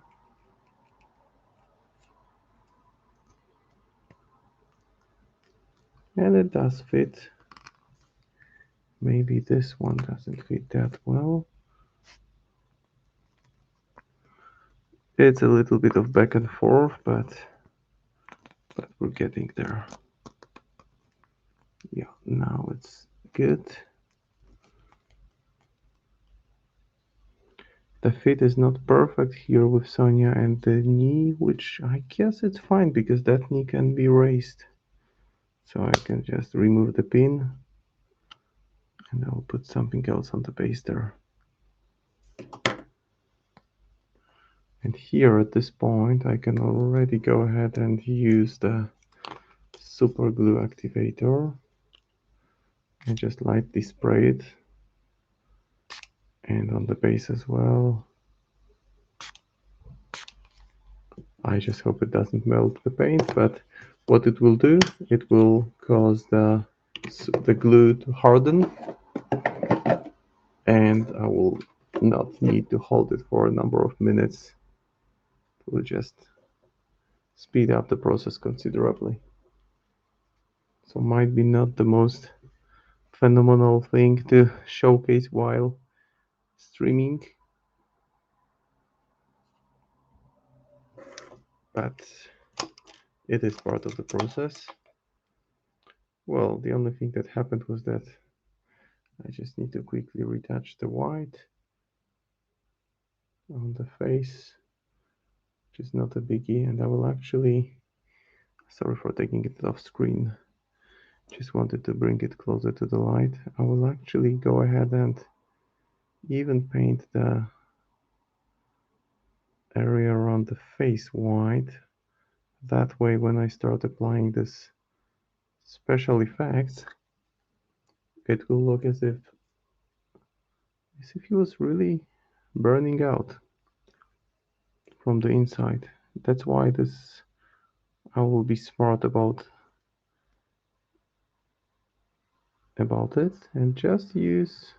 [SPEAKER 1] And it does fit. Maybe this one doesn't fit that well. It's a little bit of back and forth, but we're getting there. Yeah, now it's good. The fit is not perfect here with Sonnia and the knee, which I guess it's fine because that knee can be raised. So I can just remove the pin and I'll put something else on the base there. And here at this point I can already go ahead and use the super glue activator and just lightly spray it, and on the base as well. I just hope it doesn't melt the paint, but what it will do, it will cause the glue to harden, and I will not need to hold it for a number of minutes. It will just speed up the process considerably. So might be not the most phenomenal thing to showcase while streaming, but it is part of the process. Well, the only thing that happened was that I just need to quickly retouch the white on the face, which is not a biggie, and I will actually, sorry for taking it off screen, just wanted to bring it closer to the light. I will actually go ahead and even paint the area around the face white. That way, when I start applying this special effects, it will look as if he was really burning out from the inside. That's why this I will be smart about it and just use,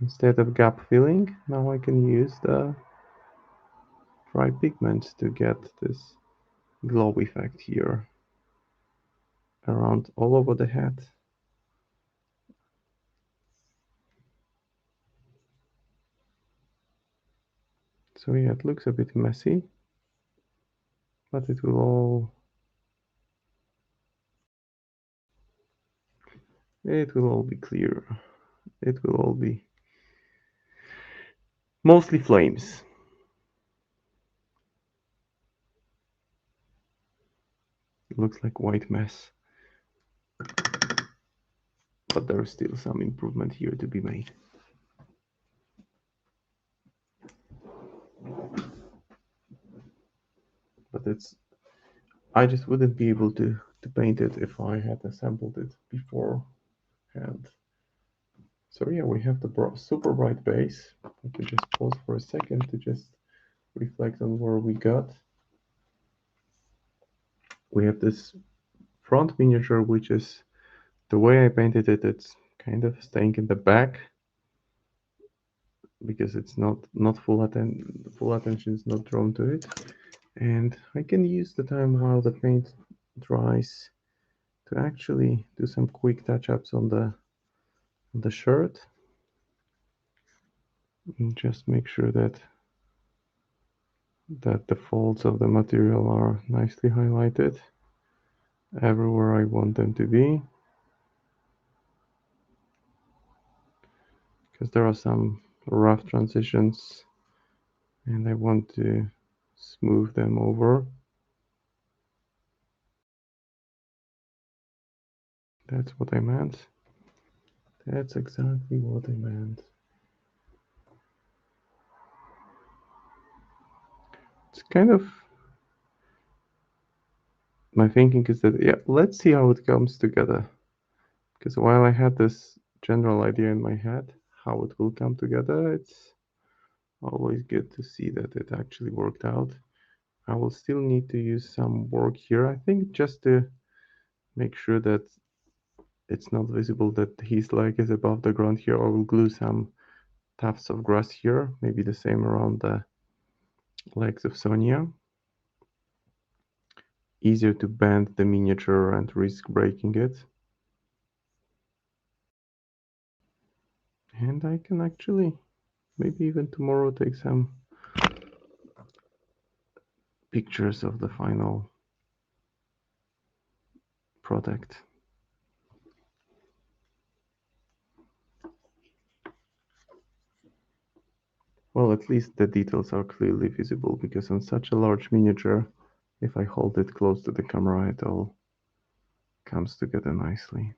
[SPEAKER 1] instead of gap filling, now I can use the dry pigment to get this glow effect here around all over the head. So yeah, it looks a bit messy, but it will all be clear. It will all be mostly flames. It looks like white mess, but there's still some improvement here to be made. But I just wouldn't be able to paint it if I had assembled it beforehand. So yeah, we have the super bright base. I can just pause for a second to just reflect on where we got. We have this front miniature, which is the way I painted it. It's kind of staying in the back because it's not full attention is not drawn to it, and I can use the time while the paint dries to actually do some quick touch-ups on the shirt and just make sure that the folds of the material are nicely highlighted everywhere I want them to be, because there are some rough transitions and I want to smooth them over. That's what I meant. That's exactly what I meant. It's kind of, my thinking is that, yeah, let's see how it comes together. Because while I had this general idea in my head how it will come together, it's always good to see that it actually worked out. I will still need to use some work here, I think, just to make sure that it's not visible that his leg is above the ground here. I will glue some tufts of grass here, maybe the same around the legs of Sonia. Easier to bend the miniature and risk breaking it. And I can actually, maybe even tomorrow, take some pictures of the final product. Well, at least the details are clearly visible, because on such a large miniature, if I hold it close to the camera, it all comes together nicely.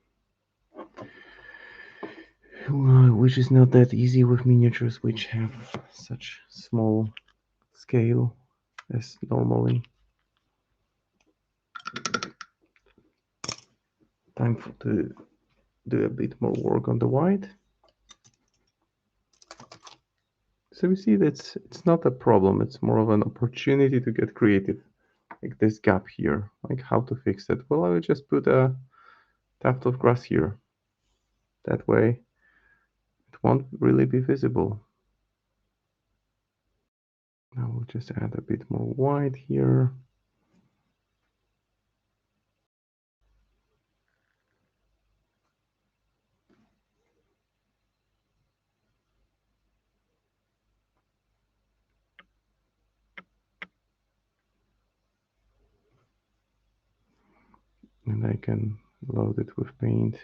[SPEAKER 1] Which is not that easy with miniatures which have such small scale as normally. Time to do a bit more work on the white. So we see that it's not a problem, it's more of an opportunity to get creative. Like this gap here, like how to fix it. Well, I will just put a tuft of grass here. That way it won't really be visible. Now we'll just add a bit more white here. and I can load it with paint,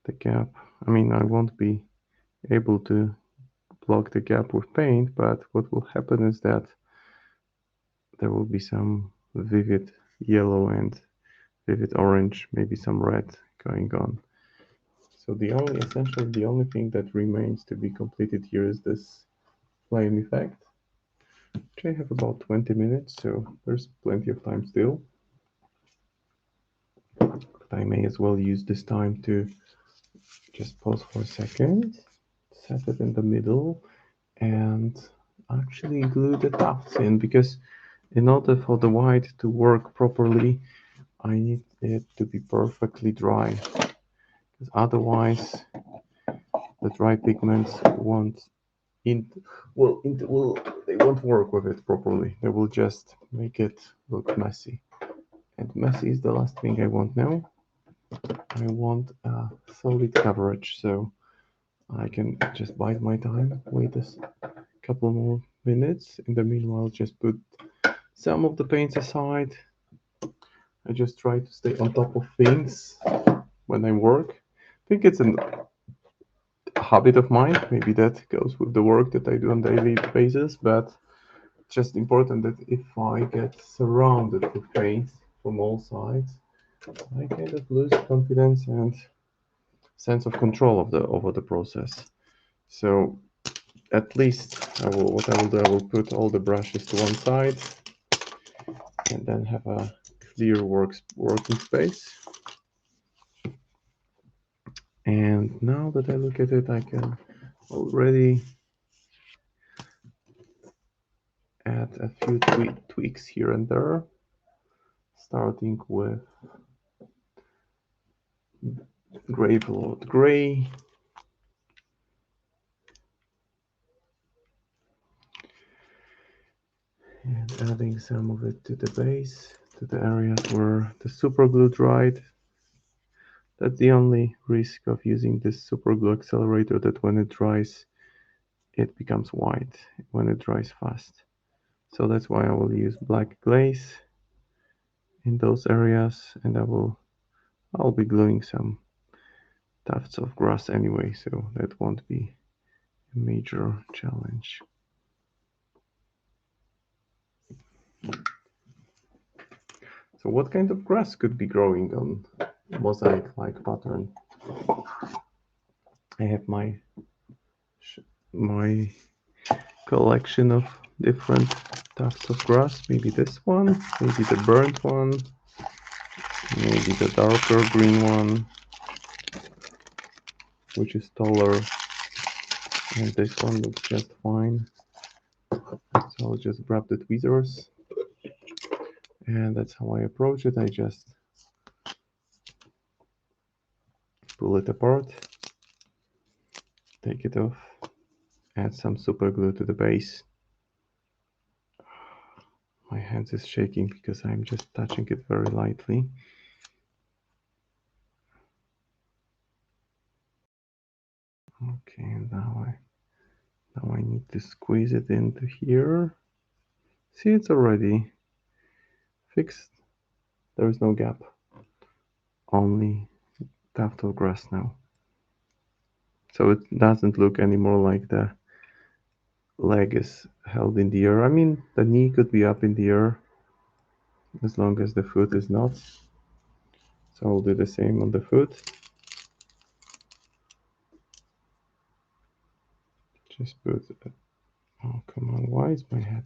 [SPEAKER 1] the gap. I mean, I won't be able to block the gap with paint, but what will happen is that there will be some vivid yellow and vivid orange, maybe some red going on. So essentially the only thing that remains to be completed here is this flame effect, which I have about 20 minutes, so there's plenty of time still. But I may as well use this time to just pause for a second, set it in the middle, and actually glue the tufts in, because in order for the white to work properly, I need it to be perfectly dry, because otherwise the dry pigments won't they won't work with it properly. They will just make it look messy. And messy is the last thing I want now. I want a solid coverage, so I can just bide my time, wait a couple more minutes. In the meanwhile, just put some of the paints aside. I just try to stay on top of things when I work. I think it's a habit of mine. Maybe that goes with the work that I do on daily basis, but it's just important that if I get surrounded with paint from all sides, I kind of lose confidence and sense of control of the over the process. So at least what I will do, I will put all the brushes to one side and then have a clear working space. And now that I look at it, I can already add a few tweaks here and there, starting with Gravelord Gray, and adding some of it to the base, to the areas where the super glue dried. That's the only risk of using this super glue accelerator, that when it dries, it becomes white when it dries fast. So that's why I will use black glaze in those areas, and I'll be gluing some tufts of grass anyway, so that won't be a major challenge. So what kind of grass could be growing on mosaic-like pattern? I have my collection of different tufts of grass. Maybe this one, maybe the burnt one, maybe the darker green one, which is taller, and this one looks just fine. So I'll just grab the tweezers, and that's how I approach it. I just pull it apart, take it off, add some super glue to the base. My hands is shaking because I'm just touching it very lightly. Okay, and now I need to squeeze it into here. See, it's already fixed. There is no gap, only tuft of grass now. So it doesn't look anymore like the leg is held in the air. I mean, the knee could be up in the air as long as the foot is not. So I'll do the same on the foot. Just put, oh come on, why is my head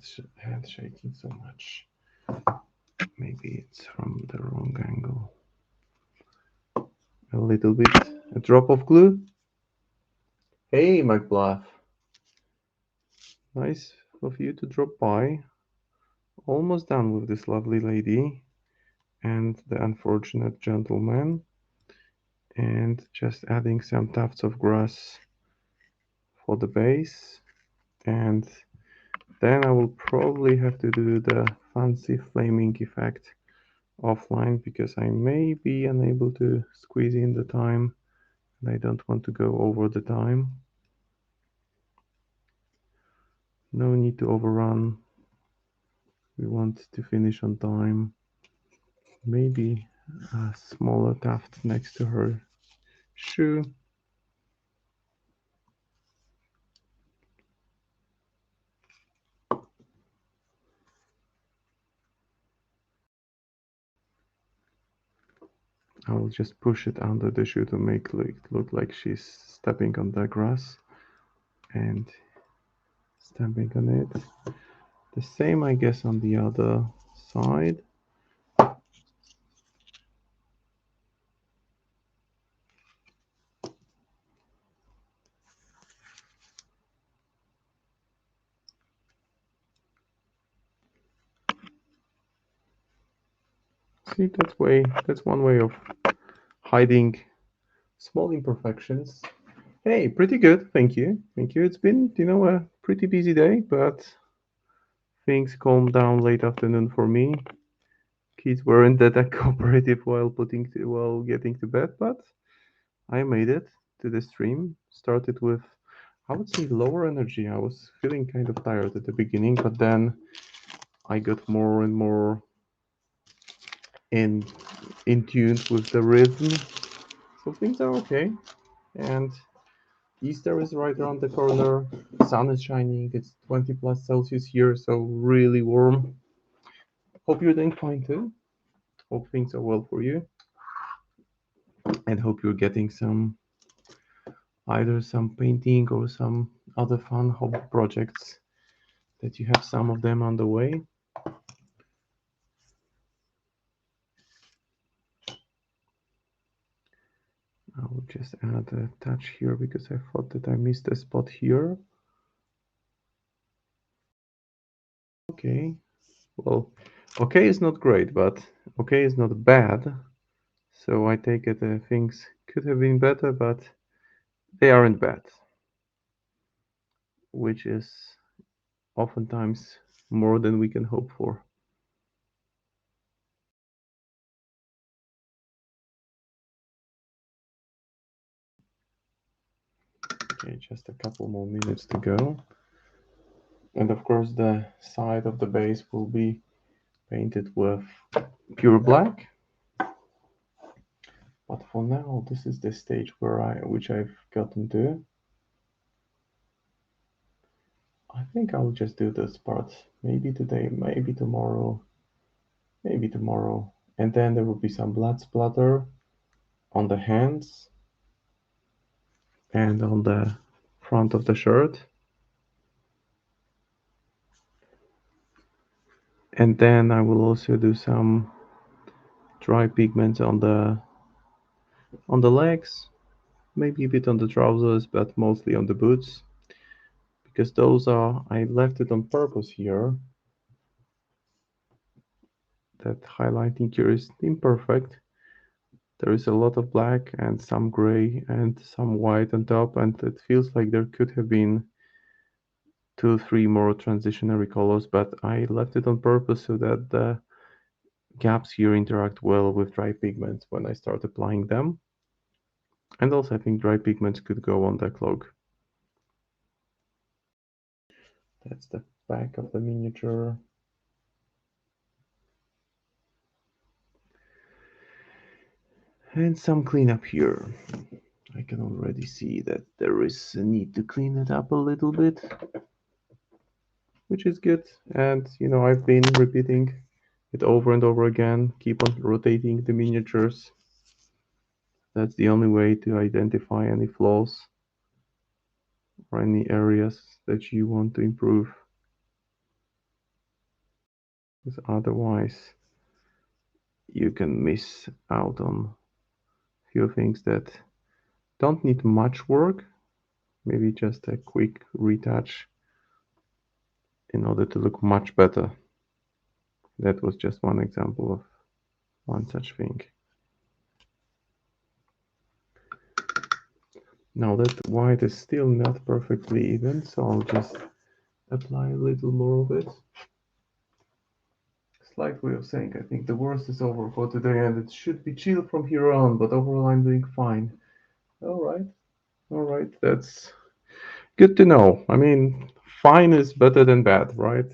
[SPEAKER 1] shaking so much? Maybe it's from the wrong angle. A little bit, a drop of glue. Hey, McBluff. Nice of you to drop by. Almost done with this lovely lady and the unfortunate gentleman. And just adding some tufts of grass for the base. And then I will probably have to do the fancy flaming effect offline, because I may be unable to squeeze in the time and I don't want to go over the time. No need to overrun. We want to finish on time. Maybe a smaller tuft next to her shoe. I will just push it under the shoe to make it look like she's stepping on the grass and stamping on it. The same, I guess, on the other side. See, that's one way of hiding small imperfections. Hey, pretty good, thank you. Thank you. It's been, a pretty busy day, but things calmed down late afternoon for me. Kids weren't that cooperative while getting to bed, but I made it to the stream. Started with, I would say, lower energy. I was feeling kind of tired at the beginning, but then I got more and more in in tune with the rhythm. So things are okay. And Easter is right around the corner. Sun is shining. It's 20 plus Celsius here, so really warm. Hope you're doing fine too. Hope things are well for you, and hope you're getting either some painting or some other fun hobby projects, that you have some of them on the way. I will just add a touch here because I thought that I missed a spot here. Okay, well, okay is not great, but okay is not bad. So I take it things could have been better, but they aren't bad, which is oftentimes more than we can hope for. Okay, just a couple more minutes to go. And of course, the side of the base will be painted with pure black. But for now, this is the stage which I've gotten to. I think I'll just do this part. Maybe today, maybe tomorrow, maybe tomorrow. And then there will be some blood splatter on the hands and on the front of the shirt. And then I will also do some dry pigments on the legs, maybe a bit on the trousers, but mostly on the boots, because I left it on purpose here. That highlighting here is imperfect. There is a lot of black and some gray and some white on top, and it feels like there could have been 2, 3 more transitionary colors, but I left it on purpose so that the gaps here interact well with dry pigments when I start applying them. And also I think dry pigments could go on the cloak. That's the back of the miniature. And some cleanup here. I can already see that there is a need to clean it up a little bit, which is good. And I've been repeating it over and over again, keep on rotating the miniatures. That's the only way to identify any flaws or any areas that you want to improve. Because otherwise, you can miss out on a few things that don't need much work, maybe just a quick retouch in order to look much better. That was just one example of one such thing. Now that white is still not perfectly even, so I'll just apply a little more of it. Slight way of saying I think the worst is over for today and it should be chill from here on, but overall I'm doing fine. Alright, that's good to know. I mean, fine is better than bad, right?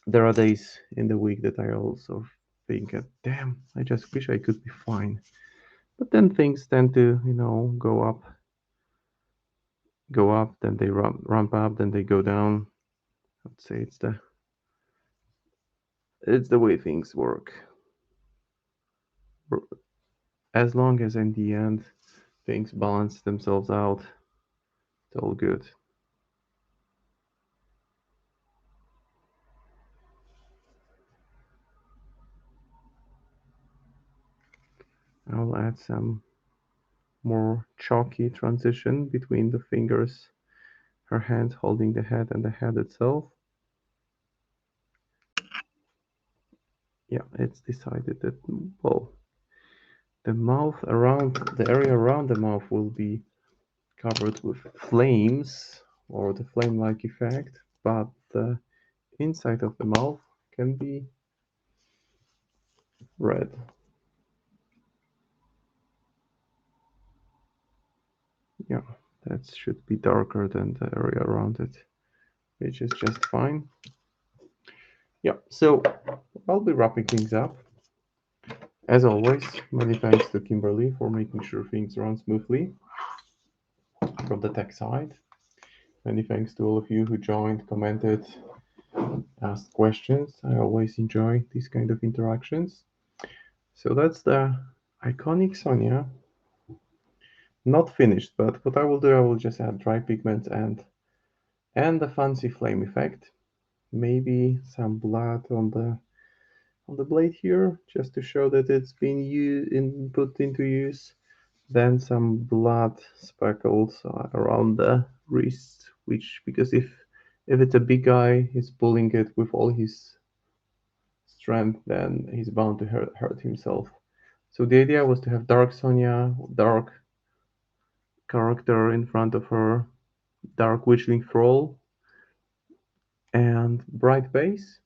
[SPEAKER 1] There are days in the week that I also think, damn, I just wish I could be fine. But then things tend to, go up, then they ramp up, then they go down. I'd say it's the way things work. As long as in the end things balance themselves out, it's all good. I'll add some more chalky transition between the fingers, her hand holding the head and the head itself. Yeah, it's decided that, well, the area around the mouth will be covered with flames or the flame-like effect, but the inside of the mouth can be red. Yeah, that should be darker than the area around it, which is just fine. Yeah, so I'll be wrapping things up. As always, many thanks to Kimberly for making sure things run smoothly from the tech side. Many thanks to all of you who joined, commented, asked questions. I always enjoy these kind of interactions. So that's the Iconic Sonnia. Not finished, but what I will do, I will just add dry pigment and the fancy flame effect. Maybe some blood on the blade here, just to show that it's been put into use. Then some blood speckles around the wrist, which because if it's a big guy, he's pulling it with all his strength, then he's bound to hurt himself. So the idea was to have dark Sonia, dark character in front of her, dark witchling thrall, and bright base,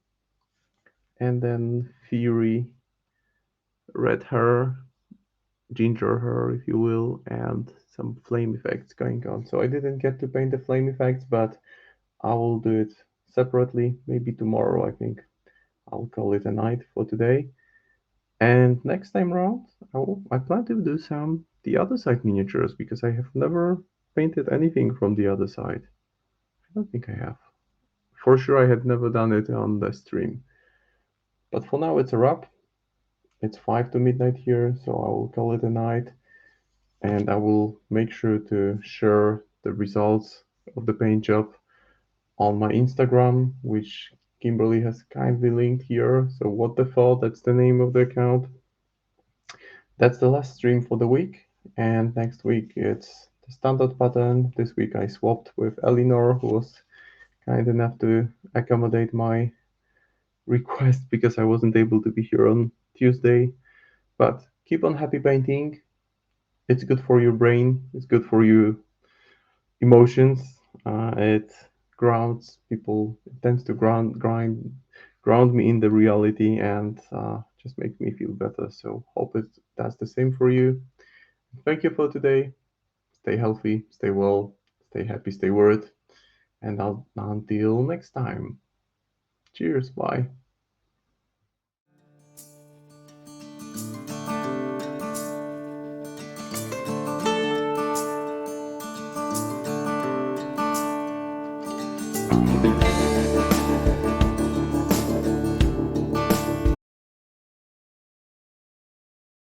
[SPEAKER 1] and then Fury, red hair, ginger hair, if you will, and some flame effects going on. So I didn't get to paint the flame effects, but I will do it separately, maybe tomorrow, I think. I'll call it a night for today. And next time around, I plan to do some the other side miniatures because I have never painted anything from the other side. I don't think I have. For sure, I had never done it on the stream. But for now, it's a wrap. It's 5 to midnight here, so I will call it a night. And I will make sure to share the results of the paint job on my Instagram, which Kimberly has kindly linked here. So what the thought, that's the name of the account. That's the last stream for the week. And next week it's the standard pattern. This week I swapped with Eleanor, who was kind enough to accommodate my request because I wasn't able to be here on Tuesday. But keep on happy painting. It's good for your brain. It's good for your emotions. It grounds people. It tends to ground me in the reality and just makes me feel better. So hope it does the same for you. Thank you for today. Stay healthy, stay well, stay happy, stay worried, and until next time. Cheers. Bye.